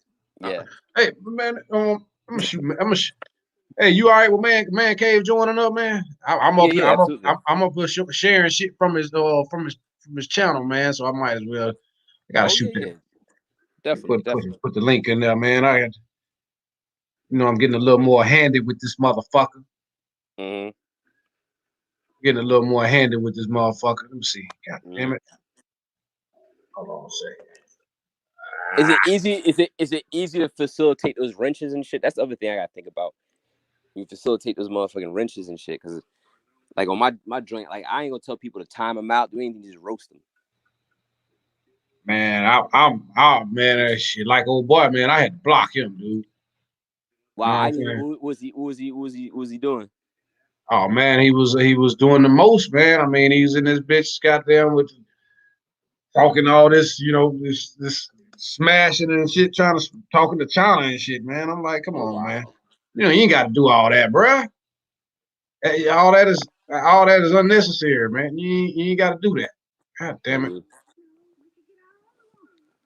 Yeah. Hey, man. I'm gonna shoot. Hey, you all right with man cave joining up, man? I'm up sharing shit from his channel, man. So I might as well. I gotta shoot that. Yeah. Definitely. Put the link in there, man. I'm getting a little more handy with this motherfucker. Mm-hmm. Getting a little more handy with this motherfucker. Let me see. God damn it. Hold on a second. Is it easy to facilitate those wrenches and shit? That's the other thing I gotta think about. You facilitate those motherfucking wrenches and shit, because like on my joint, like I ain't gonna tell people to time them out, do anything, just roast them. Man, man, that shit. Like old boy, man, I had to block him, dude. Wow, what was he doing? Oh man, he was doing the most, man. I mean, he's in this bitch goddamn with talking all this, this smashing and shit, talking to China and shit, man. I'm like, come on, man. You ain't got to do all that, bruh. All that is unnecessary, man. You ain't got to do that. God damn it.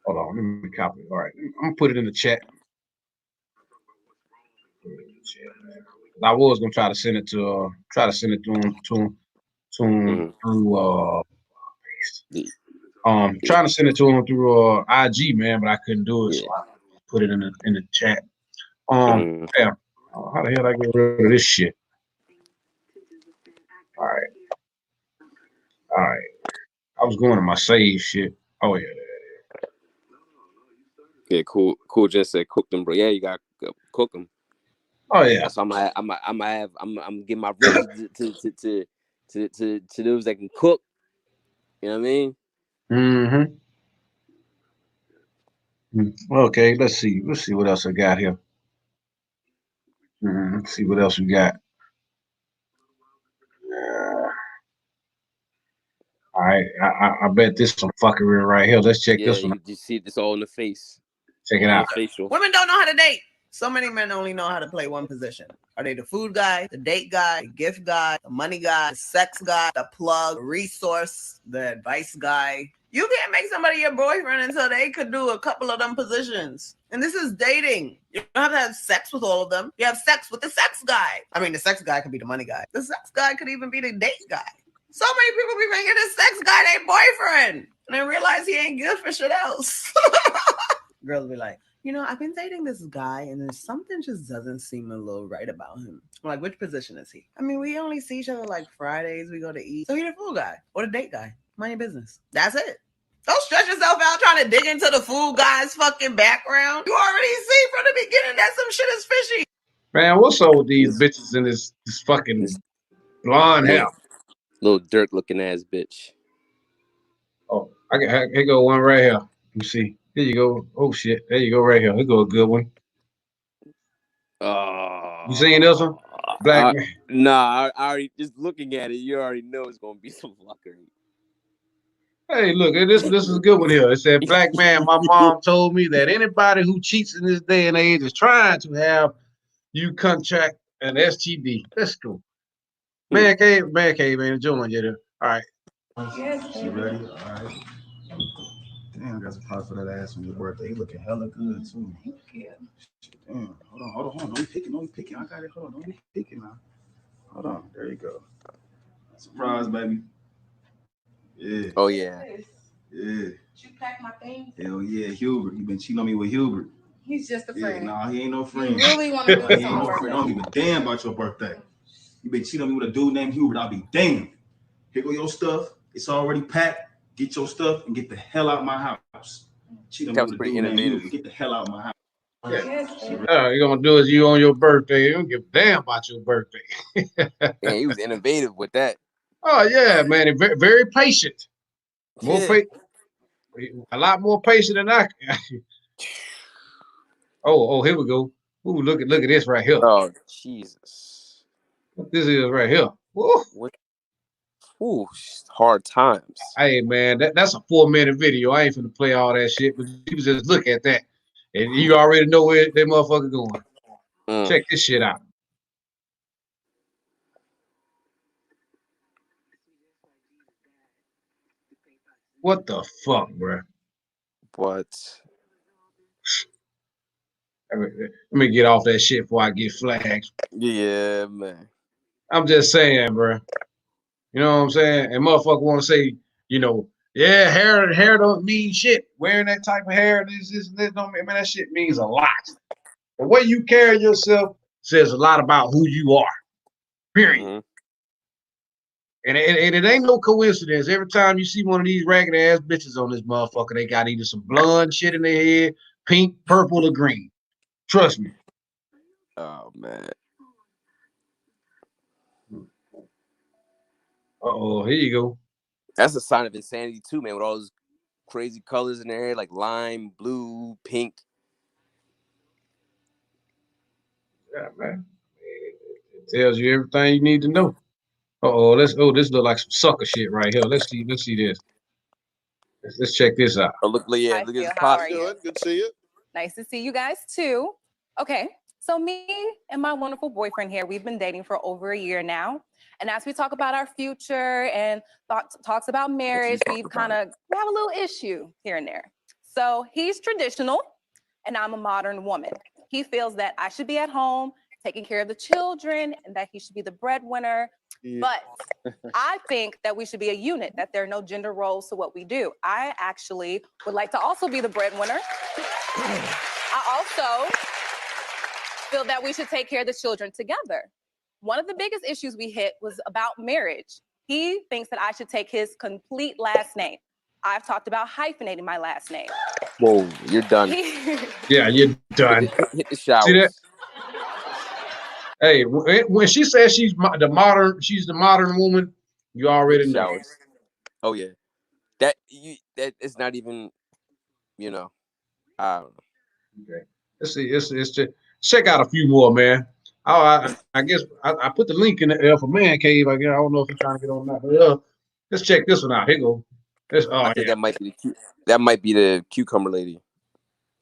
Hold on, let me copy it. All right, I'm gonna put it in the chat. I was gonna try to send it to him through trying to send it to him through IG, man, but I couldn't do it, so I put it in the chat. Yeah. How the hell I get rid of this shit? All right. I was going to my save shit. Oh yeah. Yeah, cool. Just said cook them, bro. Yeah, you gotta cook them. Oh yeah. So I'm getting my ribs to those that can cook. You know what I mean? Mm-hmm. Okay, let's see. Let's see what else I got here. Let's see what else we got. All right, I bet this some fuckery right here. Let's check this one. You see this all in the face. Check it out. Women don't know how to date. So many men only know how to play one position. Are they the food guy, the date guy, the gift guy, the money guy, the sex guy, the plug, the resource, the advice guy? You can't make somebody your boyfriend until they could do a couple of them positions. And this is dating. You don't have to have sex with all of them. You have sex with the sex guy. I mean, the sex guy could be the money guy. The sex guy could even be the date guy. So many people be making the sex guy their boyfriend and then realize he ain't good for shit else. Girls be like, you know, I've been dating this guy and there's something just doesn't seem a little right about him. I'm like, which position is he? I mean, we only see each other like Fridays. We go to eat. So he the food guy or the date guy. Mind your business. That's it. Don't stress yourself out trying to dig into the food guy's fucking background. You already see from the beginning that some shit is fishy. Man, what's up with these bitches in this fucking blonde hair? Little dirt looking ass bitch. Oh, here go one right here. You see. Here you go. Oh shit. There you go right here. Here go a good one. You seen this one? Black man. Nah, I already just looking at it, you already know it's gonna be some fuckery. Hey, look, this is a good one here. It said, black man, my mom told me that anybody who cheats in this day and age is trying to have you contract an STD. Let's go. Man cave ain't enjoying yet. All right. You ready? All right. Damn, got some props for that ass on your birthday. You looking hella good too. Thank you. Damn, hold on. Don't be picking. I got it. Hold on, don't be picking now. Hold on. There you go. Surprise, baby. Yeah. Oh yeah. Yeah. You pack my thing? Hell yeah, Hubert. You been cheating on me with Hubert. He's just a friend. Nah, he ain't no friend. You really want to do He something? ain't no friend. I don't give a damn about your birthday. You been cheating on me with a dude named Hubert. I'll be damned. Here go your stuff. It's already packed. Get your stuff and get the hell out of my house. Cheat on me with a dude named Hubert. Get the hell out of my house. You're gonna do is you on your birthday. You don't give a damn about your birthday. Yeah, he was innovative with that. Oh yeah, man. Very, very patient. A lot more patient than I can. Oh, here we go. Ooh, look at this right here. Oh, Jesus. What this is right here. Woo. Ooh, hard times. Hey man, that's a 4-minute video. I ain't finna play all that shit, but you just look at that. And you already know where that motherfucker going. Check this shit out. What the fuck, bro? What? Let me get off that shit before I get flagged. Yeah, man. I'm just saying, bro. You know what I'm saying? And motherfucker want to say, you know, yeah, hair don't mean shit. Wearing that type of hair, this don't mean, man, that shit means a lot. The way you carry yourself says a lot about who you are. Period. Mm-hmm. And it ain't no coincidence. Every time you see one of these ragged ass bitches on this motherfucker, they got either some blonde shit in their head, pink, purple, or green. Trust me. Oh man. Uh-oh, here you go. That's a sign of insanity too, man, with all those crazy colors in their hair, like lime, blue, pink. Yeah, man. It tells you everything you need to know. This look like some sucker shit right here. Let's see this. Let's check this out. Oh, look at this How pop. are you? Good to see you. Nice to see you guys too. Okay, so me and my wonderful boyfriend here, we've been dating for over a year now. And as we talk about our future and talks about marriage, we have a little issue here and there. So he's traditional and I'm a modern woman. He feels that I should be at home taking care of the children and that he should be the breadwinner. Yeah. But I think that we should be a unit, that there are no gender roles to what we do. I actually would like to also be the breadwinner. I also feel that we should take care of the children together. One of the biggest issues we hit was about marriage. He thinks that I should take his complete last name. I've talked about hyphenating my last name. Whoa, you're done. Yeah, you're done. Hit the showers. See that? Hey, when she says she's the modern woman, you already know. Showers. Oh yeah, that is not even, I don't know. Okay, let's see. It's just check out a few more, man. I guess I put the link in there for Man Cave. I don't know if you're trying to get on that, but let's check this one out. Here you go. I think that might be the cucumber lady.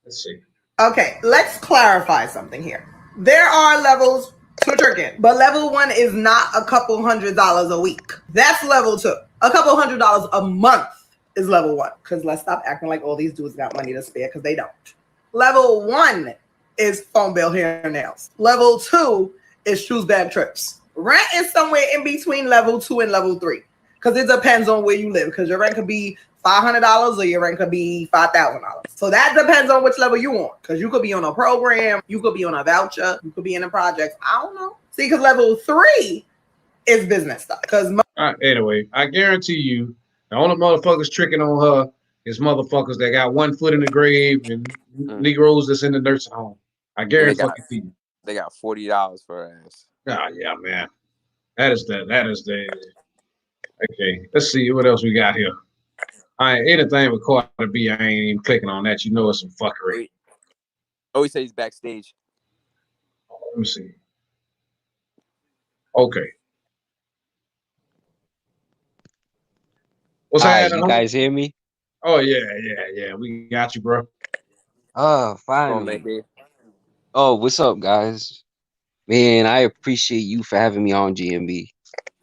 Let's see. Okay, let's clarify something here. There are levels to tricking, but level 1 is not a couple $100s a week. That's level 2. A couple $100s a month is level 1. Because let's stop acting like all these dudes got money to spare, because they don't. Level 1 is phone bill, hair, and nails. Level 2 is shoes, bag, trips. Rent is somewhere in between level 2 and level 3. Because it depends on where you live. Because your rent could be $500 or your rent could be $5,000. So that depends on which level you on. Because you could be on a program, you could be on a voucher, you could be in a project. I don't know. See, because level 3 is business stuff. Because anyway, I guarantee you, the only motherfuckers tricking on her is motherfuckers that got one foot in the grave and Negroes that's in the nursing home. I guarantee you. They got $40 for her ass. Oh yeah, man. That is the. Okay, let's see what else we got here. All right, anything with Cardi B, I ain't even clicking on that. You know it's some fuckery. Oh, he said he's backstage. Let me see. Okay. What's happening? You guys hear me? Oh yeah. We got you, bro. Oh, finally. Oh, what's up, guys? Man, I appreciate you for having me on GMB.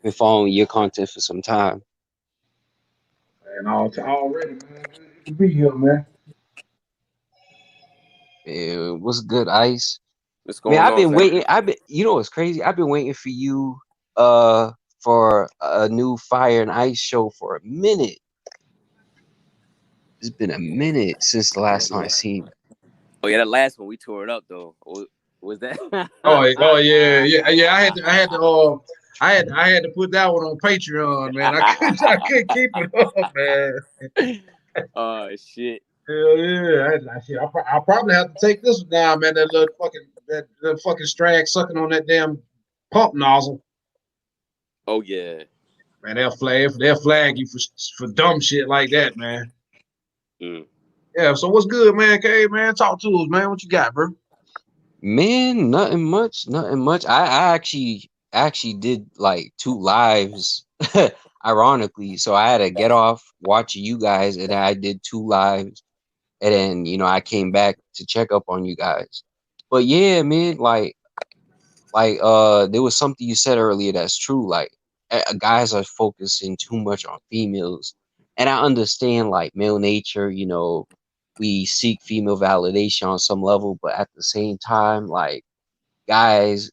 Been following your content for some time. And already, man. Good to be here, man. What's good, Ice? What's going on? on? I've been waiting. You know what's crazy? I've been waiting for you for a new Fire and Ice show for a minute. It's been a minute since the last time I seen it. Oh yeah, that last one we tore it up though. Was that? oh yeah. I had to put that one on Patreon, man. I couldn't keep it up, man. Oh shit. Hell yeah. I'll probably have to take this one down, man. That little fucking strag sucking on that damn pump nozzle. Oh yeah. Man, they'll flag you for dumb shit like that, man. Yeah, so what's good, man? Okay, man, talk to us, man. What you got, bro? Man, nothing much. I actually did like 2 lives, ironically. So I had to get off watching you guys, and I did 2 lives, and then I came back to check up on you guys. But yeah, man, like there was something you said earlier that's true. Like guys are focusing too much on females, and I understand like male nature. We seek female validation on some level, but at the same time, like guys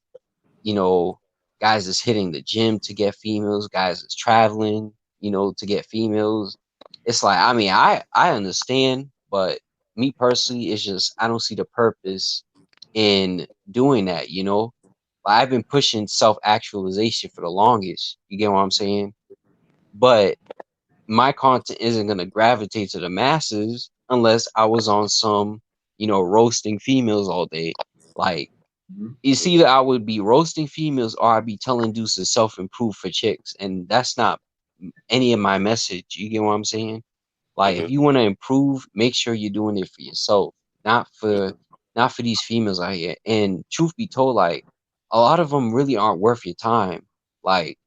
is hitting the gym to get females, guys is traveling, to get females. It's like, I mean, I understand, but me personally, it's just, I don't see the purpose in doing that, Like, I've been pushing self-actualization for the longest. You get what I'm saying? But my content isn't going to gravitate to the masses unless I was on some, roasting females all day. Like, it's either I would be roasting females or I'd be telling dudes to self-improve for chicks. And that's not any of my message. You get what I'm saying? Like, if you want to improve, make sure you're doing it for yourself, not for these females out here. And truth be told, like, a lot of them really aren't worth your time. Like,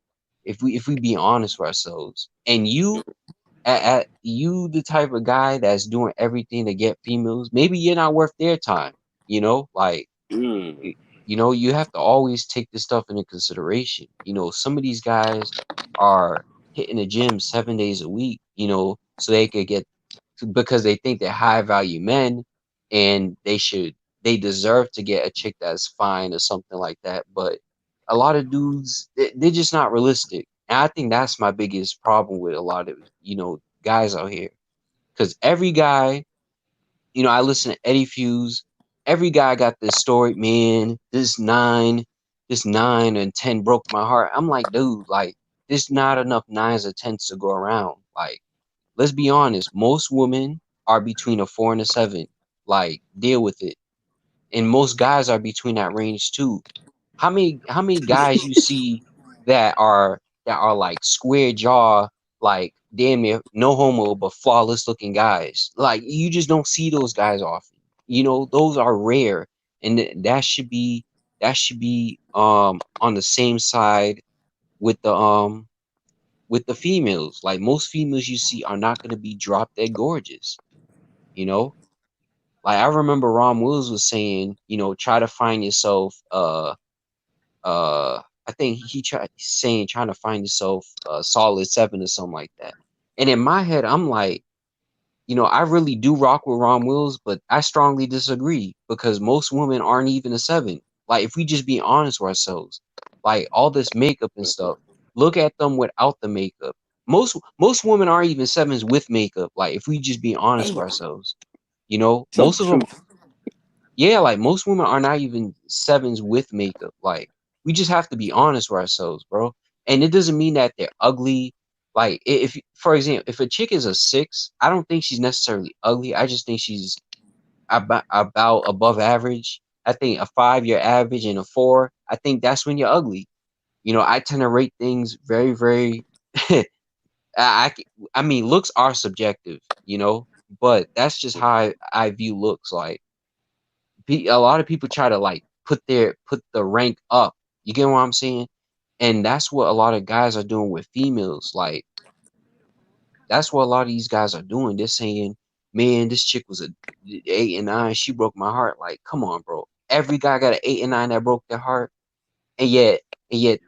if we be honest with ourselves, and you the type of guy that's doing everything to get females, maybe you're not worth their time, like, you have to always take this stuff into consideration. Some of these guys are hitting the gym 7 days a week, so they could because they think they're high value men and they deserve to get a chick that's fine or something like that. But a lot of dudes, they're just not realistic. And I think that's my biggest problem with a lot of, guys out here. Because every guy, I listen to Eddie Fuse. Every guy got this story, man, this 9 and 10 broke my heart. I'm like, dude, like, there's not enough 9s or 10s to go around. Like, let's be honest. Most women are between a 4 and a 7. Like, deal with it. And most guys are between that range too. How many guys you see that are like square jaw, like damn near no homo but flawless looking guys? Like, you just don't see those guys often. Those are rare, and that should be on the same side with the females. Like, most females you see are not going to be drop dead gorgeous. Like, I remember Ron Wills was saying, try to find yourself I think he trying to find yourself a solid 7 or something like that. And in my head, I'm like, I really do rock with Ron Wills, but I strongly disagree, because most women aren't even a 7. Like, if we just be honest with ourselves, like all this makeup and stuff, look at them without the makeup. most women aren't even sevens with makeup. Like if we just be honest with ourselves, you know, Tell most the of them, truth. yeah, like most women are not even sevens with makeup. Like we just have to be honest with ourselves, bro. And it doesn't mean that they're ugly. Like if, for example, if a chick is a 6, I don't think she's necessarily ugly. I just think she's about above average. I think a 5-year average and a 4, I think that's when you're ugly. You know, I tend to rate things very, very. I, I mean, looks are subjective, you know, but that's just how I view looks. Like, a lot of people try to like put the rank up. You get what I'm saying? And that's what a lot of guys are doing with females. Like, that's what a lot of these guys are doing. They're saying, "Man, this chick was a 8 and 9. She broke my heart." Like, come on, bro. Every guy got an 8 and 9 that broke their heart, and yet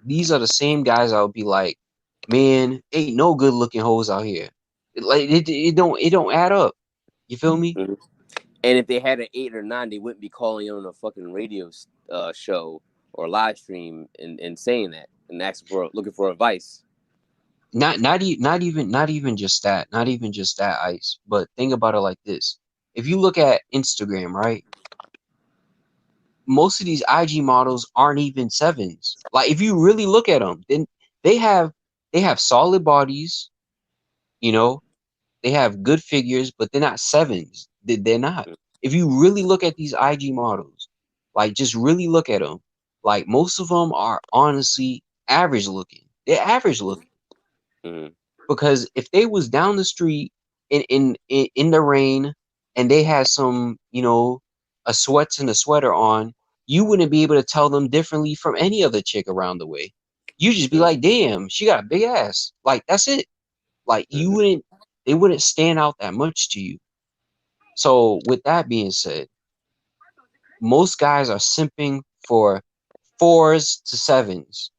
these are the same guys that would be like, "Man, ain't no good looking hoes out here." Like, it don't add up. You feel me? Mhm. And if they had an 8 or 9, they wouldn't be calling on a fucking radio show or live stream and saying that and looking for advice. Not even just that. Not even just that, Ice. But think about it like this: if you look at Instagram, right? Most of these IG models aren't even sevens. Like if you really look at them, then they have solid bodies, you know, they have good figures, but they're not sevens. They're not. If you really look at these IG models, like just really look at them, like most of them are honestly average looking. They're average looking. Mm-hmm. Because if they was down the street in the rain and they had some, you know, a sweats and a sweater on, you wouldn't be able to tell them differently from any other chick around the way. You just be like, damn, she got a big ass. Like that's it. Like they wouldn't stand out that much to you. So with that being said, most guys are simping for 4s to 7s.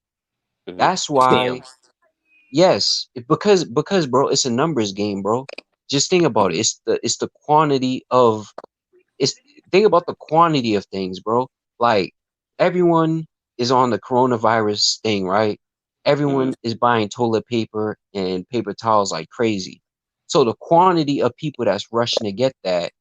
Mm-hmm. That's why. Yes, because bro, it's a numbers game, bro. Just think about it. It's the quantity of it's think about the quantity of things, bro. Like everyone is on the coronavirus thing, right? Everyone is buying toilet paper and paper towels like crazy. So the quantity of people that's rushing to get that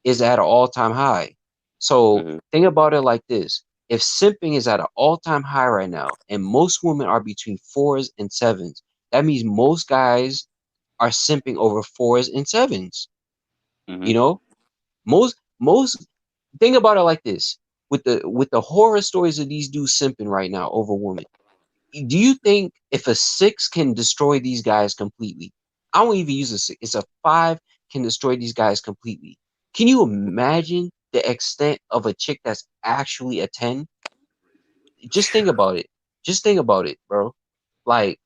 is at an all-time high. So think about it like this. If simping is at an all-time high right now, and most women are between 4s and 7s, that means most guys are simping over 4s and 7s. You know, most think about it like this: with the horror stories of these dudes simping right now over women. Do you think if a 6 can destroy these guys completely? I won't even use a 6. It's a 5 can destroy these guys completely. Can you imagine the extent of a chick that's actually a 10? Just think about it. Just think about it, bro. Like,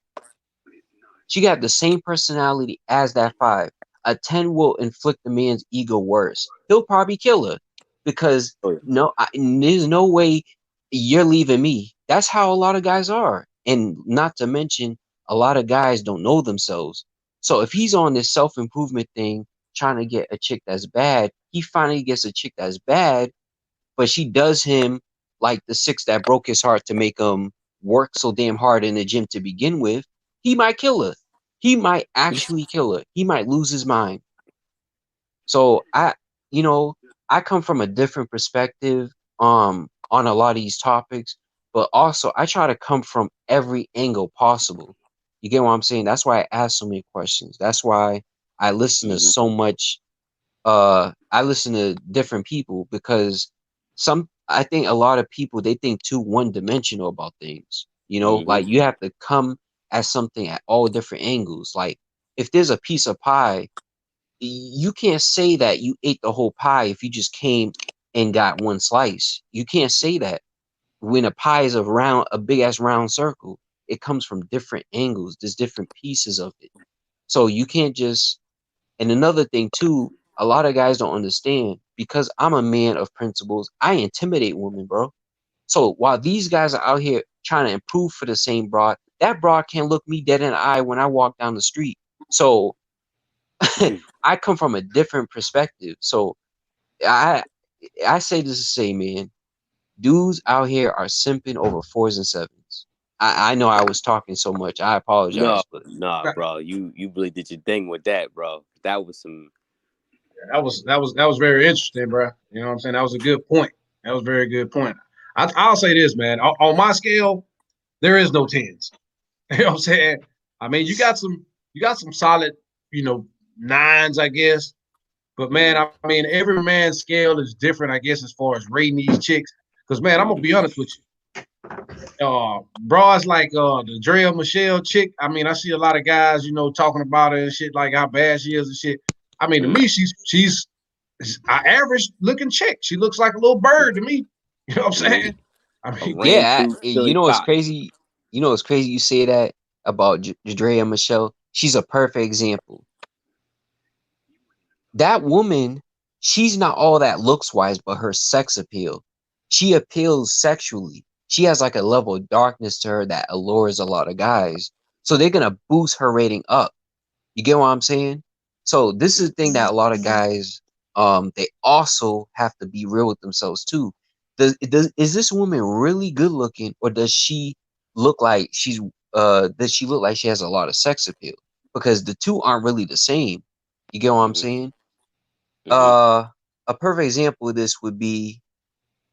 she got the same personality as that 5. A 10 will inflict the man's ego worse. He'll probably kill her because there's no way you're leaving me. That's how a lot of guys are. And not to mention, a lot of guys don't know themselves. So if he's on this self-improvement thing, trying to get a chick that's bad, he finally gets a chick that's bad, but she does him like the 6 that broke his heart to make him work so damn hard in the gym to begin with. He might kill her. He might actually kill her. He might lose his mind. So I come from a different perspective on a lot of these topics, but also I try to come from every angle possible. You get what I'm saying? That's why I ask so many questions. That's why I listen to so much I listen to different people because I think a lot of people they think too one-dimensional about things. You know, like you have to come at something at all different angles. Like if there's a piece of pie, you can't say that you ate the whole pie if you just came and got one slice. You can't say that. When a pie is a big ass round circle, it comes from different angles. There's different pieces of it. So you can't just. And another thing too, a lot of guys don't understand because I'm a man of principles. I intimidate women, bro. So while these guys are out here trying to improve for the same broad, that broad can't look me dead in the eye when I walk down the street. So I come from a different perspective. So I say this to say, man, dudes out here are simping over 4s and 7s. I know I was talking so much. I apologize, but Nah, bro. You really did your thing with that, bro. That was some. That was very interesting, bro. You know what I'm saying? That was a good point. That was a very good point. I'll say this, man. On my scale, there is no tens. You know what I'm saying? I mean, you got some solid, nines, I guess. But man, I mean, every man's scale is different, I guess, as far as rating these chicks. Because man, I'm gonna be honest with you. Bras like the Drea Michelle chick. I mean, I see a lot of guys, talking about her and shit, like how bad she is and shit. I mean, to me, she's an average looking chick. She looks like a little bird to me. You know what I'm saying? I mean, yeah, you know what's crazy? You know what's crazy? You say that about Drea Michelle. She's a perfect example. That woman, she's not all that looks wise, but her sex appeal. She appeals sexually. She has like a level of darkness to her that allures a lot of guys. So they're gonna boost her rating up. You get what I'm saying? So this is the thing that a lot of guys, they also have to be real with themselves too. Is this woman really good looking, or does she look like does she look like she has a lot of sex appeal? Because the two aren't really the same. You get what I'm saying? A perfect example of this would be,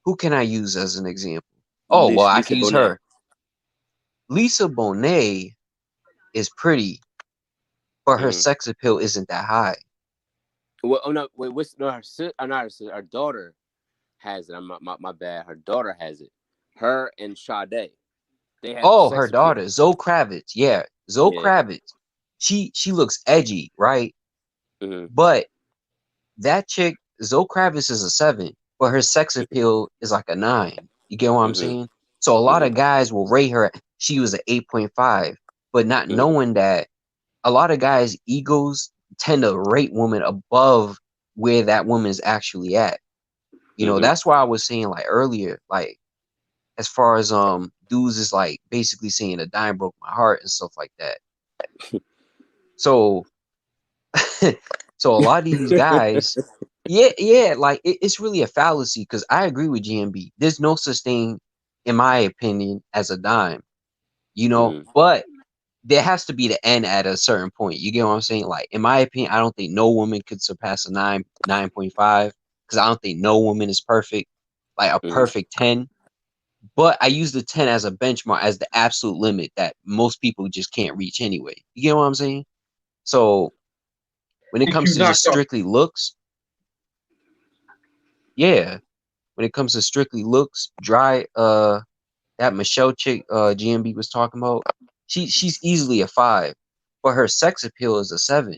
who can I use as an example? Oh, well, I can use her. Lisa Bonet is pretty, but her sex appeal isn't that high. Well, oh no, wait, her daughter has it. My bad. Her daughter has it. Her and Sade. They have her daughter, Zoe Kravitz. Yeah, Zoe Kravitz. She looks edgy, right? But that chick, Zoe Kravitz, is a 7, but her sex appeal is like a 9. You get what I'm saying? So a lot of guys will rate her. She was an 8.5, but not knowing that a lot of guys' egos tend to rate women above where that woman's actually at. You know, that's why I was saying like earlier, like as far as dudes is like basically saying a dime broke my heart and stuff like that. So so a lot of these guys, like it's really a fallacy, because I agree with GMB. There's no such thing, in my opinion, as a dime, but there has to be the end at a certain point. You get what I'm saying? Like, in my opinion, I don't think no woman could surpass a 9.5, because I don't think no woman is perfect, like a perfect 10. But I use the 10 as a benchmark, as the absolute limit that most people just can't reach anyway. You get what I'm saying? So when it comes to just strictly looks, when it comes to strictly looks, that Michelle chick GMB was talking about, she's easily a 5, but her sex appeal is a 7.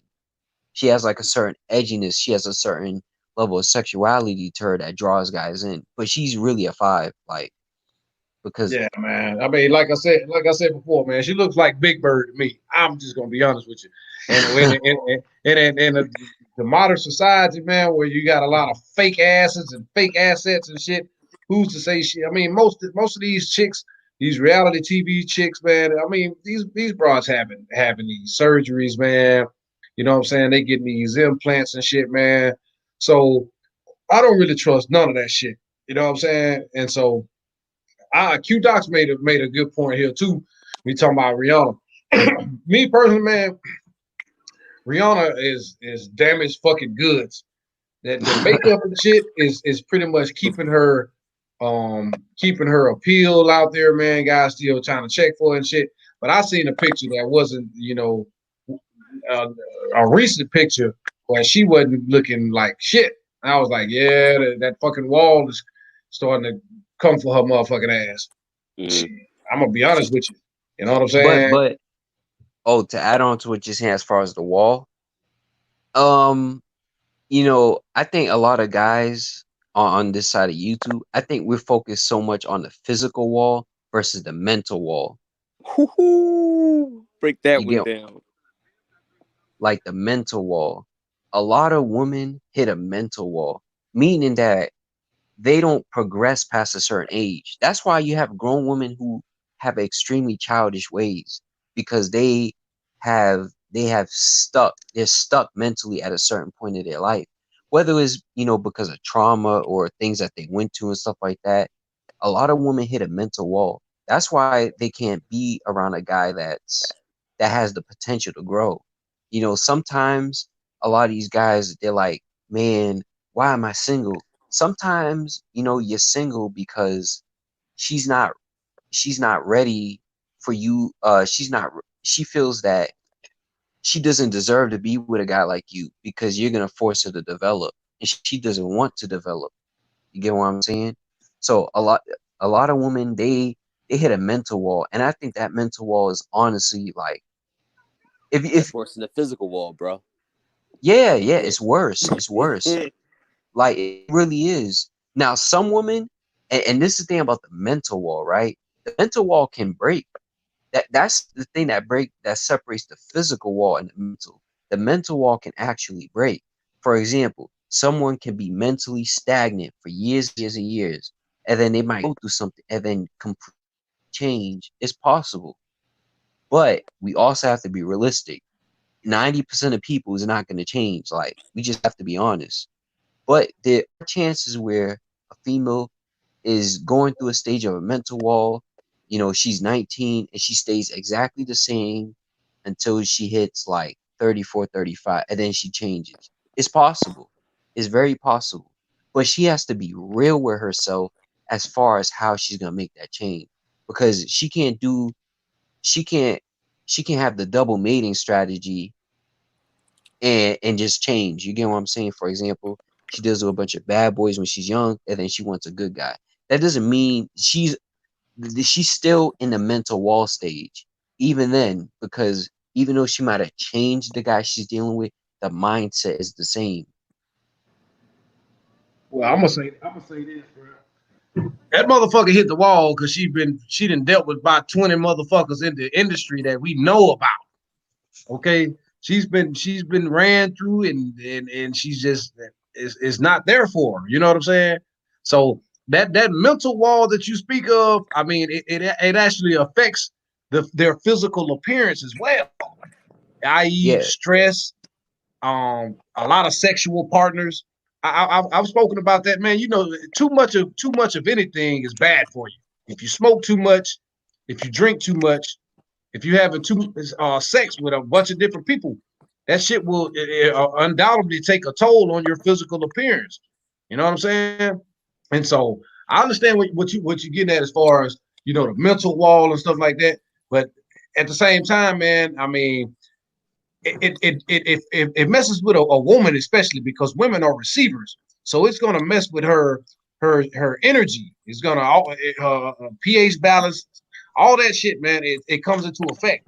She has like a certain edginess. She has a certain level of sexuality to her that draws guys in, but she's really a 5, like, because man. I mean, like I said before, man, she looks like Big Bird to me. I'm just gonna be honest with you. And in the modern society, man, where you got a lot of fake asses and fake assets and shit, who's to say shit? I mean, most of these chicks, these reality TV chicks, man. I mean, these bras having these surgeries, man. You know what I'm saying? They getting these implants and shit, man. So I don't really trust none of that shit. You know what I'm saying? And so Q Docs made a good point here too. We talking about Rihanna. Me personally, man, Rihanna is damaged fucking goods. That the makeup and shit is pretty much keeping her appeal out there, man. Guys still trying to check for her and shit. But I seen a picture that wasn't, a recent picture where she wasn't looking like shit. And I was like, yeah, that fucking wall is starting to come for her motherfucking ass. I'm gonna be honest with you. You know what I'm saying? But to add on to what you're saying as far as the wall, I think a lot of guys on this side of YouTube, I think we're focused so much on the physical wall versus the mental wall. Break that one down. Like the mental wall. A lot of women hit a mental wall, meaning that they don't progress past a certain age. That's why you have grown women who have extremely childish ways, because they're stuck mentally at a certain point in their life. Whether it's, because of trauma or things that they went to and stuff like that. A lot of women hit a mental wall. That's why they can't be around a guy that has the potential to grow. You know, sometimes a lot of these guys, they're like, man, why am I single? Sometimes, you know, you're single because she's not ready for you. She feels that she doesn't deserve to be with a guy like you because you're gonna force her to develop, and she doesn't want to develop. You get what I'm saying? So a lot of women, they hit a mental wall, and I think that mental wall is honestly like, if It's worse than the physical wall, bro. yeah, it's worse. It's worse. Like, it really is. Now, some women, and this is the thing about the mental wall, right? The mental wall can break. That's the thing that separates the physical wall and the mental. The mental wall can actually break. For example, someone can be mentally stagnant for years and years, and then they might go through something and then complete change. It's possible. But we also have to be realistic. 90% of people is not going to change. Like, we just have to be honest. But there are chances where a female is going through a stage of a mental wall. You know, she's 19 and she stays exactly the same until she hits like 34, 35, and then she changes. It's possible. It's very possible. But she has to be real with herself as far as how she's gonna make that change. Because she can't have the double mating strategy and just change. You get what I'm saying? For example, she deals with a bunch of bad boys when she's young, and then she wants a good guy. That doesn't mean she's still in the mental wall stage, even then, because even though she might have changed the guy she's dealing with, the mindset is the same. Well, I'm gonna say this, bro. That motherfucker hit the wall because she done dealt with about 20 motherfuckers in the industry that we know about. Okay, she's been ran through, and she's just is not there for her. You know what I'm saying? So that mental wall that you speak of, I mean, it actually affects their physical appearance as well, i.e., stress, a lot of sexual partners. I've spoken about that, man. You know, too much of anything is bad for you. If you smoke too much, if you drink too much, if you have sex with a bunch of different people, that shit will undoubtedly take a toll on your physical appearance. You know what I'm saying? And so I understand what you're getting at as far as, you know, the mental wall and stuff like that. But at the same time, man, I mean, it messes with a woman, especially because women are receivers. So it's gonna mess with her energy. It's gonna pH balance, all that shit, man. It comes into effect.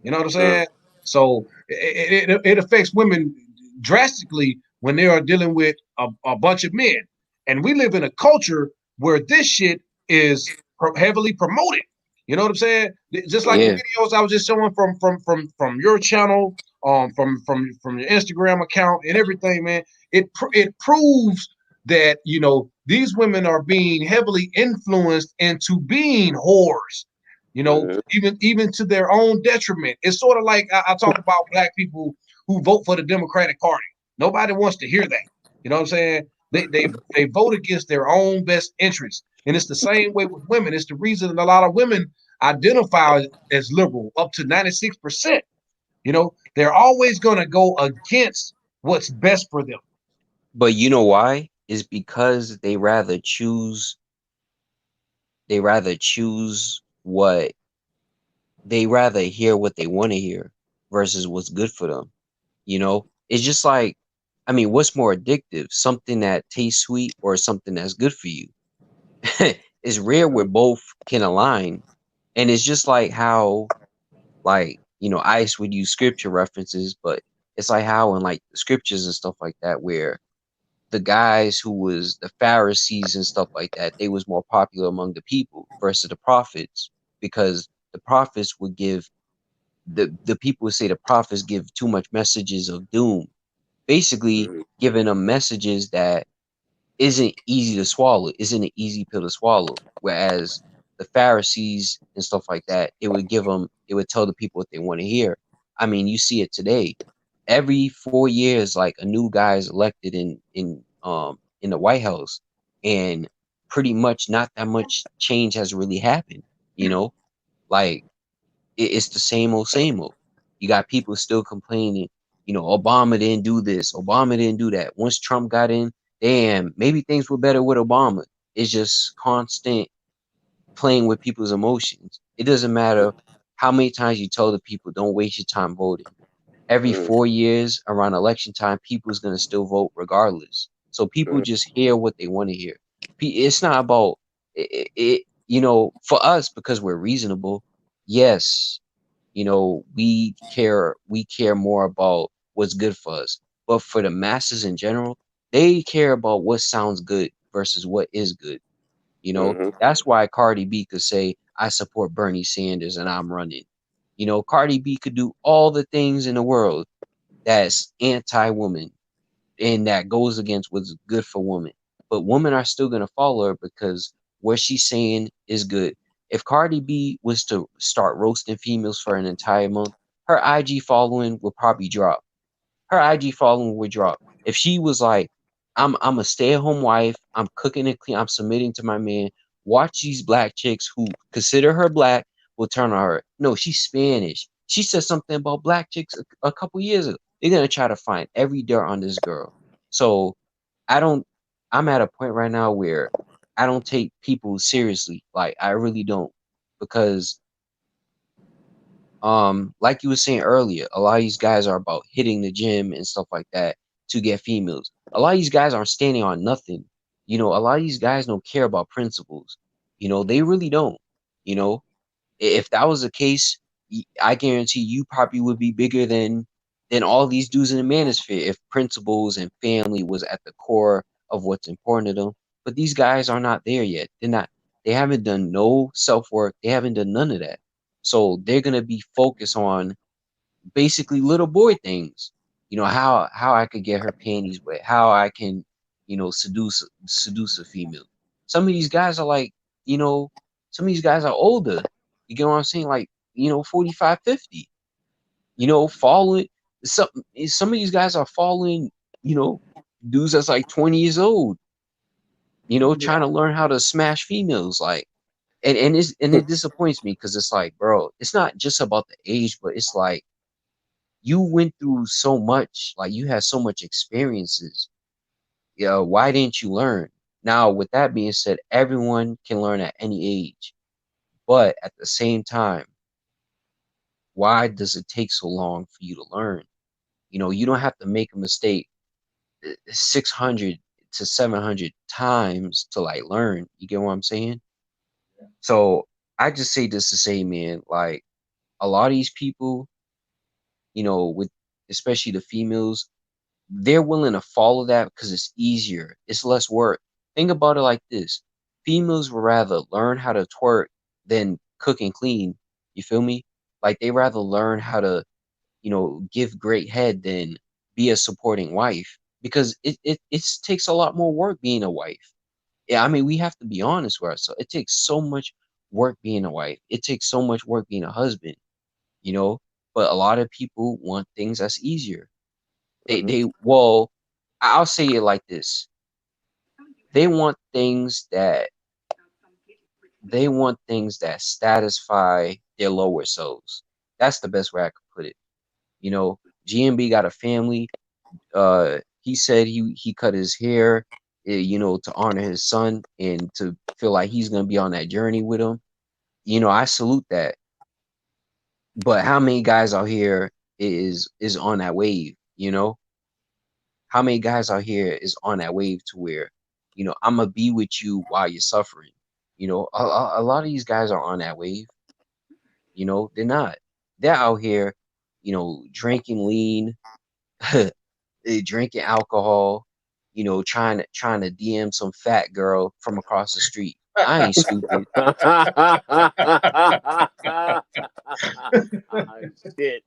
You know what I'm saying? So it affects women drastically when they are dealing with a bunch of men. And we live in a culture where this shit is heavily promoted. You know what I'm saying? Just like the videos I was just showing from your channel, from your Instagram account and everything, man. It proves that, you know, these women are being heavily influenced into being whores. You know, even to their own detriment. It's sort of like I talk about black people who vote for the Democratic Party. Nobody wants to hear that. You know what I'm saying? They vote against their own best interests. And it's the same way with women. It's the reason a lot of women identify as liberal, up to 96%. You know, they're always going to go against what's best for them. But you know why? Is because they rather choose what they rather hear what they want to hear versus what's good for them. You know, it's just like, I mean, what's more addictive, something that tastes sweet or something that's good for you? It's rare where both can align. And it's just like how, like, you know, Ice would use scripture references, but it's like how in like the scriptures and stuff like that, where the guys who was the Pharisees and stuff like that, they was more popular among the people versus the prophets, because the prophets would give the people would say the prophets give too much messages of doom, basically giving them messages that isn't easy to swallow, isn't an easy pill to swallow. Whereas the Pharisees and stuff like that, it would tell the people what they want to hear. I mean, you see it today. Every 4 years, like a new guy is elected in the White House, and pretty much not that much change has really happened. You know, like it's the same old, same old. You got people still complaining. You know, Obama didn't do this. Obama didn't do that. Once Trump got in, damn, maybe things were better with Obama. It's just constant playing with people's emotions. It doesn't matter how many times you tell the people, don't waste your time voting. Every 4 years around election time, people's gonna still vote regardless. So people just hear what they want to hear. It's not about it, you know, for us because we're reasonable. Yes, you know, we care more about what's good for us. But for the masses in general, they care about what sounds good versus what is good. You know, that's why Cardi B could say, I support Bernie Sanders and I'm running. You know, Cardi B could do all the things in the world that's anti-woman and that goes against what's good for women. But women are still going to follow her because what she's saying is good. If Cardi B was to start roasting females for an entire month, her IG following would probably drop. Her IG following would drop. If she was like, I'm a stay-at-home wife, I'm cooking and clean, I'm submitting to my man. Watch these black chicks who consider her black will turn on her. No, she's Spanish. She said something about black chicks a couple years ago. They're gonna try to find every dirt on this girl. So I'm at a point right now where I don't take people seriously. Like I really don't. Because like you were saying earlier, a lot of these guys are about hitting the gym and stuff like that to get females. A lot of these guys aren't standing on nothing. You know, a lot of these guys don't care about principles. You know, they really don't. You know, if that was the case, I guarantee you probably would be bigger than all these dudes in the manosphere if principles and family was at the core of what's important to them. But these guys are not there yet. They're not. They haven't done no self work. They haven't done none of that. So they're gonna be focused on basically little boy things. You know, how I could get her panties wet, how I can, you know, seduce a female. Some of these guys are like, you know, some of these guys are older. You get what I'm saying? Like, you know, 45, 50. You know, following some of these guys are following, you know, dudes that's like 20 years old, you know, trying to learn how to smash females. Like and it disappoints me because it's like, bro, it's not just about the age, but it's like you went through so much, like you had so much experiences. Yeah, why didn't you learn? Now, with that being said, everyone can learn at any age, but at the same time, why does it take so long for you to learn? You know, you don't have to make a mistake 600 to 700 times to like learn. You get what I'm saying? So I just say this to say, man, like a lot of these people, you know, with especially the females, they're willing to follow that because it's easier, it's less work. Think about it like this: females would rather learn how to twerk than cook and clean. You feel me? Like they rather learn how to, you know, give great head than be a supporting wife because it takes a lot more work being a wife. Yeah, I mean, we have to be honest with ourselves. It takes so much work being a wife. It takes so much work being a husband, you know. But a lot of people want things that's easier. Well, I'll say it like this: they want things that satisfy their lower selves. That's the best way I could put it. You know, GMB got a family. He said he cut his hair, you know, to honor his son and to feel like he's gonna be on that journey with him. You know, I salute that. But how many guys out here is on that wave? You know, how many guys out here is on that wave to where, you know, I'm gonna be with you while you're suffering. You know, a lot of these guys are on that wave. You know, they're not. They're out here, you know, drinking lean, drinking alcohol, you know, trying to DM some fat girl from across the street. I ain't stupid. Shit.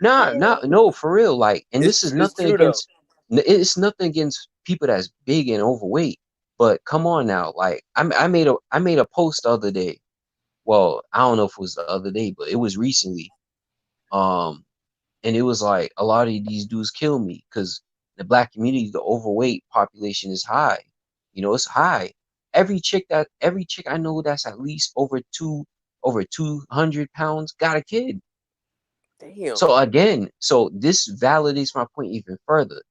No, for real. Like, and this is It's nothing true, though. against. It's nothing against people that's big and overweight. But come on now, like I made a post the other day. Well, I don't know if it was the other day, but it was recently. And it was like a lot of these dudes kill me because the black community, the overweight population is high. You know, it's high. Every chick I know that's at least over over 200 pounds, got a kid. Damn. So again, so this validates my point even further.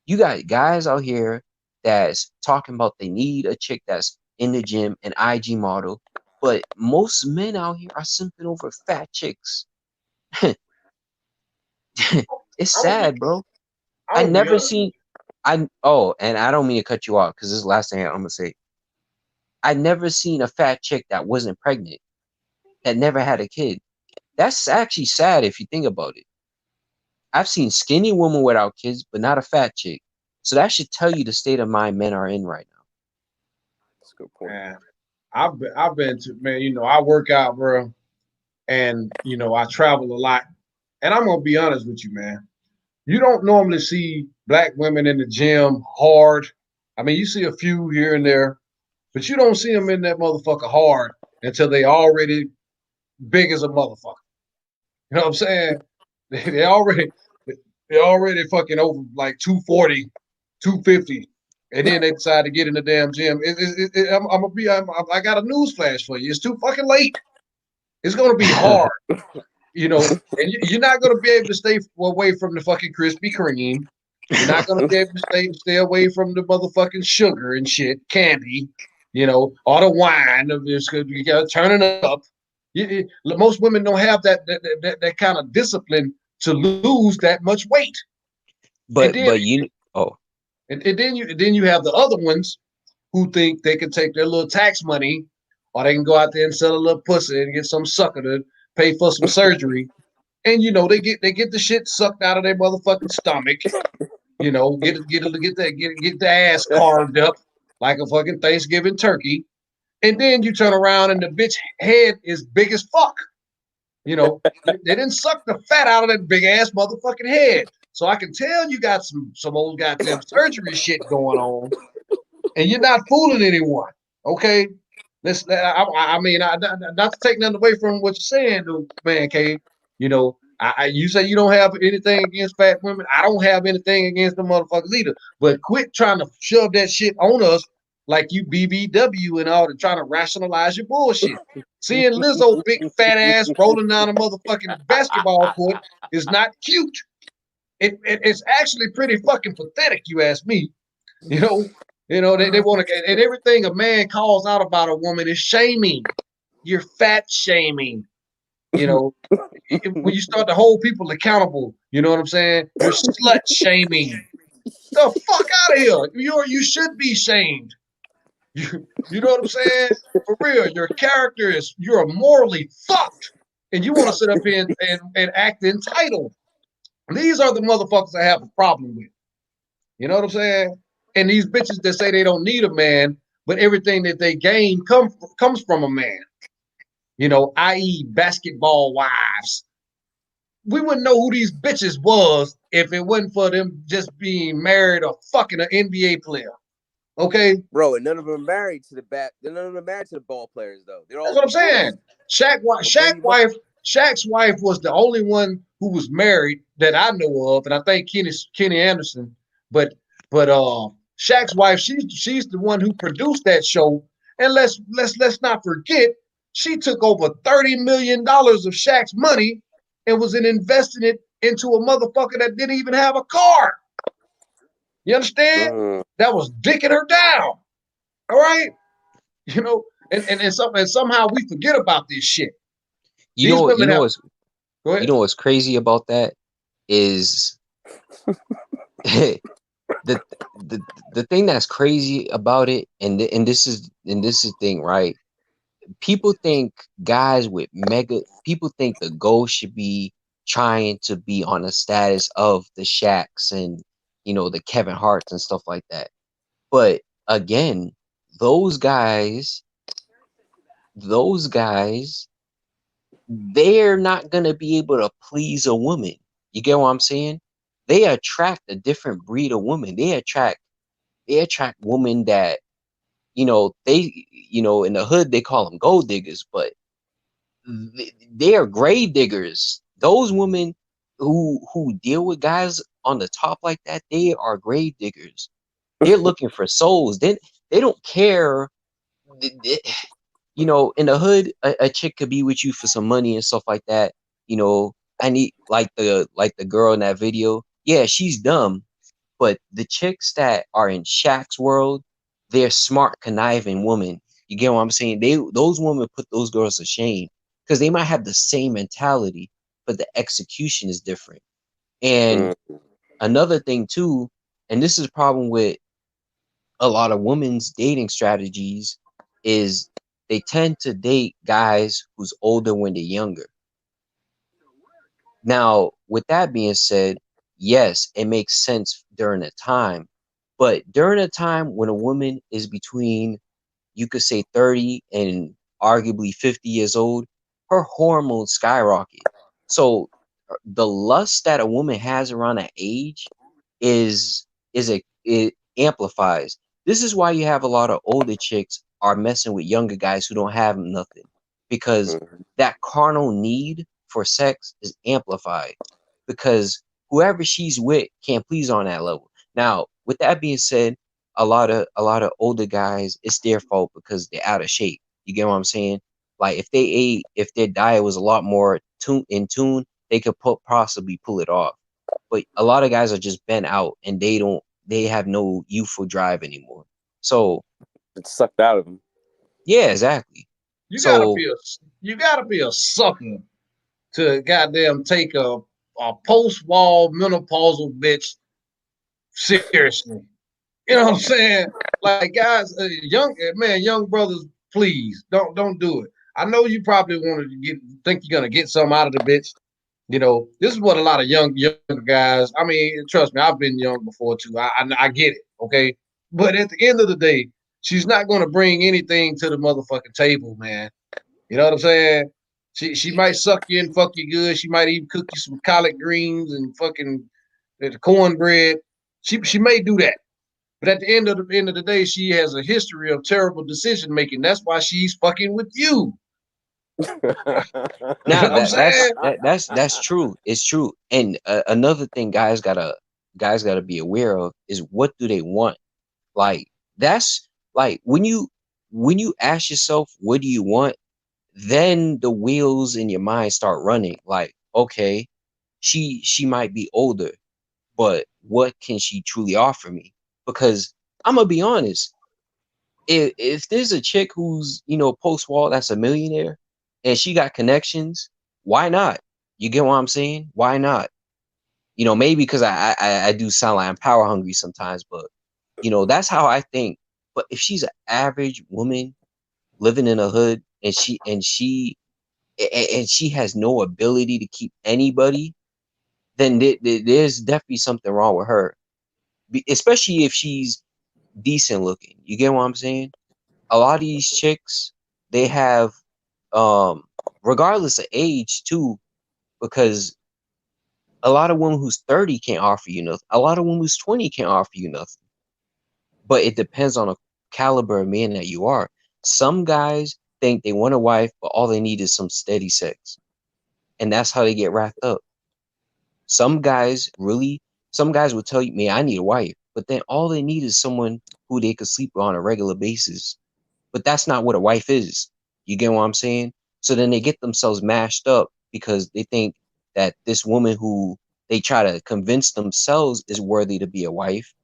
You got guys out here that's talking about they need a chick that's in the gym, an IG model, but most men out here are simping over fat chicks. It's sad, bro. I never seen. And I don't mean to cut you off because this is the last thing I'm gonna say. I never seen a fat chick that wasn't pregnant, that never had a kid. That's actually sad if you think about it. I've seen skinny women without kids, but not a fat chick. So that should tell you the state of mind men are in right now. That's a good point. Man, I've been to, man, you know, I work out, bro, and you know, I travel a lot. And I'm gonna be honest with you, man. You don't normally see black women in the gym hard. I mean, you see a few here and there, but you don't see them in that motherfucker hard until they already big as a motherfucker. You know what I'm saying? They already fucking over like 240, 250, and then they decide to get in the damn gym. I got a news flash for you. It's too fucking late. It's gonna be hard. You know, and you're not going to be able to stay away from the fucking Krispy Kreme. You're not going to be able to stay away from the motherfucking sugar and shit, candy, you know, or the wine. You got to turn it up. Most women don't have that kind of discipline to lose that much weight. And then you have the other ones who think they can take their little tax money, or they can go out there and sell a little pussy and get some sucker to pay for some surgery, and you know they get the shit sucked out of their motherfucking stomach. You know, get the ass carved up like a fucking Thanksgiving turkey, and then you turn around and the bitch head is big as fuck. You know, they didn't suck the fat out of that big ass motherfucking head. So I can tell you got some old goddamn surgery shit going on, and you're not fooling anyone. Okay. I mean, not to take nothing away from what you're saying, man, Cave. You know, you say you don't have anything against fat women. I don't have anything against the motherfuckers either. But quit trying to shove that shit on us like you BBW and all, to trying to rationalize your bullshit. Seeing Lizzo big fat ass rolling down a motherfucking basketball court is not cute. It's actually pretty fucking pathetic, you ask me. You know, they want to, and everything a man calls out about a woman is shaming. You're fat shaming. You know, when you start to hold people accountable, you know what I'm saying? You're slut shaming. The fuck out of here. You should be shamed. You know what I'm saying? For real, your character you're morally fucked. And you want to sit up here and act entitled. These are the motherfuckers I have a problem with. You know what I'm saying? And these bitches that say they don't need a man, but everything that they gain comes from a man. You know, i.e. basketball wives. We wouldn't know who these bitches was if it wasn't for them just being married or fucking an NBA player. Okay? Bro, and none of them are married to none of them are married to the ball players, though. That's what I'm saying. Shaq's wife was the only one who was married that I know of, and I think Kenny Anderson, but Shaq's wife, she's the one who produced that show. And let's not forget, she took over $30 million of Shaq's money and was investing it into a motherfucker that didn't even have a car. You understand? Mm-hmm. That was dicking her down. All right, you know, and somehow we forget about this shit. You know what's crazy about that is the thing that's crazy about it, and this is the thing, right? People think people think the goal should be trying to be on the status of the Shaqs and, you know, the Kevin Harts and stuff like that. But again, those guys, they're not gonna be able to please a woman. You get what I'm saying? They attract a different breed of women. They attract women that, you know, in the hood they call them gold diggers, but they are grave diggers. Those women who deal with guys on the top like that, they are grave diggers. They're looking for souls. They don't care. you know, in the hood, a chick could be with you for some money and stuff like that. You know, I need like the girl in that video. Yeah, she's dumb, but the chicks that are in Shaq's world, they're smart, conniving women. You get what I'm saying? Those women put those girls to shame because they might have the same mentality, but the execution is different. And another thing too, and this is a problem with a lot of women's dating strategies, is they tend to date guys who's older when they're younger. Now, with that being said, yes, it makes sense during a time, but during a time when a woman is between, you could say 30 and arguably 50 years old, her hormones skyrocket. So the lust that a woman has around that age it amplifies. This is why you have a lot of older chicks are messing with younger guys who don't have nothing, because that carnal need for sex is amplified because whoever she's with can't please on that level. Now, with that being said, a lot of older guys, it's their fault because they're out of shape. You get what I'm saying? Like if their diet was a lot more in tune, they could possibly pull it off. But a lot of guys are just bent out and they have no youthful drive anymore. So it's sucked out of them. Yeah, exactly. You gotta be a sucker to goddamn take a post-wall menopausal bitch seriously. You know what I'm saying? Like guys, young brothers, please don't do it. I know you probably want to think you're gonna get something out of the bitch. You know, this is what a lot of young guys. I mean, trust me, I've been young before too. I get it, okay. But at the end of the day, she's not gonna bring anything to the motherfucking table, man. You know what I'm saying? She might suck you and fuck you good. She might even cook you some collard greens and fucking cornbread. She may do that. But at the end of the day, she has a history of terrible decision making. That's why she's fucking with you. Now that's true. It's true. And another thing guys gotta be aware of is what do they want. Like that's like when you ask yourself what do you want, then the wheels in your mind start running. Like, okay, she might be older, but what can she truly offer me? Because I'm gonna be honest, if there's a chick who's, you know, post-wall that's a millionaire and she got connections, why not? You get what I'm saying? Why not? You know, maybe because I do sound like I'm power hungry sometimes, but you know, that's how I think. But if she's an average woman living in a hood and she has no ability to keep anybody, then there's definitely something wrong with her. Especially if she's decent looking. You get what I'm saying? A lot of these chicks, they have regardless of age too, because a lot of women who's 30 can't offer you nothing. A lot of women who's 20 can't offer you nothing. But it depends on the caliber of man that you are. Some guys think they want a wife, but all they need is some steady sex. And that's how they get wrapped up. Some guys will tell you, man, I need a wife. But then all they need is someone who they could sleep with on a regular basis. But that's not what a wife is. You get what I'm saying? So then they get themselves mashed up because they think that this woman who they try to convince themselves is worthy to be a wife,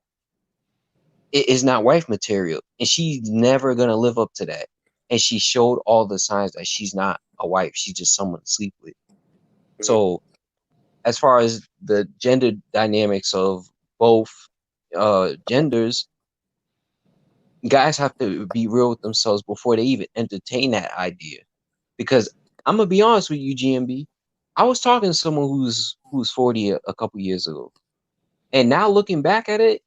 it is not wife material. And she's never going to live up to that. And she showed all the signs that she's not a wife. She's just someone to sleep with. So as far as the gender dynamics of both genders, guys have to be real with themselves before they even entertain that idea. Because I'm gonna be honest with you, GMB, I was talking to someone who's 40 a couple years ago, and now looking back at it,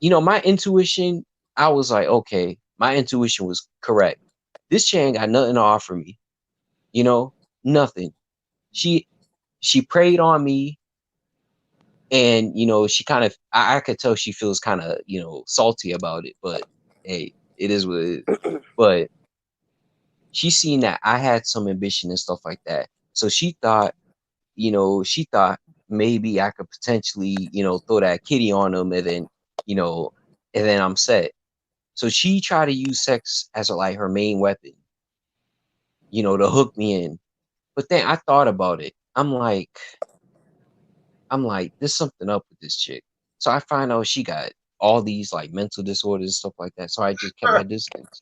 you know, my intuition, I was like, okay, my intuition was correct. This chick ain't got nothing to offer me, you know, nothing. She preyed on me. And, you know, she kind of, I could tell she feels kind of, you know, salty about it, but hey, it is what it is. But she seen that I had some ambition and stuff like that. So she thought maybe I could potentially, you know, throw that kitty on them and then, you know, and then I'm set. So she tried to use sex as like her main weapon. to hook me in. But then I thought about it. I'm like, there's something up with this chick. So I find out she got all these like mental disorders and stuff like that. So I just kept my distance.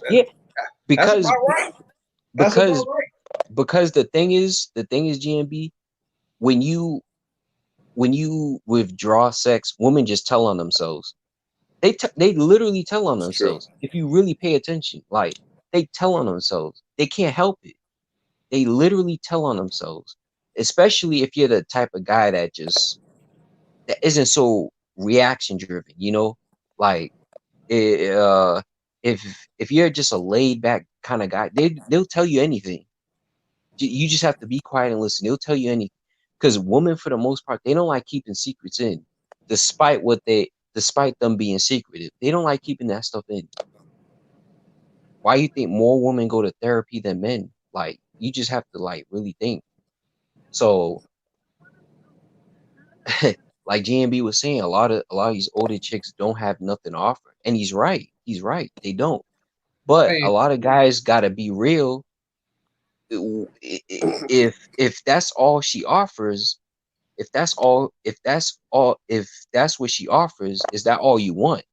Yeah, because because the thing is GMB, when you withdraw sex, women just tell on themselves. They literally tell on themselves. If you really pay attention, like they tell on themselves. They can't help it. They literally tell on themselves. Especially if you're the type of guy that isn't so reaction driven, like if you're just a laid back kind of guy, they'll tell you anything. You just have to be quiet and listen. They'll tell you anything, because women, for the most part, they don't like keeping secrets in, despite them being secretive. They don't like keeping that stuff in. Why you think more women go to therapy than men? Like, you just have to like really think. So like GMB was saying, a lot of these older chicks don't have nothing to offer. And he's right. They don't. But a lot of guys gotta be real. If that's all she offers, if that's what she offers, is that all you want?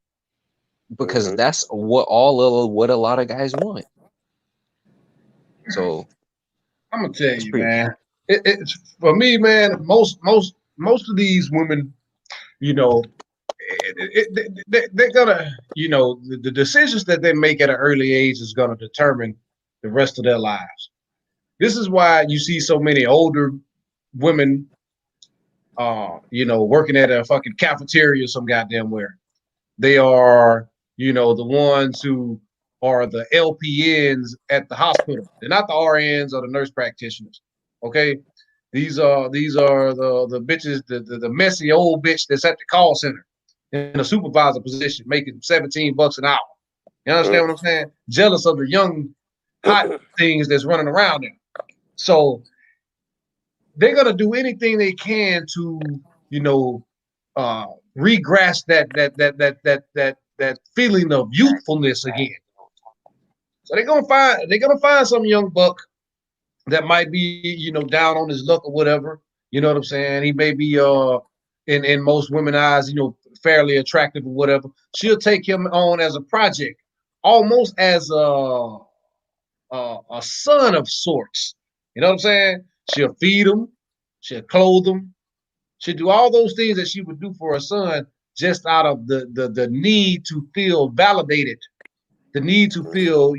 Because that's what a lot of guys want. So I'm gonna tell you, man. It's for me, man. Most of these women, they're gonna, the decisions that they make at an early age is gonna determine the rest of their lives. This is why you see so many older women, working at a fucking cafeteria some goddamn where. They are, the ones who are the LPNs at the hospital. They're not the RNs or the nurse practitioners. Okay. These are the bitches, the messy old bitch that's at the call center in a supervisor position, making $17 an hour. You understand what I'm saying? Jealous of the young hot things that's running around there. So they're gonna do anything they can to, regress that feeling of youthfulness again. So they're gonna find some young buck that might be, down on his luck or whatever. You know what I'm saying? He may be in most women's eyes, fairly attractive or whatever. She'll take him on as a project, almost as a son of sorts. You know what I'm saying? She'll feed him, she'll clothe him, she'll do all those things that she would do for her son, just out of the need to feel validated, the need to feel,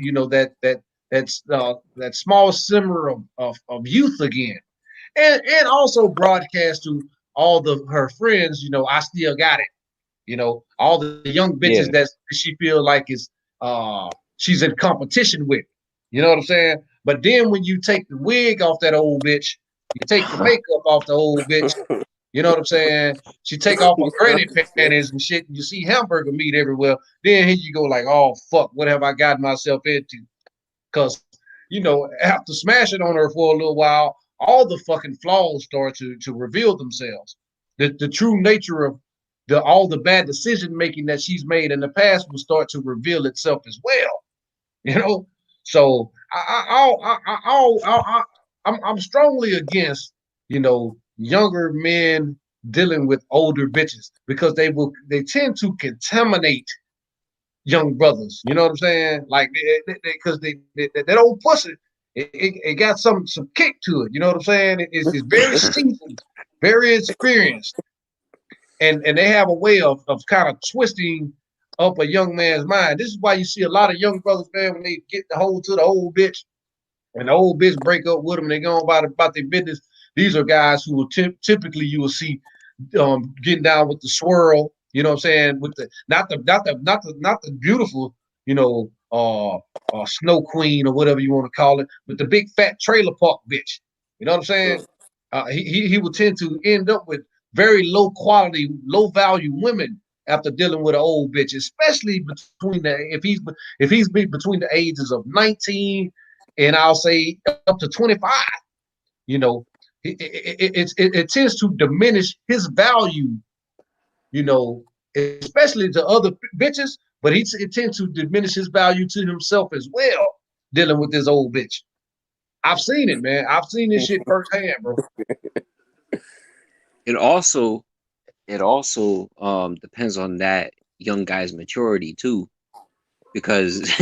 that small simmer of youth again, and also broadcast to all her friends, I still got it. All the young bitches that she feel like is she's in competition with. You know what I'm saying? But then when you take the wig off that old bitch, you take the makeup off the old bitch. You know what I'm saying? She take off her granny panties and shit, and you see hamburger meat everywhere. Then here you go like, oh, fuck, what have I gotten myself into? Because, after smashing on her for a little while, all the fucking flaws start to reveal themselves. The true nature of all the bad decision making that she's made in the past will start to reveal itself as well. So I'm strongly against, younger men dealing with older bitches, because they tend to contaminate young brothers. You know what I'm saying? Like, because that old pussy, it got some kick to it. You know what I'm saying? It's very seasoned, very experienced, and they have a way of kind of twisting up a young man's mind. This is why you see a lot of young brothers, man, when they get the hold to the old bitch, and the old bitch break up with them, and they go about their business. These are guys who will typically you will see getting down with the swirl. You know what I'm saying? With the not the beautiful, snow queen or whatever you want to call it, but the big fat trailer park bitch. You know what I'm saying? He will tend to end up with very low quality, low value women after dealing with an old bitch, especially if he's between the ages of 19 and I'll say up to 25. It tends to diminish his value, especially to other bitches, but it tends to diminish his value to himself as well. dealing with this old bitch. I've seen it, man. I've seen this shit firsthand, bro. It also depends on that young guy's maturity too, because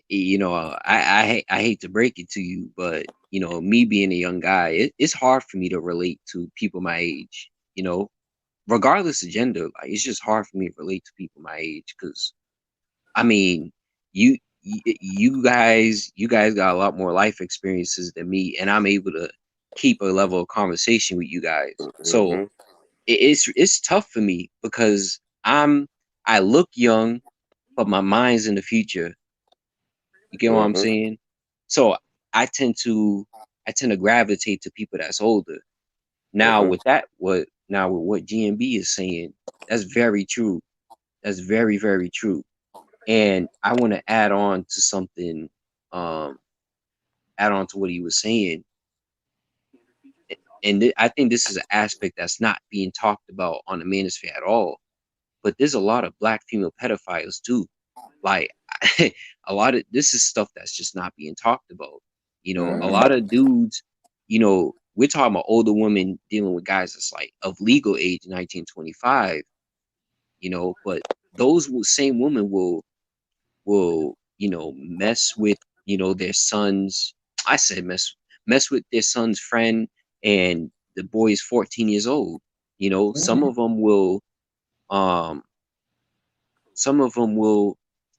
you know, I hate to break it to you, but you know, me being a young guy, it's hard for me to relate to people my age, you know, regardless of gender. Like, it's just hard for me to relate to people my age, because I mean, you guys got a lot more life experiences than me, and I'm able to keep a level of conversation with you guys. So it's tough for me because I look young, but my mind's in the future. You get what I'm saying? So I tend to gravitate to people that's older. Now with what GMB is saying, that's very true. That's very, very true. And I want to add on to something, add on to what he was saying. And I think this is an aspect that's not being talked about on the manosphere at all. But there's a lot of black female pedophiles too. Like a lot of this is stuff that's just not being talked about. You know, a lot of dudes, you know, we're talking about older women dealing with guys that's like of legal age, 1925, you know, but those same women will, you know, mess with, you know, their sons. I said mess with their son's friend, and the boy is 14 years old. You know, some of them will,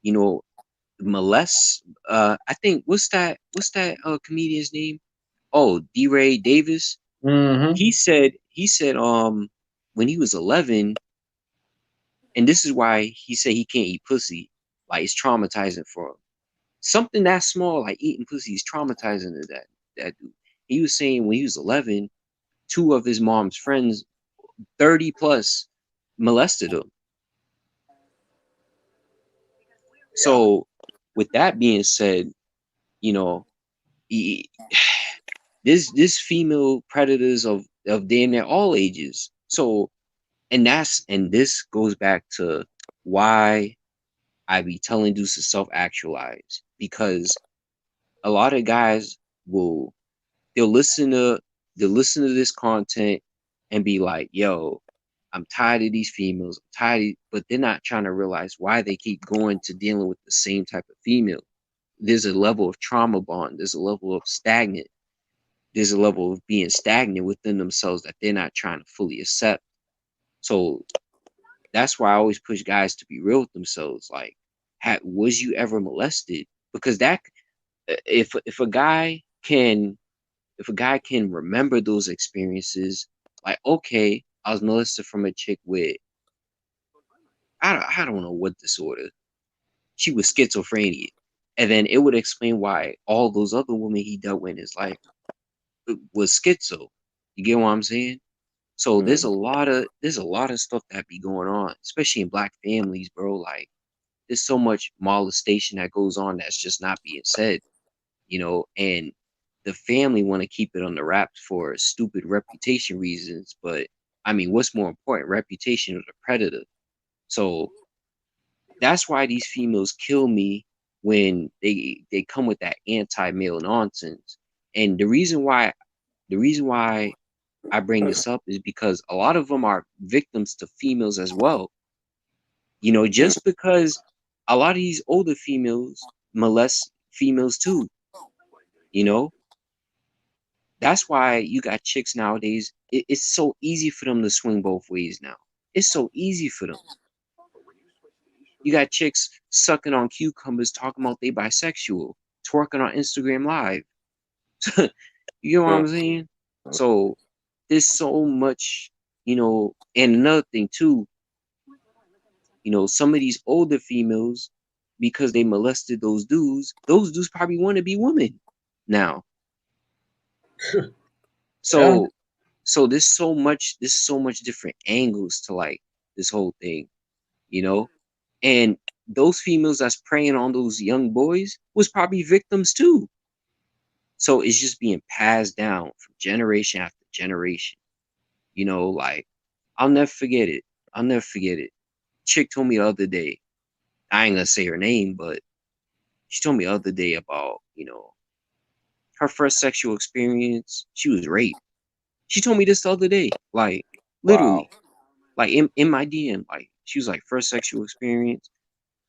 you know, molest. I think what's that comedian's name? Oh, D-Ray Davis. He said when he was 11, and this is why he said he can't eat pussy. Like, it's traumatizing for him. Something that small, like eating pussy, is traumatizing to that dude. He was saying when he was 11, 2 of his mom's friends, 30 plus, molested him. So, with that being said, you know, this female predators of damn near all ages. So, and this goes back to why I be telling dudes to self-actualize, because a lot of guys they'll listen to this content and be like, yo, I'm tired of these females, but they're not trying to realize why they keep going to dealing with the same type of female. There's a level of trauma bond, there's a level of there's a level of being stagnant within themselves that they're not trying to fully accept. So that's why I always push guys to be real with themselves. Like, was you ever molested? Because that, if a guy can remember those experiences, like, okay, I was molested from a chick with, I don't know what disorder. She was schizophrenia. And then it would explain why all those other women he dealt with in his life was schizo. You get what I'm saying? So there's a lot of stuff that be going on, especially in black families, bro. Like, there's so much molestation that goes on that's just not being said, you know, and the family want to keep it on the wraps for stupid reputation reasons. But I mean, what's more important, reputation or the predator? So that's why these females kill me when they come with that anti-male nonsense. And the reason why I bring this up is because a lot of them are victims to females as well. You know, just because a lot of these older females molest females too. You know, that's why you got chicks nowadays. It's so easy for them to swing both ways now. It's so easy for them. You got chicks sucking on cucumbers, talking about they bisexual, twerking on Instagram Live. You know what I'm saying? So there's so much, you know. And another thing too, you know, some of these older females, because they molested those dudes probably want to be women now. So there's so much different angles to like this whole thing, you know. And those females that's preying on those young boys was probably victims too. So it's just being passed down from generation after generation. You know, like, I'll never forget it. Chick told me the other day, I ain't gonna say her name, but She told me the other day about, her first sexual experience. She was raped. She told me this the other day, like literally, like in my DM, like she was like first sexual experience.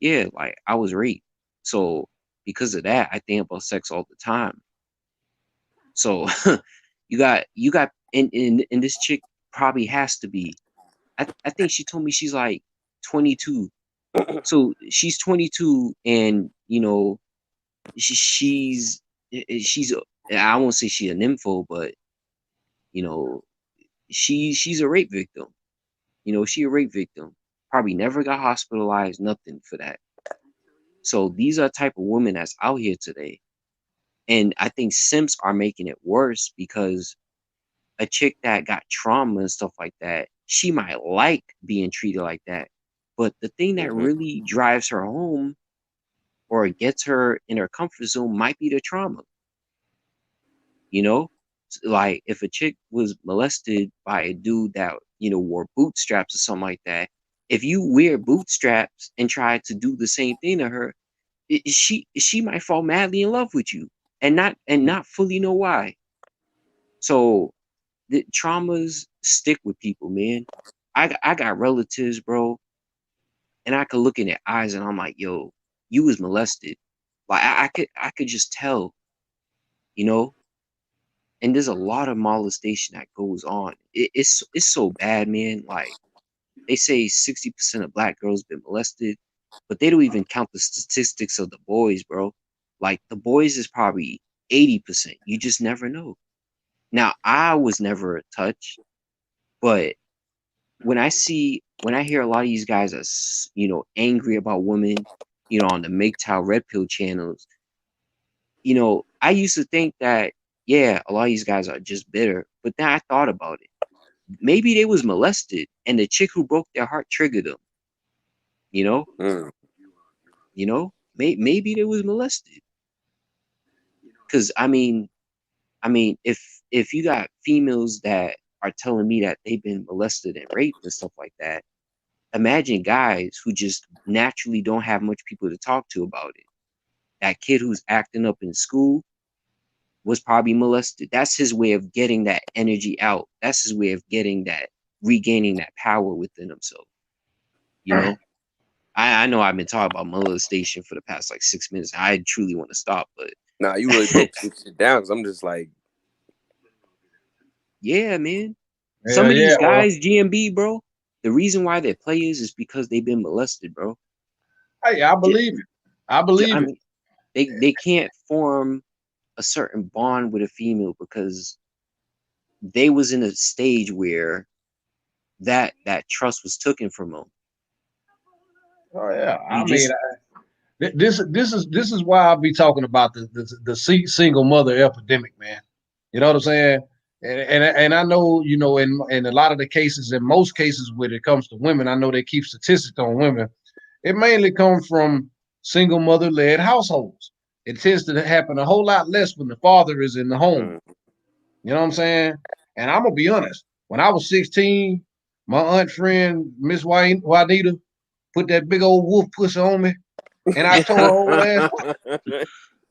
Yeah, like I was raped. So because of that, I think about sex all the time. So you got and this chick probably has to be. I think she told me she's like 22. So she's 22, and she's I won't say she's a nympho, but she's a rape victim. She a rape victim. Probably never got hospitalized, nothing for that. So these are the type of women that's out here today. And I think simps are making it worse because a chick that got trauma and stuff like that, she might like being treated like that. But the thing that really drives her home or gets her in her comfort zone might be the trauma. Like if a chick was molested by a dude that, wore bootstraps or something like that, if you wear bootstraps and try to do the same thing to her, she might fall madly in love with you and not fully know why. So the traumas stick with people, man. I got relatives, bro, and I could look in their eyes and I'm like, yo, you was molested. Like I could just tell, And there's a lot of molestation that goes on. It's so bad, man. Like they say 60% of black girls been molested, but they don't even count the statistics of the boys, bro. Like the boys is probably 80%. You just never know. Now I was never touched, but when I hear a lot of these guys are, angry about women, on the MGTOW Red Pill channels, I used to think that, yeah, a lot of these guys are just bitter, but then I thought about it. Maybe they was molested and the chick who broke their heart triggered them. Maybe they was molested. Cause I mean, if you got females that are telling me that they've been molested and raped and stuff like that, imagine guys who just naturally don't have much people to talk to about it. That kid who's acting up in school was probably molested. That's his way of getting that energy out. That's his way of regaining that power within himself. I know I've been talking about molestation for the past like 6 minutes. I truly want to stop, but nah, you really broke some shit down because I'm just like, yeah, man. Some of these guys, GMB, bro, the reason why they're players is because they've been molested, bro. Hey, I believe it. I mean, they can't form a certain bond with a female because they was in a stage where that trust was taken from them. Oh yeah, this is why I'll be talking about the single mother epidemic, man. You know what I'm saying? And I know, in a lot of the cases, in most cases when it comes to women, I know they keep statistics on women. It mainly comes from single mother-led households. It tends to happen a whole lot less when the father is in the home. You know what I'm saying? And I'm gonna be honest. When I was 16, my aunt friend, Miss Juanita, put that big old wolf pussy on me, and I told her old ass.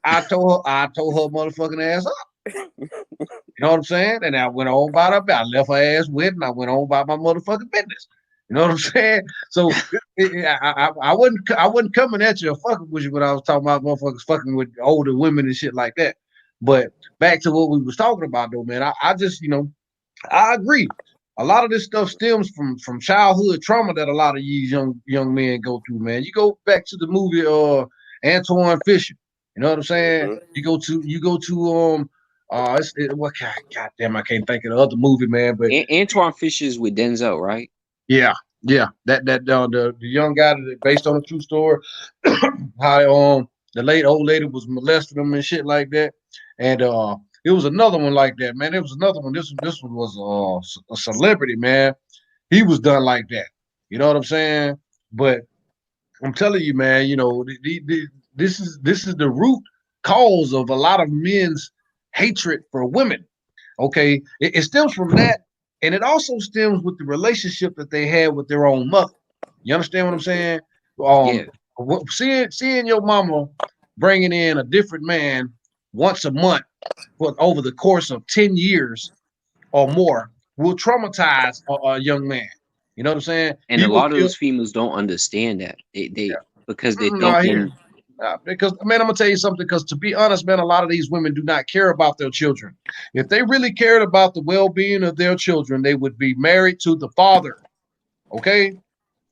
I told her motherfucking ass up. You know what I'm saying? And I went on by the I left her ass with, and I went on by my motherfucking business. You know what I'm saying? So I wasn't coming at you or fucking with you when I was talking about motherfuckers fucking with older women and shit like that. But back to what we was talking about though, man. I just, I agree. A lot of this stuff stems from childhood trauma that a lot of these young men go through, man. You go back to the movie Antoine Fisher. You know what I'm saying? You go to what goddamn, I can't think of the other movie, man. But Antoine Fisher's with Denzel, right? Yeah. That the young guy that based on a true story, how the old lady was molesting him and shit like that. And it was another one like that, man. It was another one. This one was a celebrity, man. He was done like that. You know what I'm saying? But I'm telling you, man, this is the root cause of a lot of men's hatred for women. Okay, it stems from that, and it also stems with the relationship that they had with their own mother. You understand what I'm saying? Yeah. Seeing your mama bringing in a different man once a month for over the course of 10 years or more will traumatize a young man. You know what I'm saying? And He a will lot of feel those females don't understand that. They because they no, thinking because man, I'm gonna tell you something. Because to be honest, man, a lot of these women do not care about their children. If they really cared about the well-being of their children, they would be married to the father. Okay,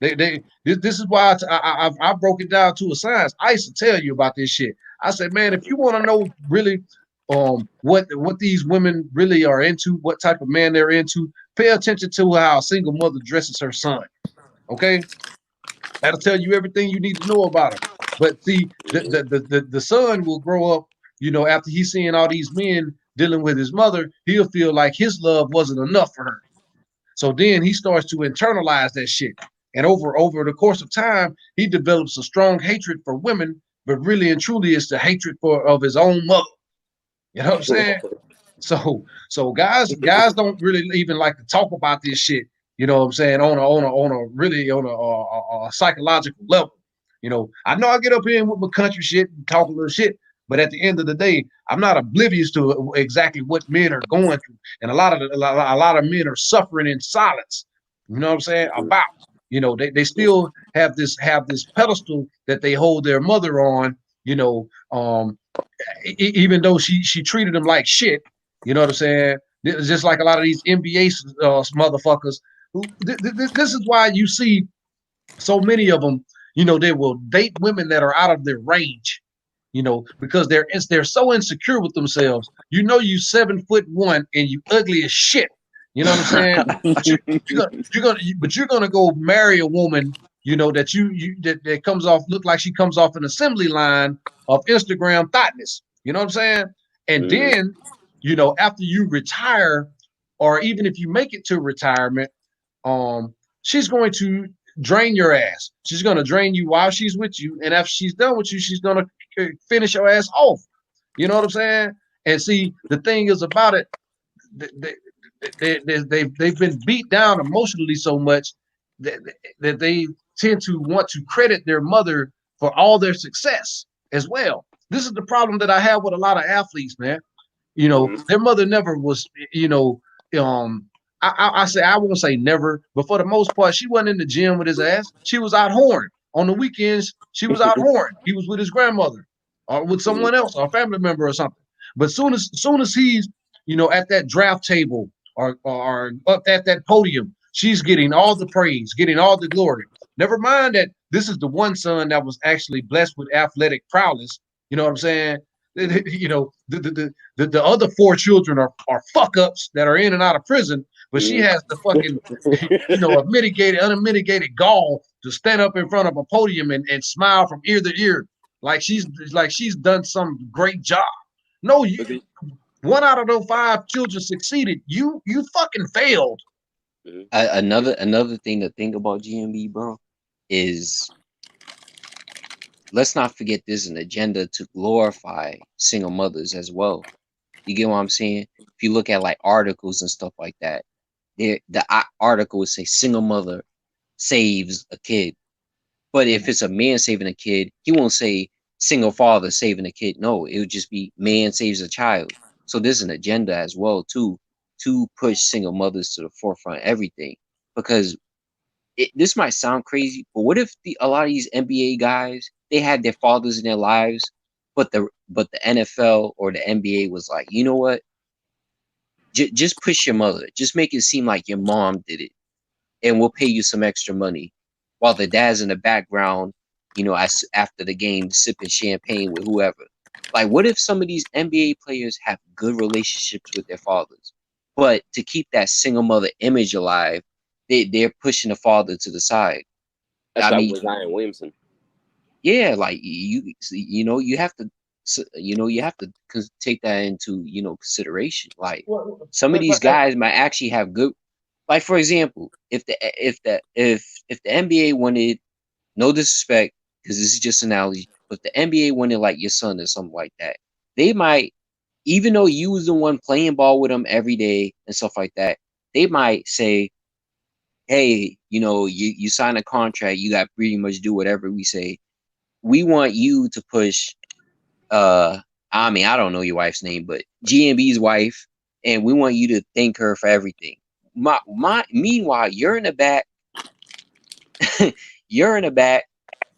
this is why I broke it down to a science. I used to tell you about this shit. I said, man, if you want to know really what these women really are into, what type of man they're into, pay attention to how a single mother dresses her son. Okay, that'll tell you everything you need to know about him. But see, the son will grow up, you know, after he's seeing all these men dealing with his mother, he'll feel like his love wasn't enough for her. So then he starts to internalize that shit. And over the course of time, he develops a strong hatred for women, but really and truly it's the hatred of his own mother. You know what I'm saying? So guys don't really even like to talk about this shit. You know what I'm saying? On a psychological level. You know, I know I get up here with my country shit and talk a little shit, but at the end of the day, I'm not oblivious to exactly what men are going through, and a lot of men are suffering in silence. You know what I'm saying? About, you know, they still have this pedestal that they hold their mother on. You know, even though she treated them like shit. You know what I'm saying? It's just like a lot of these NBA motherfuckers. This is why you see so many of them. You know, they will date women that are out of their range. You know, because they're so insecure with themselves. You know, you 7'1" and you ugly as shit. You know what I'm saying? But you're gonna go marry a woman. You know that that comes off look like she comes off an assembly line of Instagram thoughtness. You know what I'm saying? And then, you know, after you retire, or even if you make it to retirement, she's going to drain your ass. She's going to drain you while she's with you, and after she's done with you, she's going to finish your ass off. You know what I'm saying? And see, the thing is about it, they've been beat down emotionally so much that they tend to want to credit their mother for all their success as well. This is the problem that I have with a lot of athletes, man. You know, their mother never was, you know, I won't say never, but for the most part, she wasn't in the gym with his ass. She was out horn. On the weekends, she was out horn. He was with his grandmother or with someone else, or a family member or something. But soon as he's, you know, at that draft table or up at that podium, she's getting all the praise, getting all the glory. Never mind that this is the one son that was actually blessed with athletic prowess. You know what I'm saying? You know, the other 4 children are fuck ups that are in and out of prison, but she has the fucking, you know, unmitigated gall to stand up in front of a podium and smile from ear to ear like she's done some great job. No, you 1 out of those 5 children succeeded. You fucking failed. Another thing to think about, GMB, bro, is let's not forget there's an agenda to glorify single mothers as well. You get what I'm saying? If you look at like articles and stuff like that, the article would say single mother saves a kid. But if it's a man saving a kid, he won't say single father saving a kid. No, it would just be man saves a child. So there's an agenda as well too to push single mothers to the forefront of everything. Because this might sound crazy, but what if a lot of these NBA guys, they had their fathers in their lives, but the NFL or the NBA was like, you know what? Just push your mother. Just make it seem like your mom did it, and we'll pay you some extra money, while the dad's in the background, you know, after the game sipping champagne with whoever. Like, what if some of these NBA players have good relationships with their fathers, but to keep that single mother image alive, they're pushing the father to the side. That's like with Zion Williamson. Yeah, like you know, you have to take that into, you know, consideration. Like some of these guys might actually have good, like for example, if the NBA wanted, no disrespect, because this is just an analogy, but the NBA wanted like your son or something like that, they might, even though you was the one playing ball with them every day and stuff like that, they might say, hey, you know, you sign a contract, you got pretty much do whatever we say. We want you to push I mean, I don't know your wife's name, but GMB's wife, and we want you to thank her for everything. Meanwhile, you're in the back,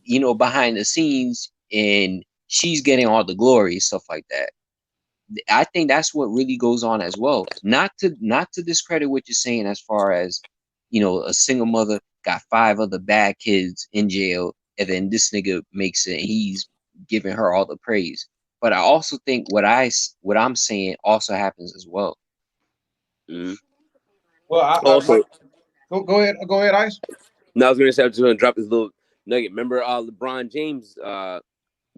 you know, behind the scenes, and she's getting all the glory, stuff like that. I think that's what really goes on as well. Not to discredit what you're saying as far as, you know, a single mother got 5 other bad kids in jail, and then this nigga makes it, and he's giving her all the praise. But I also think what I'm saying also happens as well. Mm-hmm. Well, also go ahead, Ice. No, I was gonna say I'm just gonna drop this little nugget. Remember, LeBron James,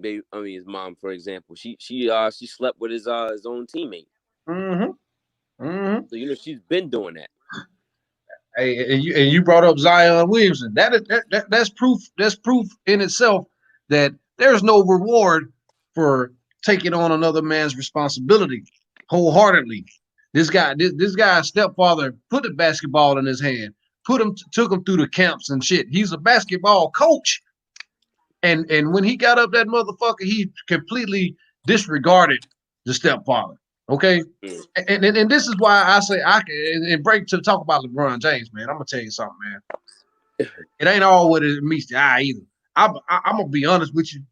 baby, I mean his mom, for example. She slept with his own teammate. Mm-hmm. Mm-hmm. So you know she's been doing that. Hey, and you brought up Zion Williamson. That's proof. That's proof in itself that there's no reward for taking on another man's responsibility wholeheartedly. This guy's stepfather put the basketball in his hand, took him through the camps and shit. He's a basketball coach, and when he got up that motherfucker, he completely disregarded the stepfather. Okay, and this is why I say I can and break to talk about LeBron James, man. I'm gonna tell you something, man. It ain't all what it meets the eye either. I'm gonna be honest with you,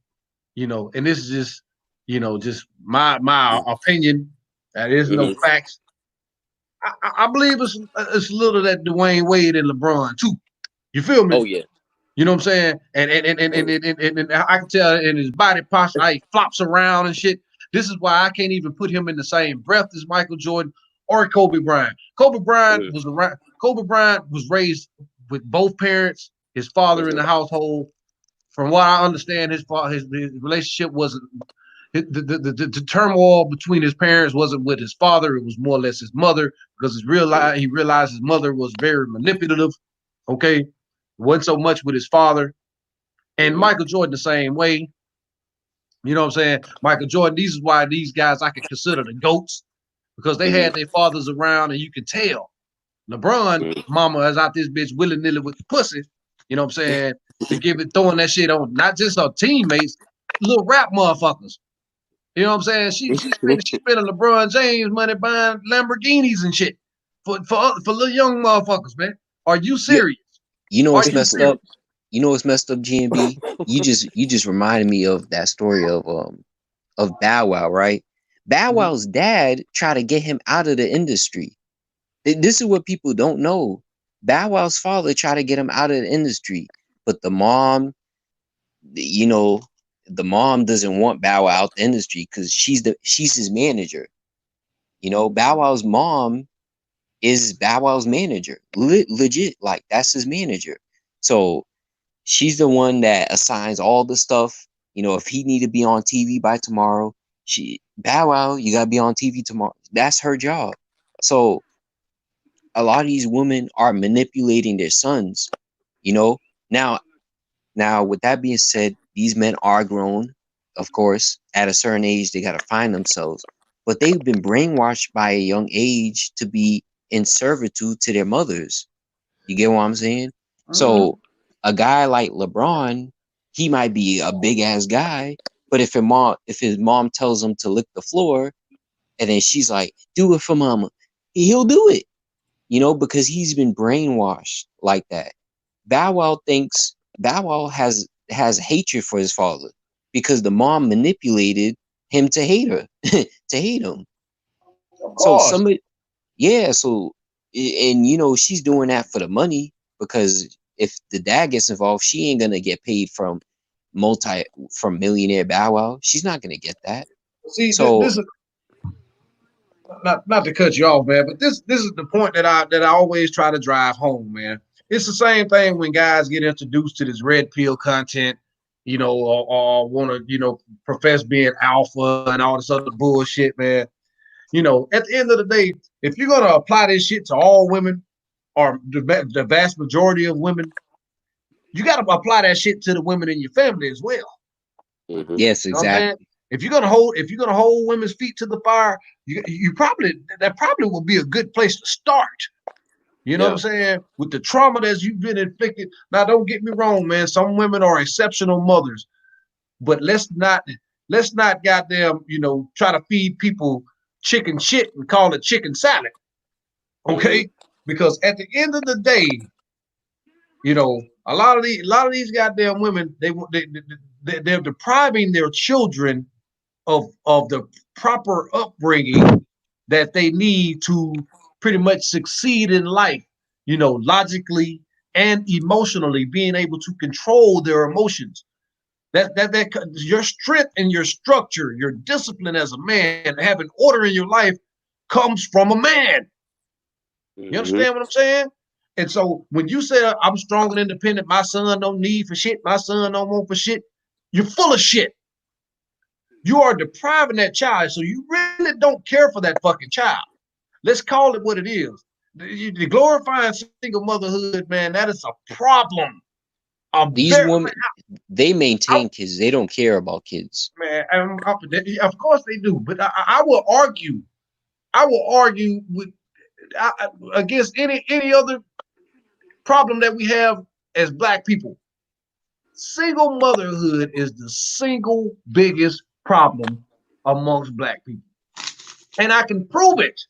you know, and this is just, you know, just my opinion. That is no facts. I believe it's a little that Dwayne Wade and LeBron too. You feel me? Oh yeah. You know what I'm saying? And I can tell in his body posture how he flops around and shit. This is why I can't even put him in the same breath as Michael Jordan or Kobe Bryant. Kobe Bryant was raised with both parents, his father in the household. From what I understand, his relationship wasn't the turmoil between his parents wasn't with his father. It was more or less his mother, because he realized his mother was very manipulative. Okay, it wasn't so much with his father. And Michael Jordan the same way. You know what I'm saying? Michael Jordan, this is why these guys I could consider the GOATs, because they had their fathers around, and you can tell. LeBron, mama is out this bitch willy-nilly with the pussy, you know what I'm saying, to throwing that shit on not just her teammates, little rap motherfuckers. You know what I'm saying? She spending LeBron James money buying Lamborghinis and shit for little young motherfuckers, man. Are you serious? You know what's messed up? You know what's messed up, GMB? You just reminded me of that story of Bow Wow, right? Bow Wow's dad tried to get him out of the industry. This is what people don't know. Bow Wow's father tried to get him out of the industry, but the mom, you know, the mom doesn't want Bow Wow out the industry because she's his manager. You know, Bow Wow's mom is Bow Wow's manager. Legit, like that's his manager. So she's the one that assigns all the stuff. You know, if he need to be on TV by tomorrow, Bow Wow, you gotta be on TV tomorrow. That's her job. So a lot of these women are manipulating their sons. You know, now with that being said, these men are grown, of course. At a certain age, they gotta find themselves. But they've been brainwashed by a young age to be in servitude to their mothers. You get what I'm saying? So a guy like LeBron, he might be a big ass guy, but if his mom tells him to lick the floor, and then she's like, "Do it for mama," he'll do it. You know, because he's been brainwashed like that. Bow Wow has hatred for his father because the mom manipulated him to hate her, to hate him. So and you know, she's doing that for the money, because if the dad gets involved, she ain't gonna get paid from millionaire Bow Wow. She's not gonna get that. See, so this is not to cut you off, man, but this is the point that I always try to drive home, man. It's the same thing when guys get introduced to this red pill content, you know, or want to, you know, profess being alpha and all this other bullshit, man. You know, at the end of the day, if you're gonna apply this shit to all women, or the vast majority of women, you got to apply that shit to the women in your family as well. Yes, exactly. If you're gonna hold women's feet to the fire, that probably will be a good place to start. You know what I'm saying? With the trauma that you've been inflicted. Now, don't get me wrong, man. Some women are exceptional mothers, but let's not let's not goddamn, try to feed people chicken shit and call it chicken salad. Okay? Because at the end of the day, a lot of these goddamn women, they're depriving their children of the proper upbringing that they need to pretty much succeed in life, logically and emotionally, being able to control their emotions. That your strength and your structure, your discipline as a man, having order in your life comes from a man. You understand what I'm saying? And so when you say I'm strong and independent, my son don't need for shit, my son don't want for shit, you're full of shit. You are depriving that child, so you really don't care for that fucking child. Let's call it what it is. The glorifying single motherhood, man, that is a problem. These women, they maintain kids. They don't care about kids. Man, of course they do. But I will argue. Against any other problem that we have as Black people. Single motherhood is the single biggest problem amongst Black people, and I can prove it.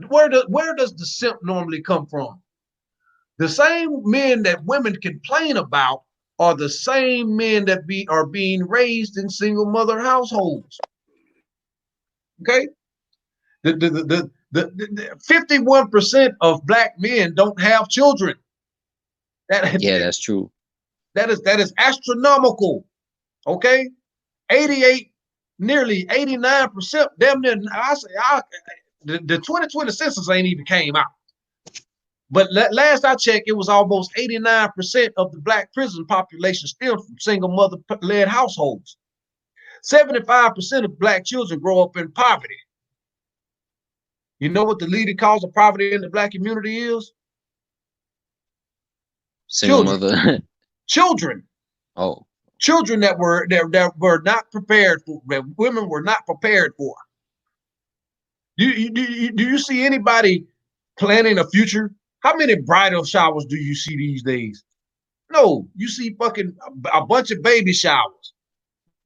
Where does the simp normally come from? The same men that women complain about are the same men that are being raised in single mother households. Okay, the 51% of Black men don't have children. That's true. That is astronomical. Okay, 88, nearly 89%. Damn near. The 2020 census ain't even came out. But last I checked, it was almost 89% of the Black prison population still from single mother-led households. 75% of Black children grow up in poverty. You know what the leading cause of poverty in the Black community is? Single mother. Children. Oh. Children that were not prepared for, that women were not prepared for. Do you see anybody planning a future? How many bridal showers do you see these days? No, you see fucking a bunch of baby showers,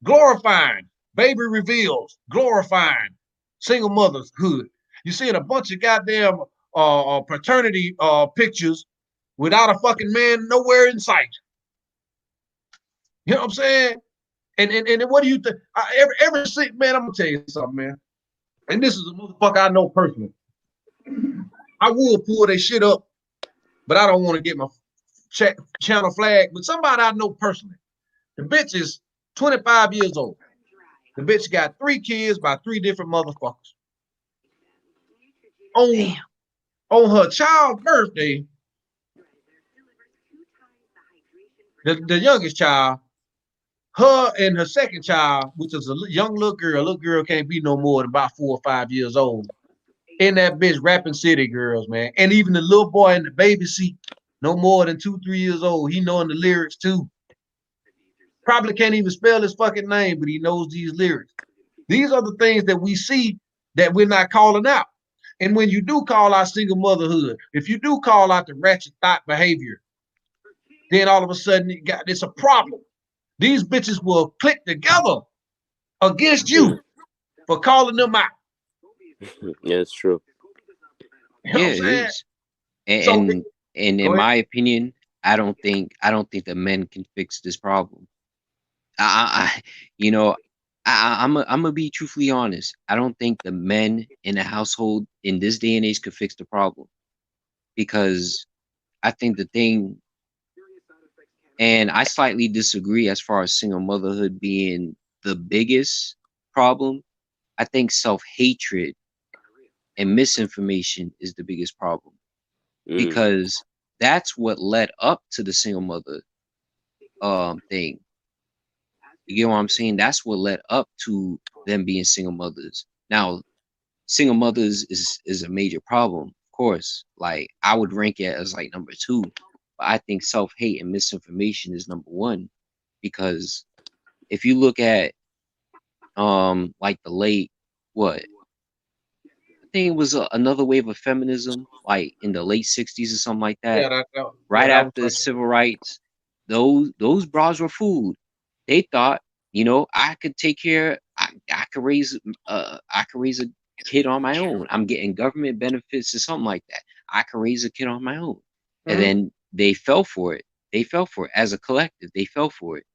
glorifying baby reveals, glorifying single motherhood. You seeing a bunch of goddamn paternity pictures without a fucking man nowhere in sight. You know what I'm saying? And what do you think? Every sick man, I'm gonna tell you something, man. And this is a motherfucker I know personally. I would pull that shit up, but I don't want to get my channel flagged. But somebody I know personally, the bitch is 25 years old. The bitch got 3 kids by 3 different motherfuckers. On her child's birthday, the youngest child, her and her second child, which is a young little girl can't be no more than about 4 or 5 years old, in that bitch rapping City Girls, man. And even the little boy in the baby seat, no more than 2, 3 years old, he knowing the lyrics too. Probably can't even spell his fucking name, but he knows these lyrics. These are the things that we see that we're not calling out. And when you do call out single motherhood, if you do call out the ratchet thought behavior, then all of a sudden it's a problem. These bitches will click together against you for calling them out. Yeah, it's true. You know Yeah, it is. And in my opinion, I don't think the men can fix this problem. I'm gonna be truthfully honest. I don't think the men in the household in this day and age could fix the problem, because I think the thing, and I slightly disagree as far as single motherhood being the biggest problem. I think self-hatred and misinformation is the biggest problem, because that's what led up to the single mother thing. You get what I'm saying? That's what led up to them being single mothers. Now, single mothers is a major problem, of course. Like, I would rank it as like number 2, but I think self-hate and misinformation is number 1, because if you look at like the late I think it was another wave of feminism, like in the late 60s or something like that. Right after civil rights, those bras were food. They thought You know, I could take care. I could raise a kid on my own. I'm getting government benefits or something like that. I could raise a kid on my own. And then they fell for it. They fell for it as a collective. They fell for it.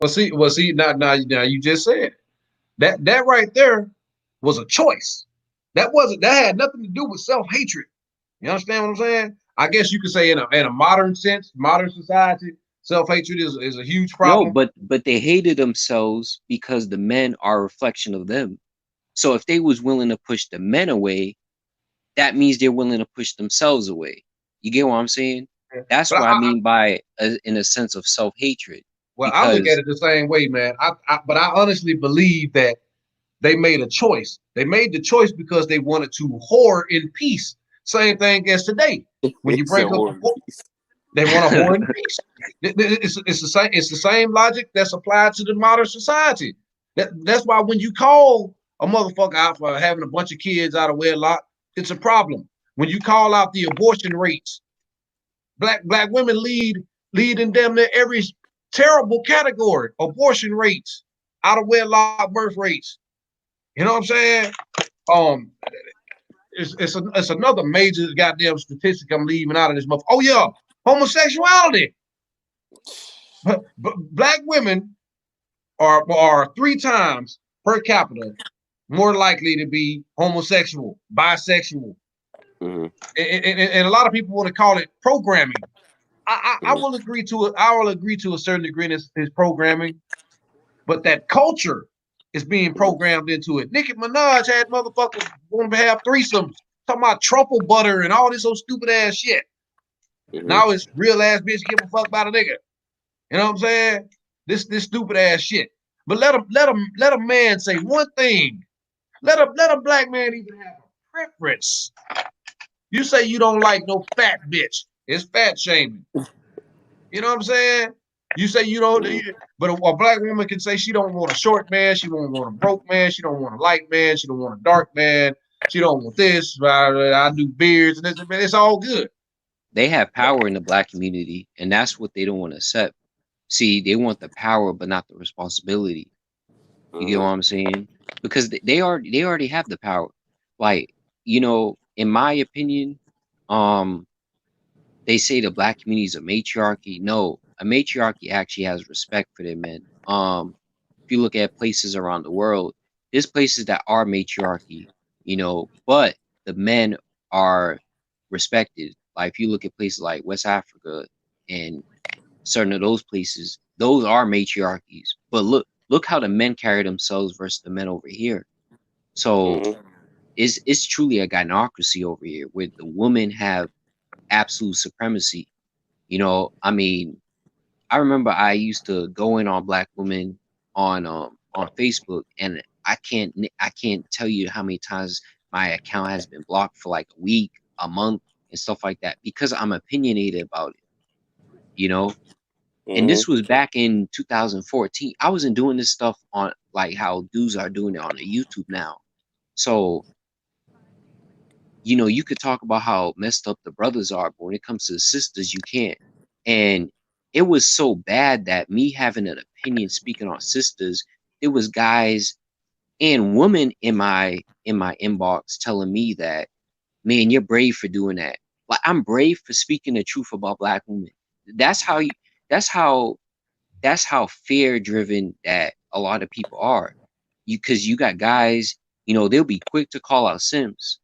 Well, see, now you just said that right there was a choice. That had nothing to do with self-hatred. You understand what I'm saying? I guess you could say in a modern sense, modern society, self-hatred is a huge problem. No, but they hated themselves because the men are a reflection of them. So if they was willing to push the men away, that means they're willing to push themselves away. You get what I'm saying? That's what I mean by in a sense of self-hatred. Well, I look at it the same way, man. But I honestly believe that they made a choice. They made the choice because they wanted to whore in peace. Same thing as today. When you break up, they want to whore in peace. It's the same logic that's applied to the modern society. That's why when you call a motherfucker out for having a bunch of kids out of wedlock, it's a problem. When you call out the abortion rates, black women lead in damn near every terrible category. Abortion rates, out of wedlock birth rates. You know what I'm saying? It's another major goddamn statistic I'm leaving out of this motherfucker. Oh yeah, homosexuality. Black women are 3 times per capita more likely to be homosexual, bisexual, and a lot of people want to call it programming. I will agree to it. I will agree to a certain degree in his programming, but that culture is being programmed into it. Nicki Minaj had motherfuckers want to have threesomes, talking about truffle butter and all this old stupid ass shit. Now it's real ass bitch give a fuck about a nigga. You know what I'm saying? This stupid ass shit. But let a man say one thing. Let a black man even have a preference. You say you don't like no fat bitch. It's fat shaming. You know what I'm saying? You say you don't, but a black woman can say she don't want a short man, she don't want a broke man, she don't want a light man, she don't want a dark man, she don't want this. I do beards and this, man, it's all good. They have power in the black community, and that's what they don't want to accept. See, they want the power, but not the responsibility. You get what I'm saying? Because they already have the power. Like, you know, in my opinion, they say the black community is a matriarchy. No, a matriarchy actually has respect for their men. If you look at places around the world, there's places that are matriarchy, you know, but the men are respected. Like if you look at places like West Africa and certain of those places, those are matriarchies. But look how the men carry themselves versus the men over here. So it's truly a gynocracy over here where the women have absolute supremacy. You know, I mean, I remember I used to go in on black women on Facebook, and I can't tell you how many times my account has been blocked for like a week, a month, and stuff like that because I'm opinionated about it. You know, and this was back in 2014. I wasn't doing this stuff on like how dudes are doing it on the YouTube now. So, you know, you could talk about how messed up the brothers are, but when it comes to the sisters, you can't. And it was so bad that me having an opinion speaking on sisters, there was guys and women in my inbox telling me that, man, you're brave for doing that. Like I'm brave for speaking the truth about black women. That's how fear driven that a lot of people are. Because you got guys, you know, they'll be quick to call out Sims.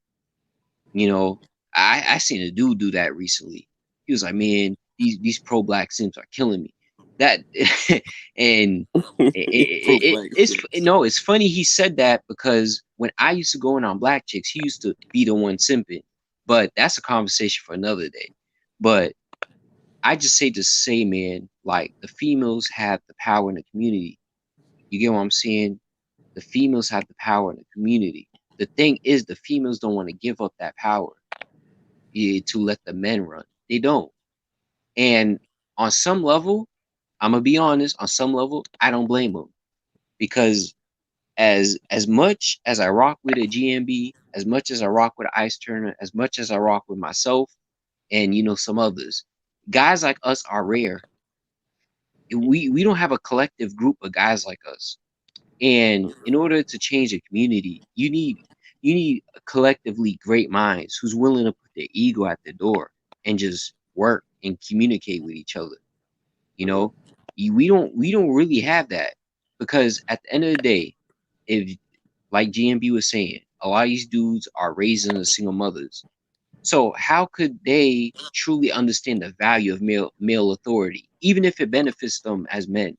You know, I seen a dude do that recently. He was like, man, these pro-black Sims are killing me. That and it's funny he said that because when I used to go in on black chicks, he used to be the one simping. But that's a conversation for another day. But I just say, man, like the females have the power in the community. You get what I'm saying? The females have the power in the community. The thing is, the females don't want to give up that power to let the men run. They don't. And on some level, I'm gonna be honest. On some level, I don't blame them because as much as I rock with a GMB, as much as I rock with Ice Turner, as much as I rock with myself, and you know some others, guys like us are rare. we don't have a collective group of guys like us. And in order to change a community, you need collectively great minds who's willing to put their ego at the door and just work and communicate with each other. You know, we don't really have that, because at the end of the day, if, like GMB was saying, a lot of these dudes are raised in single mothers. So how could they truly understand the value of male authority, even if it benefits them as men?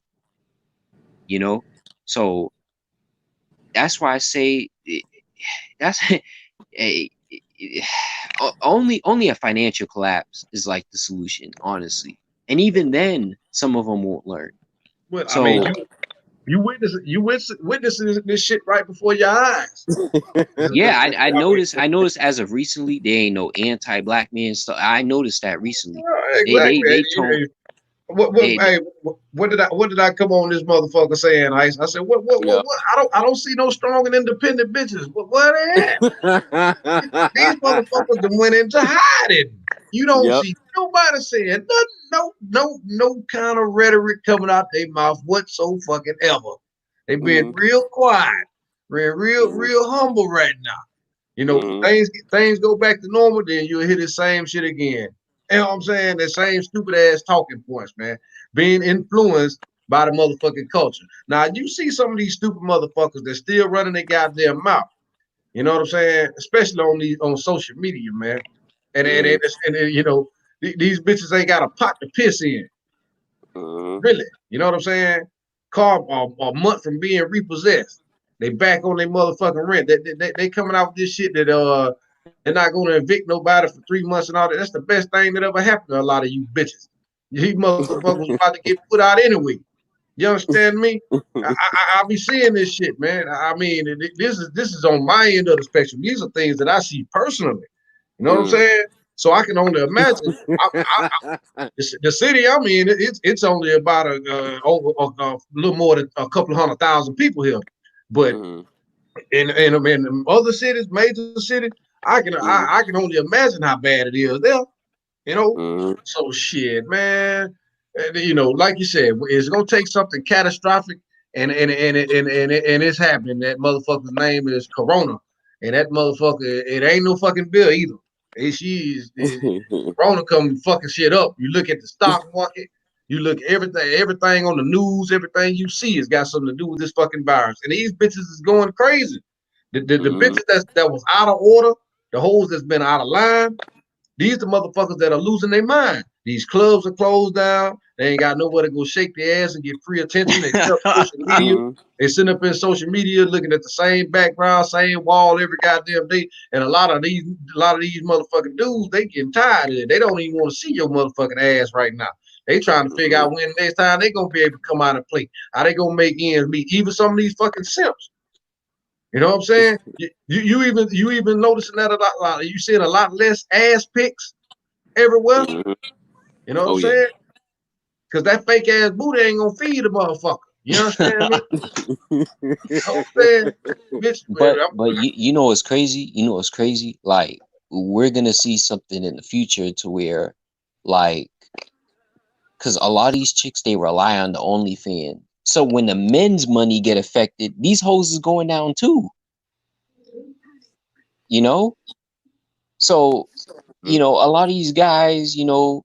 You know, so that's why I say that's only a financial collapse is like the solution, honestly. And even then, some of them won't learn. Well, So, I mean, you witnessing this shit right before your eyes. Yeah, I noticed as of recently, there ain't no anti-black man stuff. I noticed that recently. Exactly. They told, what did I come on this motherfucker saying, Ice? I said, what? I don't see no strong and independent bitches. What these motherfuckers that went into hiding. You don't see nobody saying nothing, no kind of rhetoric coming out their mouth whatsoever. They being real quiet, real humble right now. You know, things go back to normal, then you'll hear the same shit again. You know what I'm saying? The same stupid ass talking points, man. Being influenced by the motherfucking culture. Now, you see some of these stupid motherfuckers that still running their goddamn mouth. You know what I'm saying? Especially on social media, man. And you know, these bitches ain't got a pot to piss in. Really. You know what I'm saying? A month from being repossessed. They back on their motherfucking rent. They coming out with this shit that they're not going to evict nobody for 3 months and all that. That's the best thing that ever happened to a lot of you bitches. These motherfuckers about to get put out anyway. You understand me? I be seeing this shit, man. I mean, this is on my end of the spectrum. These are things that I see personally. You know what I'm saying? So I can only imagine. The city I'm in, it's only about a little more than a couple of 100,000 people here. But in other cities, major cities, I can only imagine how bad it is there. You know, so shit, man. You know, like you said, it's gonna take something catastrophic, and it's happening. That motherfucker's name is Corona, and that motherfucker, it ain't no fucking bill either. Corona come fucking shit up. You look at the stock market, you look at everything on the news, everything you see has got something to do with this fucking virus, and these bitches is going crazy. The bitches that was out of order, the hoes that's been out of line. These the motherfuckers that are losing their mind. These clubs are closed down. They ain't got nowhere to go shake their ass and get free attention. They sit up social media. They sit up in social media looking at the same background, same wall every goddamn day. And a lot of these motherfucking dudes, they getting tired of it. They don't even want to see your motherfucking ass right now. They trying to figure out when next time they gonna be able to come out and play. How they gonna make ends meet? Even some of these fucking simps. You know what I'm saying? You even noticing that a lot. You seeing a lot less ass pics everywhere. You know what I'm saying? Because that fake ass booty ain't gonna feed the motherfucker. You understand me? You know what I'm saying? Bitch, but you know what's crazy? You know what's crazy? Like, we're gonna see something in the future to where, like, because a lot of these chicks, they rely on the OnlyFans. So when the men's money get affected, these hoes is going down too. You know? So, you know, a lot of these guys, you know,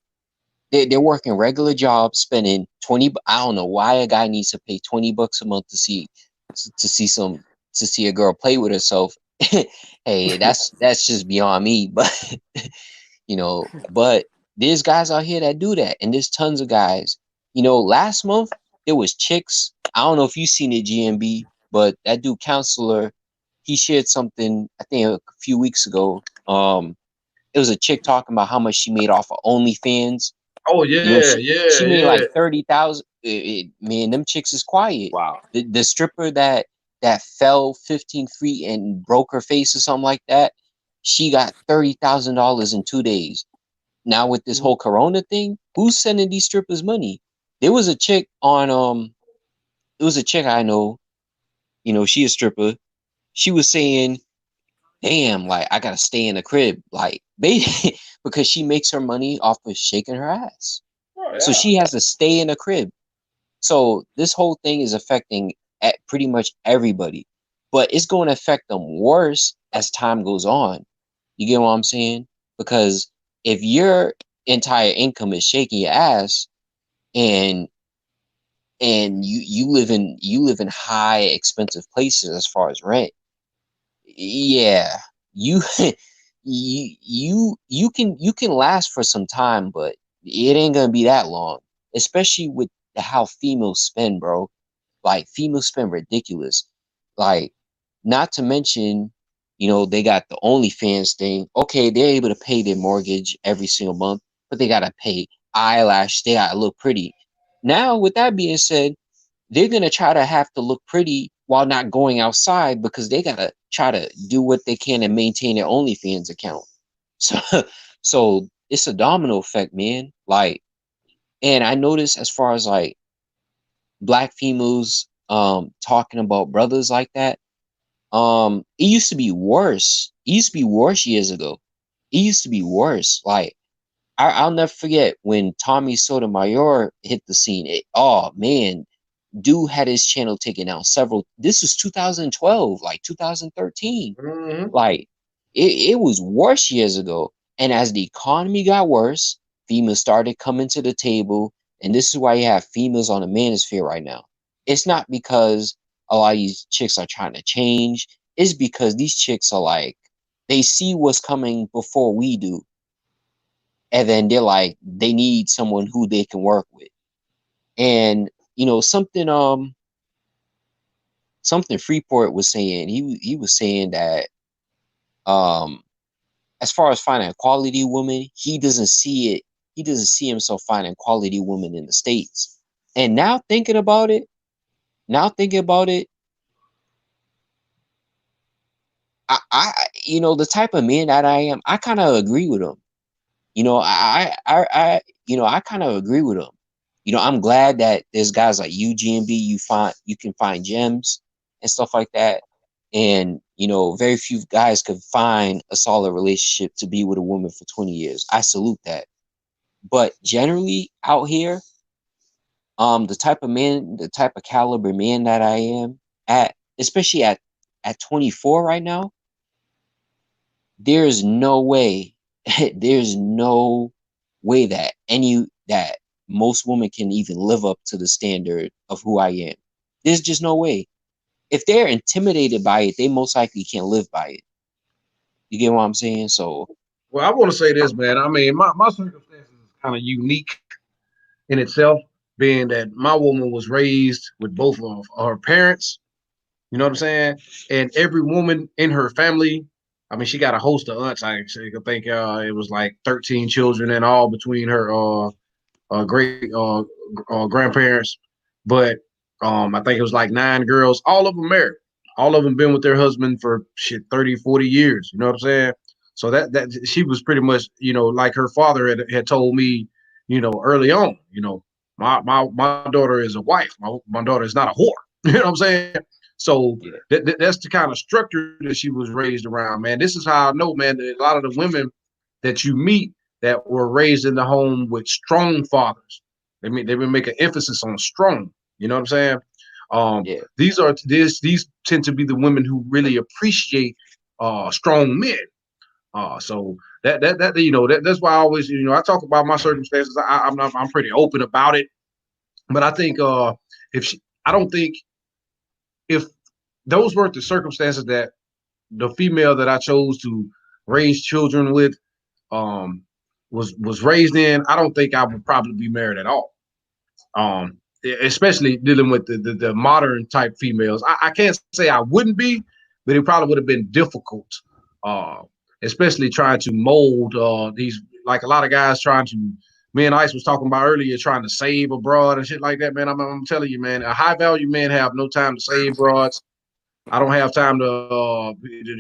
they're working regular jobs, spending 20. I don't know why a guy needs to pay $20 a month to see a girl play with herself. Hey, that's just beyond me. But you know, but there's guys out here that do that, and there's tons of guys. You know, last month there was chicks. I don't know if you seen it, GMB, but that dude Counselor, he shared something I think a few weeks ago. It was a chick talking about how much she made off of OnlyFans. Oh yeah, you know, she made like 30,000. Man, them chicks is quiet. Wow. The stripper that fell 15 feet and broke her face or something like that, she got $30,000 in 2 days. Now with this whole Corona thing, who's sending these strippers money? There was a chick on it was a chick I know, you know, she a stripper. She was saying, damn, like I gotta stay in the crib, like because she makes her money off of shaking her ass. Oh, yeah. So she has to stay in the crib. So this whole thing is affecting pretty much everybody, but it's going to affect them worse as time goes on. You get what I'm saying? Because if your entire income is shaking your ass, and you live in high expensive places as far as rent, yeah, you you can last for some time, but it ain't gonna be that long, especially with how females spend, bro. Like, females spend ridiculous. Like, not to mention, they got the OnlyFans thing. Okay, they're able to pay their mortgage every single month, but they gotta pay eyelash. They gotta look pretty. Now, with that being said, they're gonna try to have to look pretty while not going outside, because they gotta try to do what they can to maintain their OnlyFans account. So, so it's a domino effect, man. Like, and I noticed as far as like black females talking about brothers like that, it used to be worse. It used to be worse years ago. It used to be worse. Like, I'll never forget when Tommy Sotomayor hit the scene. Oh man, dude had his channel taken out several. This was 2012, like 2013. Like, it was worse years ago. And as the economy got worse, females started coming to the table, and this is why you have females on the manosphere right now. It's not because a lot of these chicks are trying to change. It's because these chicks are like, they see what's coming before we do, and then they're like, they need someone who they can work with. And something Freeport was saying. He was saying that as far as finding a quality woman, he doesn't see it. He doesn't see himself finding quality women in the States. And now thinking about it, I the type of man that I am, I kind of agree with him. I kind of agree with him. I'm glad that there's guys like you, GMB, you can find gems and stuff like that. And, very few guys could find a solid relationship to be with a woman for 20 years. I salute that. But generally out here, the type of caliber man that I am especially at 24 right now, there's no way that most women can even live up to the standard of who I am. There's just no way. If they're intimidated by it, they most likely can't live by it. You get what I'm saying? So, well, I want to say this, man. I mean, my circumstances is kind of unique in itself, being that my woman was raised with both of her parents. You know what I'm saying? And every woman in her family, I mean, she got a host of aunts. I think it was like 13 children in all between her great grandparents. But I think it was like 9 girls, all of them married. All of them been with their husband for 30, 40 years. You know what I'm saying? So that she was pretty much, like her father had told me, early on, my daughter is a wife. My daughter is not a whore. You know what I'm saying? So that's the kind of structure that she was raised around, man. This is how I know, man, that a lot of the women that you meet that were raised in the home with strong fathers, they make an emphasis on strong. You know what I'm saying? These tend to be the women who really appreciate strong men. So that's why I always, I talk about my circumstances. I'm pretty open about it, but I think I don't think if those weren't the circumstances that the female that I chose to raise children with was raised in, I don't think I would probably be married at all. Especially dealing with the modern type females. I can't say I wouldn't be, but it probably would have been difficult. Especially trying to mold these, like a lot of guys trying to, me and Ice was talking about earlier, trying to save abroad and shit like that, man. I'm telling you, man, a high value man have no time to save broads. I don't have time to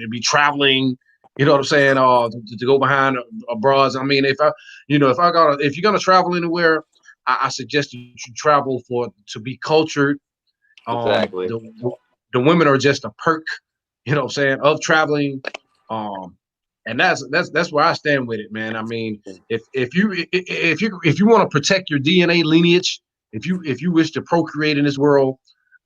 be traveling. You know what I'm saying? To go behind broads. I mean, if you're gonna travel anywhere, I suggest you travel to be cultured. Exactly. The women are just a perk, you know what I'm saying, of traveling. And that's where I stand with it, man. I mean, if you want to protect your DNA lineage if you wish to procreate in this world,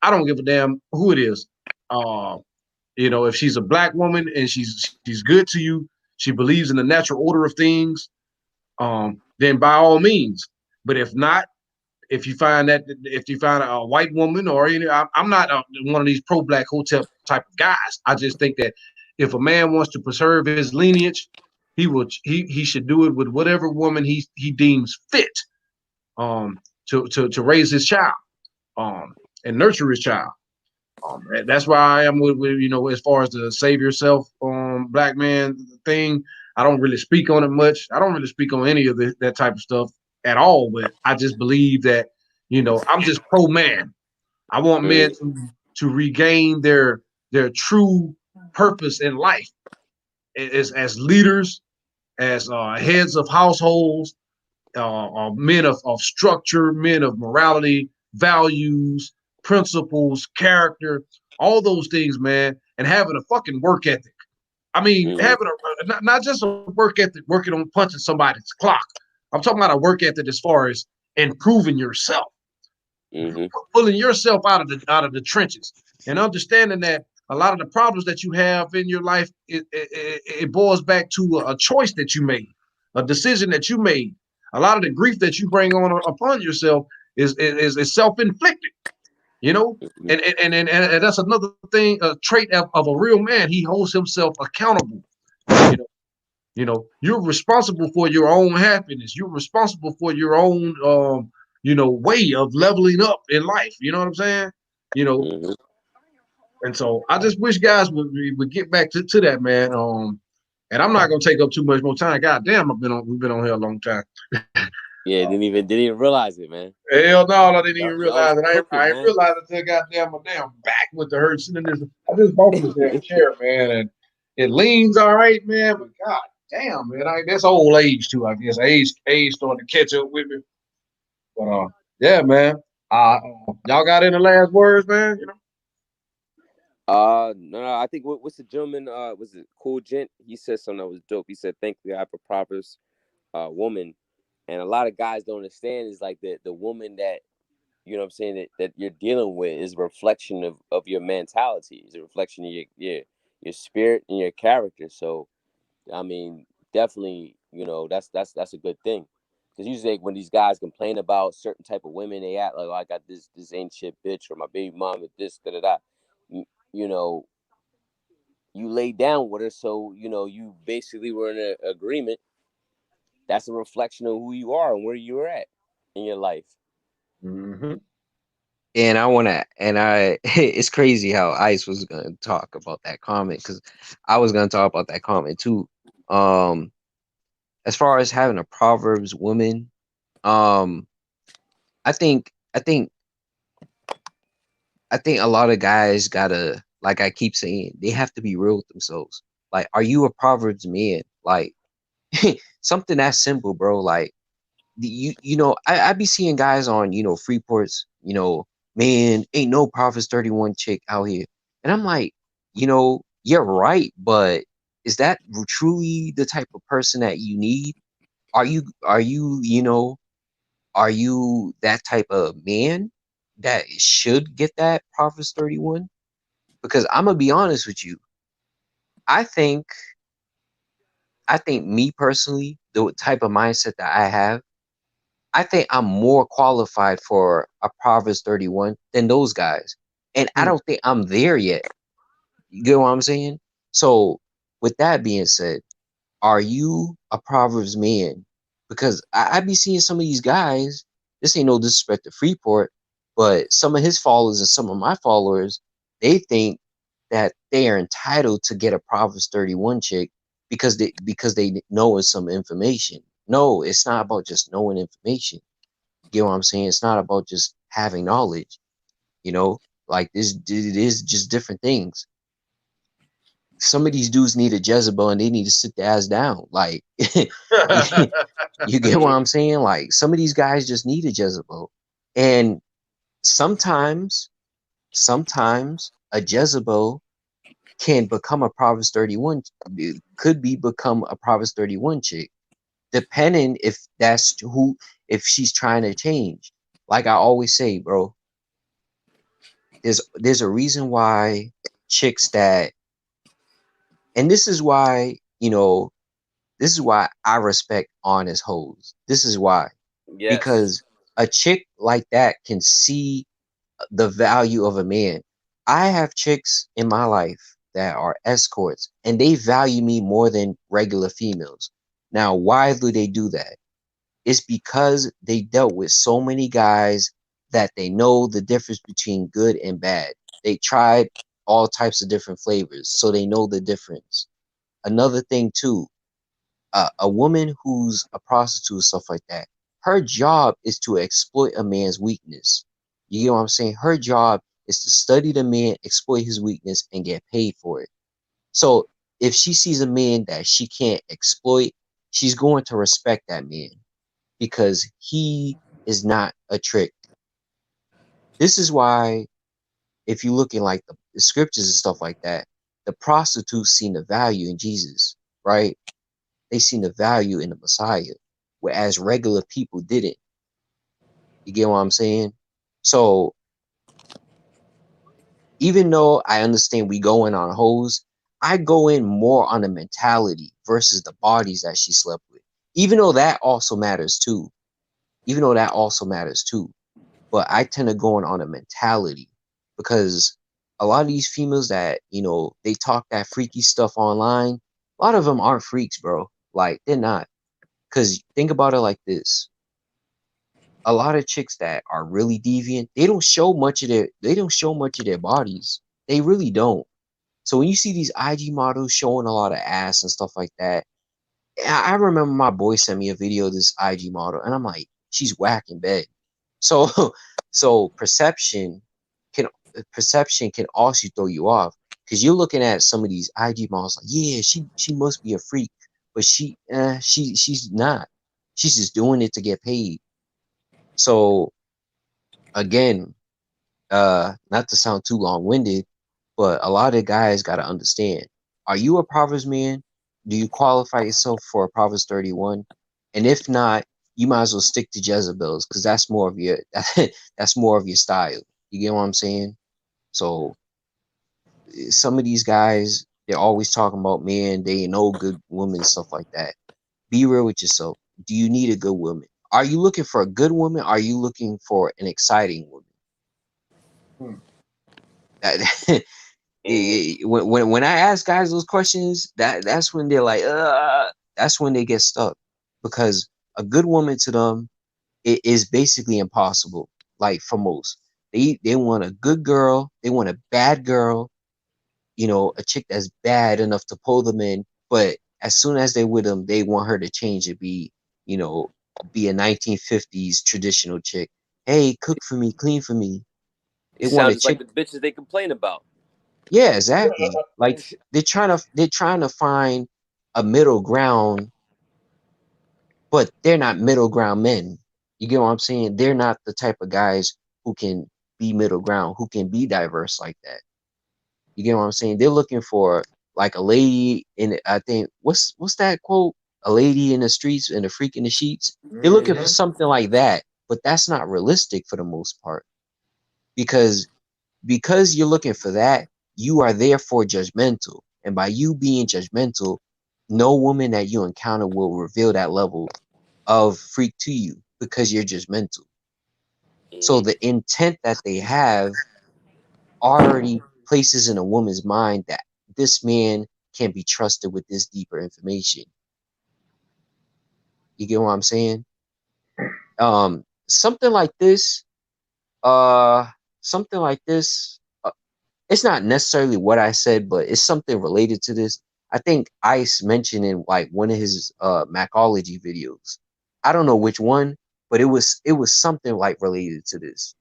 I don't give a damn who it is. You know, if she's a black woman and she's good to you, she believes in the natural order of things, then by all means. But if not, if you find a white woman or any, I'm not one of these pro-black hotel type of guys. I just think that if a man wants to preserve his lineage, he should do it with whatever woman he deems fit, to raise his child, and nurture his child. That's why I am with you know, as far as the save yourself black man thing. I don't really speak on it much. I don't really speak on any of that type of stuff at all. But I just believe that, you know, I'm just pro man. I want men to regain their true purpose in life as leaders, as heads of households, men of structure, men of morality, values, principles, character, all those things, man, and having a fucking work ethic. I mean, having not just a work ethic, working on punching somebody's clock. I'm talking about a work ethic as far as improving yourself, pulling yourself out of the trenches, and understanding that a lot of the problems that you have in your life, it boils back to a choice that you made, a decision that you made. A lot of the grief that you bring on upon yourself is self-inflicted. You know, and that's another thing, a trait of a real man. He holds himself accountable. You know, you're responsible for your own happiness. You're responsible for your own, way of leveling up in life. You know what I'm saying? You know, and so I just wish guys would get back to that, man. And I'm not gonna take up too much more time. God damn, we've been on here a long time. Yeah, didn't even realize it, man. Hell no, I didn't even realize it. I didn't realize it until goddamn my damn back with the hurt. Sitting in this, I just bought this damn chair, man, and it leans all right, man. But god damn, man, that's old age too. I guess age starting to catch up with me. But yeah, man. Y'all got any last words, man? You know. No, I think what's the gentleman? Was it Cool Gent? He said something that was dope. He said, "Thank God for Proverbs, woman." And a lot of guys don't understand is like the woman that, you know what I'm saying, that you're dealing with is a reflection of your mentality. It's a reflection of your spirit and your character. So, I mean, definitely, you know, that's a good thing. Because usually when these guys complain about certain type of women, they act like, oh, I got this ain't shit bitch, or my baby mom with this, da-da-da. You know, you lay down with her, so, you know, you basically were in an agreement. That's a reflection of who you are and where you're at in your life. And it's crazy how Ice was going to talk about that comment, because I was going to talk about that comment too. As far as having a Proverbs woman, I think a lot of guys gotta, like I keep saying, they have to be real with themselves. Like, are you a Proverbs man? Like, something that simple, bro. Like, you know, I be seeing guys on, you know, Freeports, you know, man, ain't no Proverbs 31 chick out here. And I'm like, you know, you're right, but is that truly the type of person that you need? Are you that type of man that should get that Proverbs 31? Because I'm gonna be honest with you. I think me personally, the type of mindset that I have, I think I'm more qualified for a Proverbs 31 than those guys. And I don't think I'm there yet. You get what I'm saying? So with that being said, are you a Proverbs man? Because I be seeing some of these guys, this ain't no disrespect to Freeport, but some of his followers and some of my followers, they think that they are entitled to get a Proverbs 31 chick because they know some information. No, it's not about just knowing information. You get what I'm saying? It's not about just having knowledge. You know, like it is just different things. Some of these dudes need a Jezebel and they need to sit their ass down. Like, you get what I'm saying? Like, some of these guys just need a Jezebel. And sometimes a Jezebel can become a Proverbs 31, become a Proverbs 31 chick, depending if she's trying to change. like I always say, bro, there's a reason why chicks that, and this is why, this is why I respect honest hoes. This is why. Yes. Because a chick like that can see the value of a man. I have chicks in my life that are escorts and they value me more than regular females. Now, why do they do that? It's because they dealt with so many guys that they know the difference between good and bad. They tried all types of different flavors, so they know the difference. Another thing too, a woman who's a prostitute, stuff like that, her job is to exploit a man's weakness. You get what I'm saying? Her job is to study the man, exploit his weakness, and get paid for it. So if she sees a man that she can't exploit, she's going to respect that man because he is not a trick. This is why, if you look in like the scriptures and stuff like that, the prostitutes seen the value in Jesus, right? They seen the value in the Messiah, whereas regular people didn't. You get what I'm saying? So even though I understand we go in on hoes, I go in more on the mentality versus the bodies that she slept with. Even though that also matters too. Even though that also matters too. But I tend to go in on a mentality because a lot of these females that, they talk that freaky stuff online, a lot of them aren't freaks, bro. Like, they're not. Because think about it like this. A lot of chicks that are really deviant, they don't show much of their bodies. They really don't. So when you see these IG models showing a lot of ass and stuff like that, I remember my boy sent me a video of this IG model, and I'm like, she's whack in bed. So so perception can also throw you off because you're looking at some of these IG models like, yeah, she must be a freak, but she's not. She's just doing it to get paid. So again, not to sound too long-winded, but a lot of guys got to understand: are you a Proverbs man? Do you qualify yourself for a Proverbs 31? And if not, you might as well stick to Jezebel's because that's more of your that's more of your style. You get what I'm saying? So some of these guys, they're always talking about, man, they ain't no good woman, stuff like that. Be real with yourself. Do you need a good woman? Are you looking for a good woman? Are you looking for an exciting woman? That when I ask guys those questions, that's when they're like, that's when they get stuck because a good woman to them is basically impossible. Like for most, they want a good girl, they want a bad girl, a chick that's bad enough to pull them in, but as soon as they're with them, they want her to change and be a 1950s traditional chick. Hey, cook for me, clean for me. It sounds like the bitches they complain about. Yeah, exactly. Like they're trying to find a middle ground, but they're not middle ground men. You get what I'm saying? They're not the type of guys who can be middle ground, who can be diverse like that. You get what I'm saying? They're looking for like a lady in, I think, what's that quote? A lady in the streets and a freak in the sheets. They're looking for something like that, but that's not realistic for the most part. Because you're looking for that, you are therefore judgmental. And by you being judgmental, no woman that you encounter will reveal that level of freak to you because you're judgmental. So the intent that they have already places in a woman's mind that this man can be trusted with this deeper information. You get what I'm saying? Something like this, it's not necessarily what I said, but it's something related to this. I think Ice mentioned in like one of his Macology videos. I don't know which one, but it was something like related to this.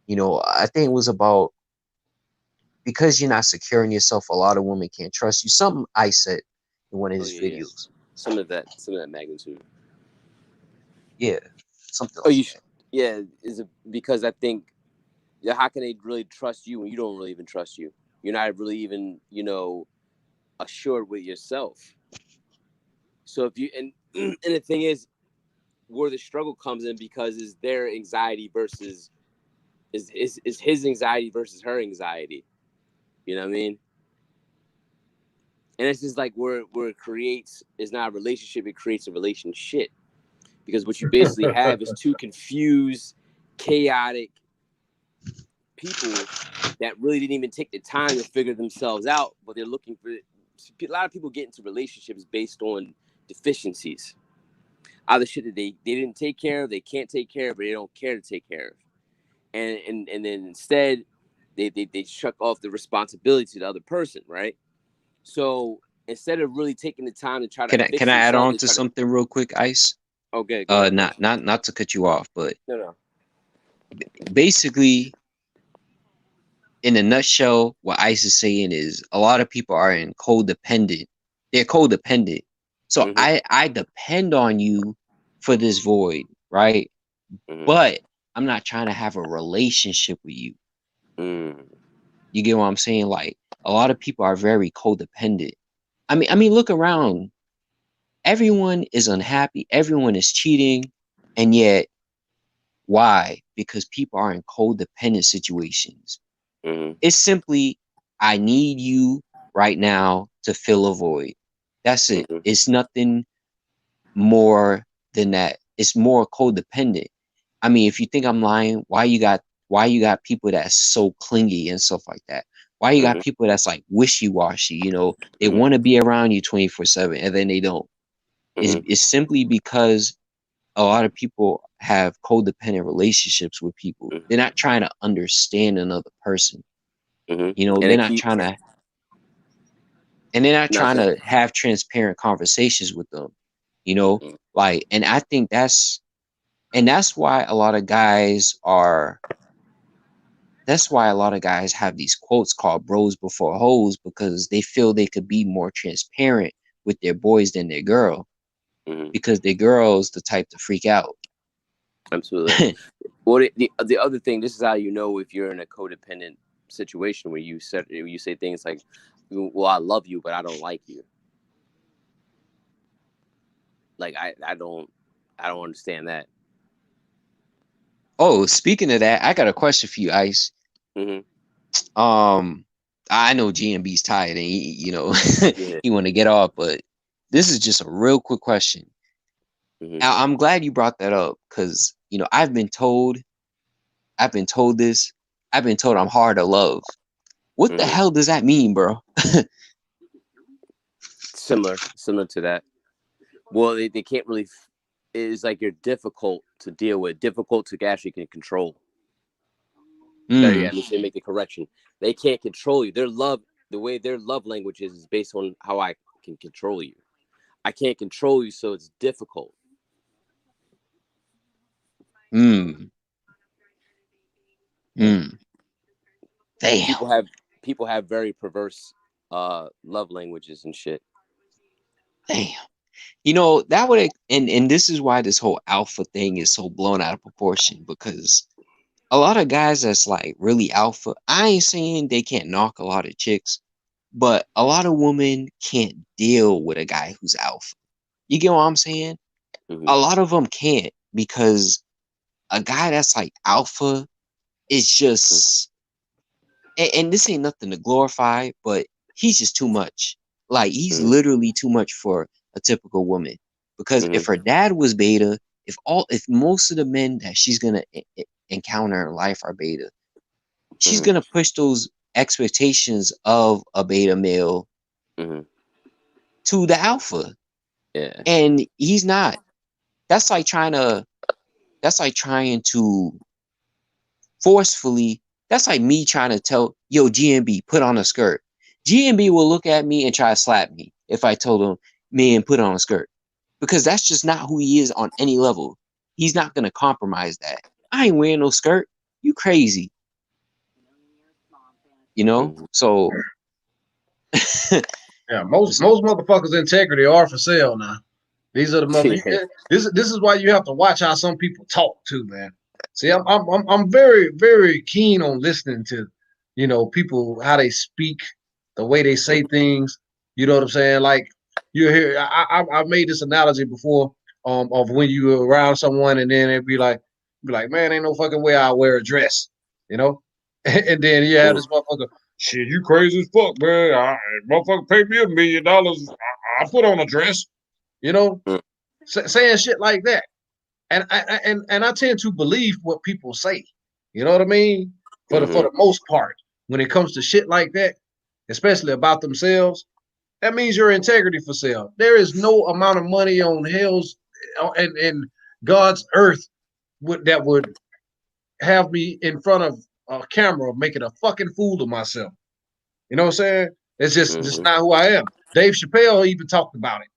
I think it was about because you're not secure in yourself, a lot of women can't trust you. Something Ice said in one of his videos. Some of that magnitude. Yeah, something like that. Yeah, is it because I think, how can they really trust you when you don't really even trust you? You're not really even, assured with yourself. So if you and the thing is, where the struggle comes in, because is their anxiety versus is his anxiety versus her anxiety. You know what I mean? And it's just like where it creates is not a relationship, it creates a relationship. Because what you basically have is two confused, chaotic people that really didn't even take the time to figure themselves out, but they're looking for a lot of people get into relationships based on deficiencies. Either shit that they didn't take care of, they can't take care of, or they don't care to take care of. And then instead they chuck off the responsibility to the other person, right? So instead of really taking the time to try to can I add on to something real quick, Ice? Okay. Not to cut you off, but no. Basically, in a nutshell, what Ice is saying is a lot of people are in codependent. They're codependent. So I depend on you for this void, right? But I'm not trying to have a relationship with you. You get what I'm saying? Like, a lot of people are very codependent. I mean, look around. Everyone is unhappy. Everyone is cheating. And yet, why? Because people are in codependent situations. It's simply, I need you right now to fill a void. That's it. It's nothing more than that. It's more codependent. I mean, if you think I'm lying, why you got people that's so clingy and stuff like that? Why you got people that's like wishy-washy? You know, they want to be around you 24/7 and then they don't. It's simply because a lot of people have codependent relationships with people. They're not trying to understand another person. You know, they're not trying to, and they're not trying to have transparent conversations with them. You know, like, and I think that's why a lot of guys are. That's why a lot of guys have these quotes called bros before hoes, because they feel they could be more transparent with their boys than their girl, because their girl's the type to freak out. Absolutely. Well, the other thing, this is how you know if you're in a codependent situation where you say things like, well, I love you, but I don't like you. Like, I don't understand that. Oh, speaking of that, I got a question for you, Ice. I know GMB's tired and he want to get off, but this is just a real quick question. Now, I'm glad you brought that up, because I've been told this. I've been told I'm hard to love. What the hell does that mean, bro? Similar to that. Well, they can't really. It's like you're difficult to deal with, difficult to actually can control. Yeah, let me make the correction. They can't control you. The way their love language is based on how I can control you. I can't control you, so it's difficult. Damn. People have very perverse love languages and shit. Damn. That would, and this is why this whole alpha thing is so blown out of proportion, because a lot of guys that's like really alpha, I ain't saying they can't knock a lot of chicks, but a lot of women can't deal with a guy who's alpha. You get what I'm saying? A lot of them can't, because a guy that's like alpha is just, and this ain't nothing to glorify, but he's just too much. Like, he's literally too much for a typical woman, because if her dad was beta, if most of the men that she's gonna encounter in life are beta, she's gonna push those expectations of a beta male to the alpha. Yeah. And he's not. That's like trying to forcefully, that's like me trying to tell, yo, GMB, put on a skirt. GMB will look at me and try to slap me if I told him, man, put on a skirt. Because that's just not who he is on any level. He's not going to compromise that. I ain't wearing no skirt. You crazy. So. Yeah, most motherfuckers' integrity are for sale now. These are the motherfuckers. This is why you have to watch how some people talk too, man. See, I'm very, very keen on listening to, people, how they speak, the way they say things. You know what I'm saying? Like, you hear, I made this analogy before. of when you were around someone, and then it'd be like, man, ain't no fucking way I wear a dress, you know. And then you have this motherfucker, shit, you crazy as fuck, man. Motherfucker paid me $1 million. I put on a dress, you know, saying shit like that. And I tend to believe what people say. You know what I mean? For the most part, when it comes to shit like that, especially about themselves, that means your integrity for sale. There is no amount of money on hell's and God's earth that would have me in front of a camera making a fucking fool of myself. You know what I'm saying? It's just not who I am. Dave Chappelle even talked about it.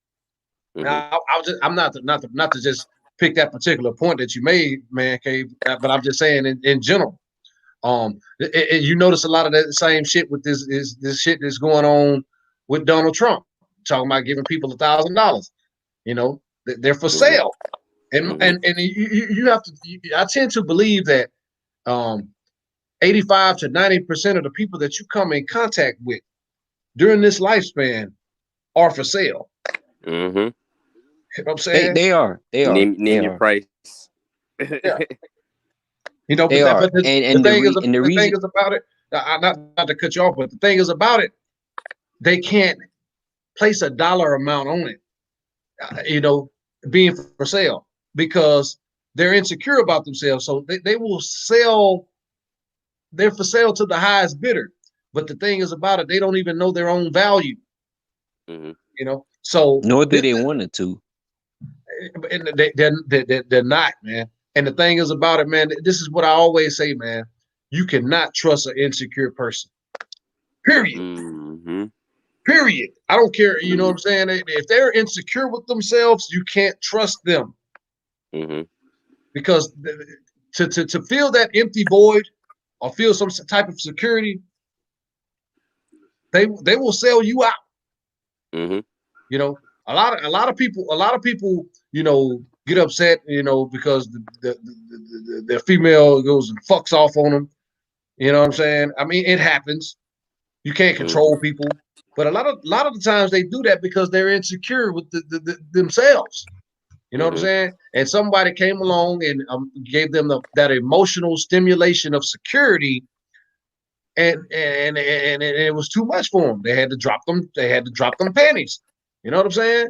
Now, I'm not to just pick that particular point that you made, man cave, but I'm just saying in general. You notice a lot of that same shit with this shit that's going on with Donald Trump, talking about giving people $1,000. You know, they're for sale, and you have to. I tend to believe that 85 to 90% of the people that you come in contact with during this lifespan are for sale. You know what I'm saying? They are. Name your price. Yeah. You know, they but, are. but the And thing the is about it, not to cut you off, but the thing is about it, they can't place a dollar amount on it, you know, being for sale, because they're insecure about themselves. So they will sell, they're for sale to the highest bidder. But the thing is about it, they don't even know their own value. You know, so nor do they wanted to. And they're not, man. And the thing is about it, man, this is what I always say, man. You cannot trust an insecure person. Period. Period. I don't care. You know what I'm saying? If they're insecure with themselves, you can't trust them. Because to feel that empty void or feel some type of security, they will sell you out. You know, a lot of people, you know, get upset, you know, because the female goes and fucks off on them. You know what I'm saying? I mean, it happens. You can't control people, but a lot of the times they do that because they're insecure with themselves. You know what I'm saying? And somebody came along and gave them that emotional stimulation of security, and it was too much for them. They had to drop them. They had to drop them panties. You know what I'm saying?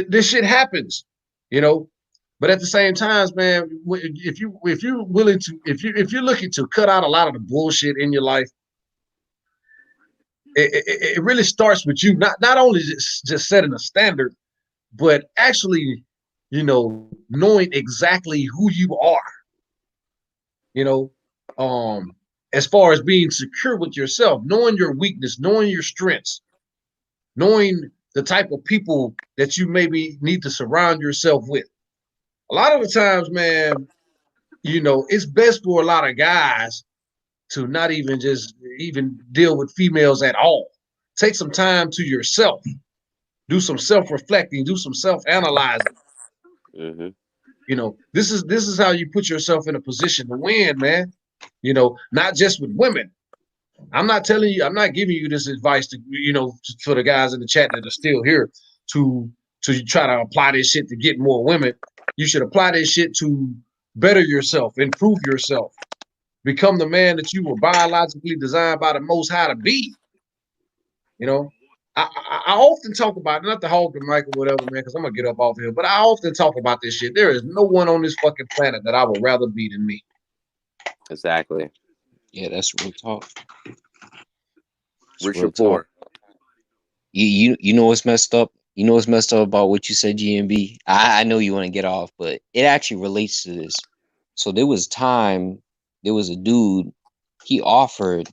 This shit happens. You know, but at the same time, man, if you're willing to, if you're looking to cut out a lot of the bullshit in your life, it really starts with you. Not only just setting a standard, but actually, you know, knowing exactly who you are. You know, as far as being secure with yourself, knowing your weakness, knowing your strengths, knowing the type of people that you maybe need to surround yourself with. A lot of the times, man, you know, it's best for a lot of guys to not even deal with females at all. Take some time to yourself. Do some self-reflecting, do some self-analyzing. You know, this is how you put yourself in a position to win, man. You know, not just with women. I'm not giving you this advice to, you know, for the guys in the chat that are still here to try to apply this shit to get more women. You should apply this shit to better yourself, improve yourself, become the man that you were biologically designed by the Most High to be. You know, I often talk about, not to hog the mic or whatever, man, because I'm gonna get up off here, but I often talk about this shit. There is no one on this fucking planet that I would rather be than me. Exactly. Yeah, that's real talk. Rich or poor. You know what's messed up? You know what's messed up about what you said, GMB? I know you want to get off, but it actually relates to this. So there was a dude, he offered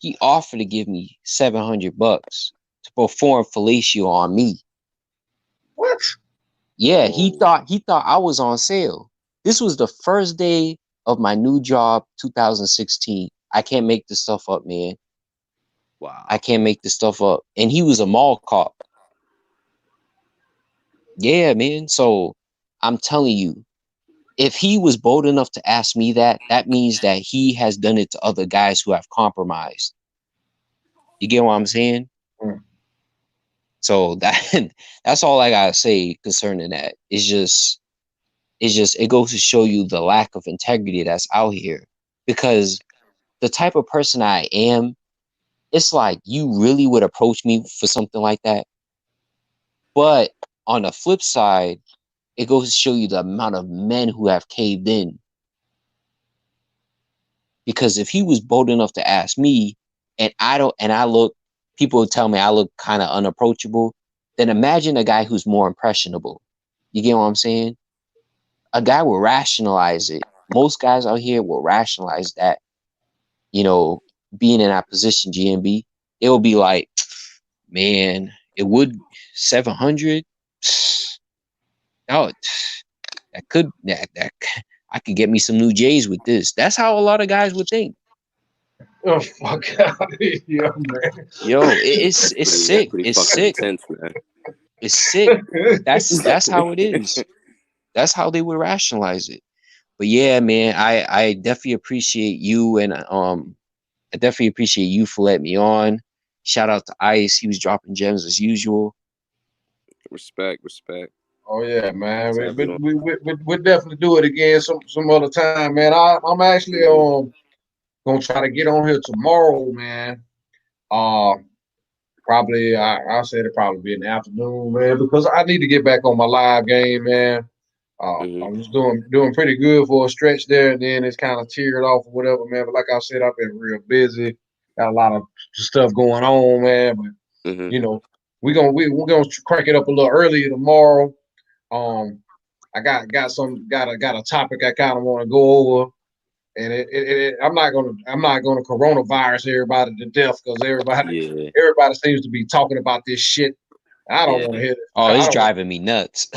to give me $700 to perform fellatio on me. What? Yeah, he thought I was on sale. This was the first day of my new job, 2016. I can't make this stuff up, man. Wow. I can't make this stuff up. And he was a mall cop. Yeah, man. So I'm telling you, if he was bold enough to ask me that, that means that he has done it to other guys who have compromised. You get what I'm saying? So that's all I gotta say concerning that. It goes to show you the lack of integrity that's out here. Because the type of person I am, it's like you really would approach me for something like that. But on the flip side, it goes to show you the amount of men who have caved in. Because if he was bold enough to ask me, and people tell me I look kind of unapproachable, then imagine a guy who's more impressionable. You get what I'm saying? A guy will rationalize it. Most guys out here will rationalize that, being in that position, GMB, it will be like, man, it would 700. Oh, that I could get me some new J's with this. That's how a lot of guys would think. Oh fuck out of here, man. Yo, it's sick. It's sick. Intense, man. It's sick. That's how it is. That's how they would rationalize it. But yeah, man, I definitely appreciate you, and I definitely appreciate you for letting me on. Shout out to Ice. He was dropping gems as usual. Respect. Oh yeah, man. We'll definitely do it again some other time, man. I'm actually gonna try to get on here tomorrow, man. Probably I said it probably be in the afternoon, man, because I need to get back on my live game, man. I was doing pretty good for a stretch there, and then it's kind of teared off or whatever, man. But like I said, I've been real busy. Got a lot of stuff going on, man. But we're gonna crank it up a little earlier tomorrow. I got a topic I kind of want to go over, and I'm not gonna coronavirus everybody to death because everybody seems to be talking about this shit. I don't want to hear it. Oh, it's driving me nuts.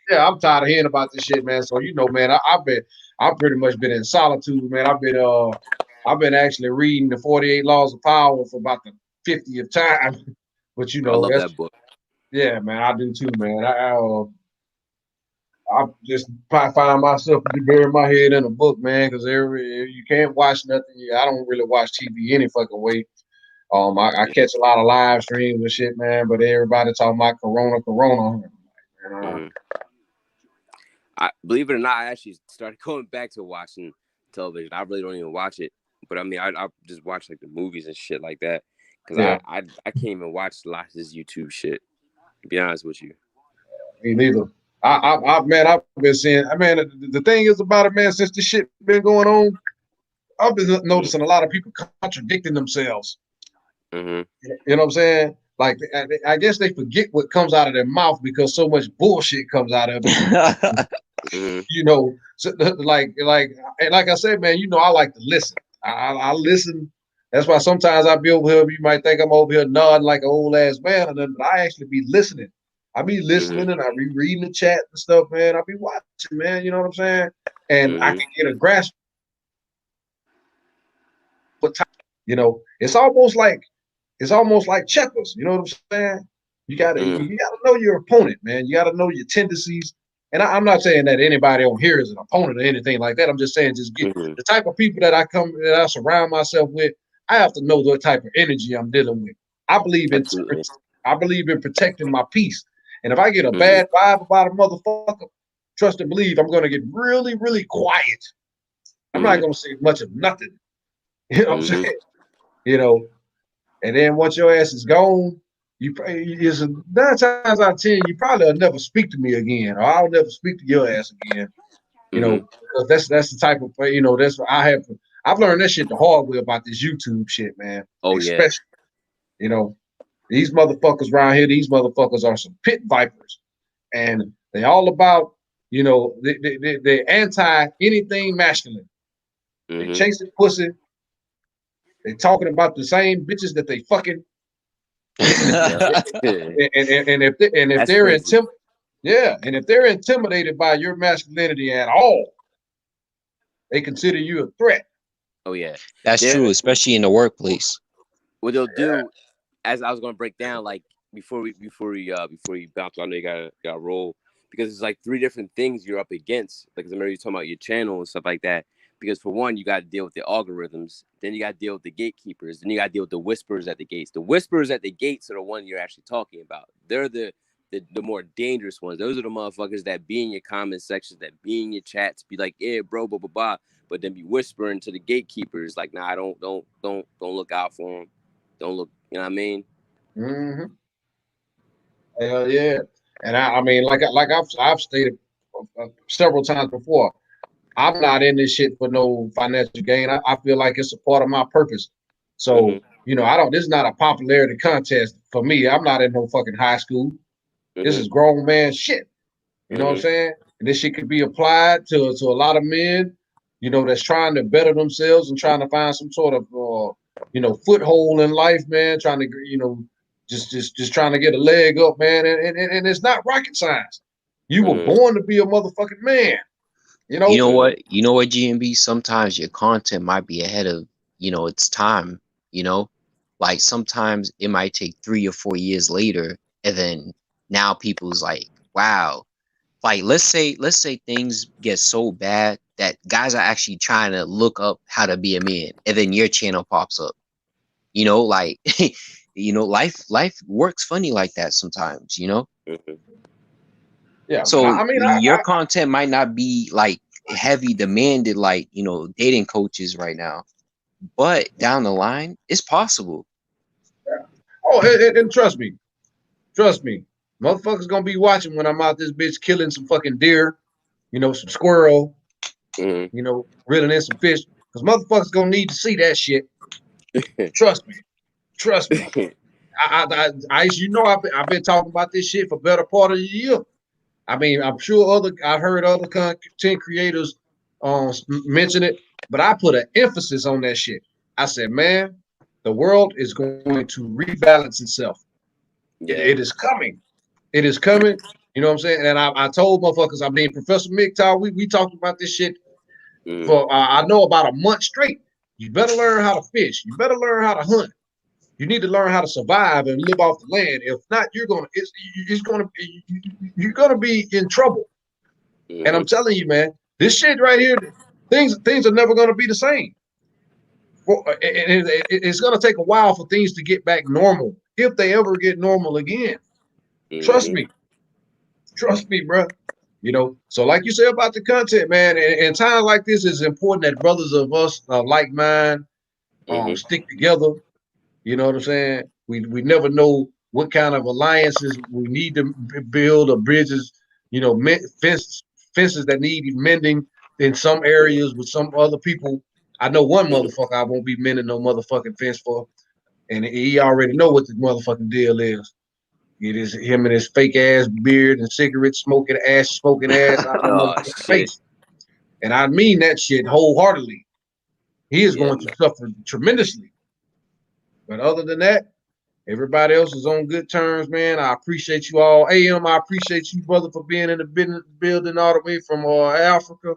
Yeah, I'm tired of hearing about this shit, man. So man, I've pretty much been in solitude, man. I've been actually reading the 48 Laws of Power for about the 50th time. But I love that book. Yeah, man, I do too, man. I just find myself burying my head in a book, man, because you can't watch nothing. I don't really watch TV any fucking way. I catch a lot of live streams and shit, man. But everybody talking about corona. I believe it or not, I actually started going back to watching television. I really don't even watch it, but I mean, I just watch like the movies and shit like that because I can't even watch a lot of this YouTube shit. To be honest with you, me neither. I've been seeing. I mean, the thing is about it, man. Since this shit been going on, I've been noticing a lot of people contradicting themselves. You know what I'm saying? Like, I guess they forget what comes out of their mouth because so much bullshit comes out of it. So like I said, man, I like to listen. I listen. That's why sometimes I be over here. You might think I'm over here nodding like an old ass man, but I actually be listening. I be listening and I be reading the chat and stuff, man. I be watching, man. You know what I'm saying? And I can get a grasp. But it's almost like checkers. You know what I'm saying? You gotta know your opponent, man. You gotta know your tendencies. And I'm not saying that anybody on here is an opponent or anything like that. I'm just saying just get the type of people that I surround myself with. I have to know the type of energy I'm dealing with. I believe in protecting my peace. And if I get a bad vibe about a motherfucker, trust and believe I'm gonna get really, really quiet. I'm not gonna say much of nothing. You know what I'm saying? And then once your ass is gone, you is 9 times out of 10, you probably will never speak to me again, or I'll never speak to your ass again. Because that's the type of that's what I have. I've learned that shit the hard way about this YouTube shit, man. Oh, especially, these motherfuckers around here, these motherfuckers are some pit vipers, and they all about, they're anti anything masculine. They chasing pussy. They talking about the same bitches that they fucking. and if they're intimidated by your masculinity at all, they consider you a threat. Oh yeah, that's true, especially in the workplace. What they'll do, as I was going to break down, like before we bounce, I know you got roll, because it's like 3 different things you're up against. Like I remember you talking about your channel and stuff like that. Because for one, you got to deal with the algorithms. Then you got to deal with the gatekeepers. Then you got to deal with the whisperers at the gates. The whisperers at the gates are the one you're actually talking about. They're the more dangerous ones. Those are the motherfuckers that be in your comment sections, that be in your chats, be like, yeah, bro, blah, blah, blah. But then be whispering to the gatekeepers, like, nah, don't look out for them. Don't look, you know what I mean? Mm-hmm. Hell yeah. And I mean, like I've stated several times before, I'm not in this shit for no financial gain. I feel like it's a part of my purpose. So, you know, this is not a popularity contest for me. I'm not in no fucking high school. This is grown man shit. You know what I'm saying? And this shit could be applied to a lot of men, you know, that's trying to better themselves and trying to find some sort of, you know, foothold in life, man, trying to, you know, just trying to get a leg up, man. And it's not rocket science. You were born to be a motherfucking man. You know what, GMB, sometimes your content might be ahead of, you know, its time, you know, like sometimes it might take 3 or 4 years later. And then now people's like, wow, like, let's say things get so bad that guys are actually trying to look up how to be a man. And then your channel pops up, you know, like, you know, life works funny like that sometimes, you know? Yeah. So I mean, your content might not be like heavy demanded, like, you know, dating coaches right now, but down the line, it's possible. Yeah. Oh, and trust me, motherfuckers gonna be watching when I'm out this bitch killing some fucking deer, you know, some squirrel, you know, reeling in some fish, because motherfuckers gonna need to see that shit. Trust me. I you know, I've been talking about this shit for better part of the year. I mean, I'm sure I've heard other content creators mention it, but I put an emphasis on that shit. I said, man, the world is going to rebalance itself. Yeah. It is coming. It is coming. You know what I'm saying? And I told motherfuckers, I mean, Professor MGTOW, we talked about this shit for I know about a month straight. You better learn how to fish. You better learn how to hunt. You need to learn how to survive and live off the land. If not, you're gonna be in trouble. And I'm telling you, man, this shit right here, things are never gonna be the same. It's gonna take a while for things to get back normal, if they ever get normal again. Trust me, bro. You know, so like you said about the content, man, and times like this, it's important that brothers of us like mind stick together. You know what I'm saying? We never know what kind of alliances we need to build, or bridges, you know, fences that need mending in some areas with some other people. I know one motherfucker I won't be mending no motherfucking fence for, and he already know what the motherfucking deal is. It is him and his fake ass beard and cigarette smoking ass out his face. And I mean that shit wholeheartedly. He is going to suffer tremendously. But other than that, everybody else is on good terms, man. I appreciate you all. AM, I appreciate you, brother, for being in the building all the way from Africa.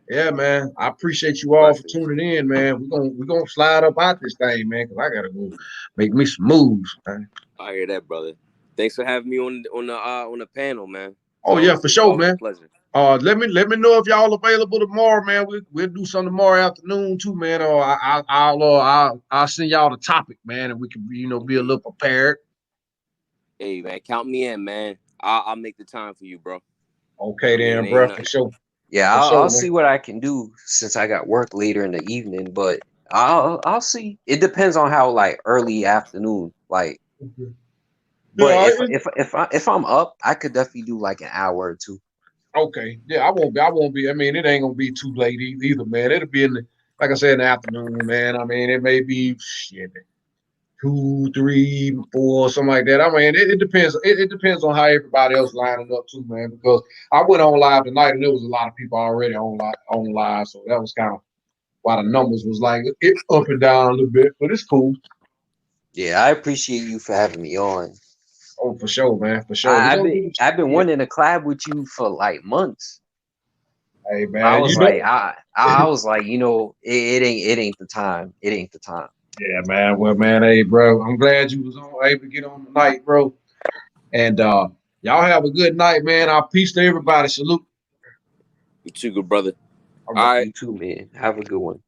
Yeah, man. I appreciate you all for tuning in, man. We're gonna slide up out this thing, man, because I gotta go make me some moves, man. I hear that, brother. Thanks for having me on the panel, man. Oh yeah, for sure, man. Pleasure. Let me know if y'all available tomorrow, man. We'll do something tomorrow afternoon too, man. Or I'll send y'all the topic, man, and we can be a little prepared. Hey, man, count me in, man. I'll make the time for you, bro. Okay, then, bro, for sure. Yeah, I'll see what I can do since I got work later in the evening, but I'll see. It depends on how like early afternoon, like. But if I'm up, I could definitely do like an hour or two. Okay, yeah, I won't be. I mean, it ain't gonna be too late either, man. It'll be like I said, in the afternoon, man. I mean, it may be 2, 3, 4, something like that. I mean, it depends. It depends on how everybody else lining up too, man. Because I went on live tonight, and there was a lot of people already on live, so that was kind of why the numbers was like it up and down a little bit. But it's cool. Yeah, I appreciate you for having me on. Oh, for sure, man. For sure. I've been wanting to collab with you for like months. Hey, man. I was I was like, it ain't the time. It ain't the time. Yeah, man. Well, man, hey, bro. I'm glad you was able to get on tonight, bro. And y'all have a good night, man. I'll peace to everybody. Salute. You too, good brother. All right. You too, man. Have a good one.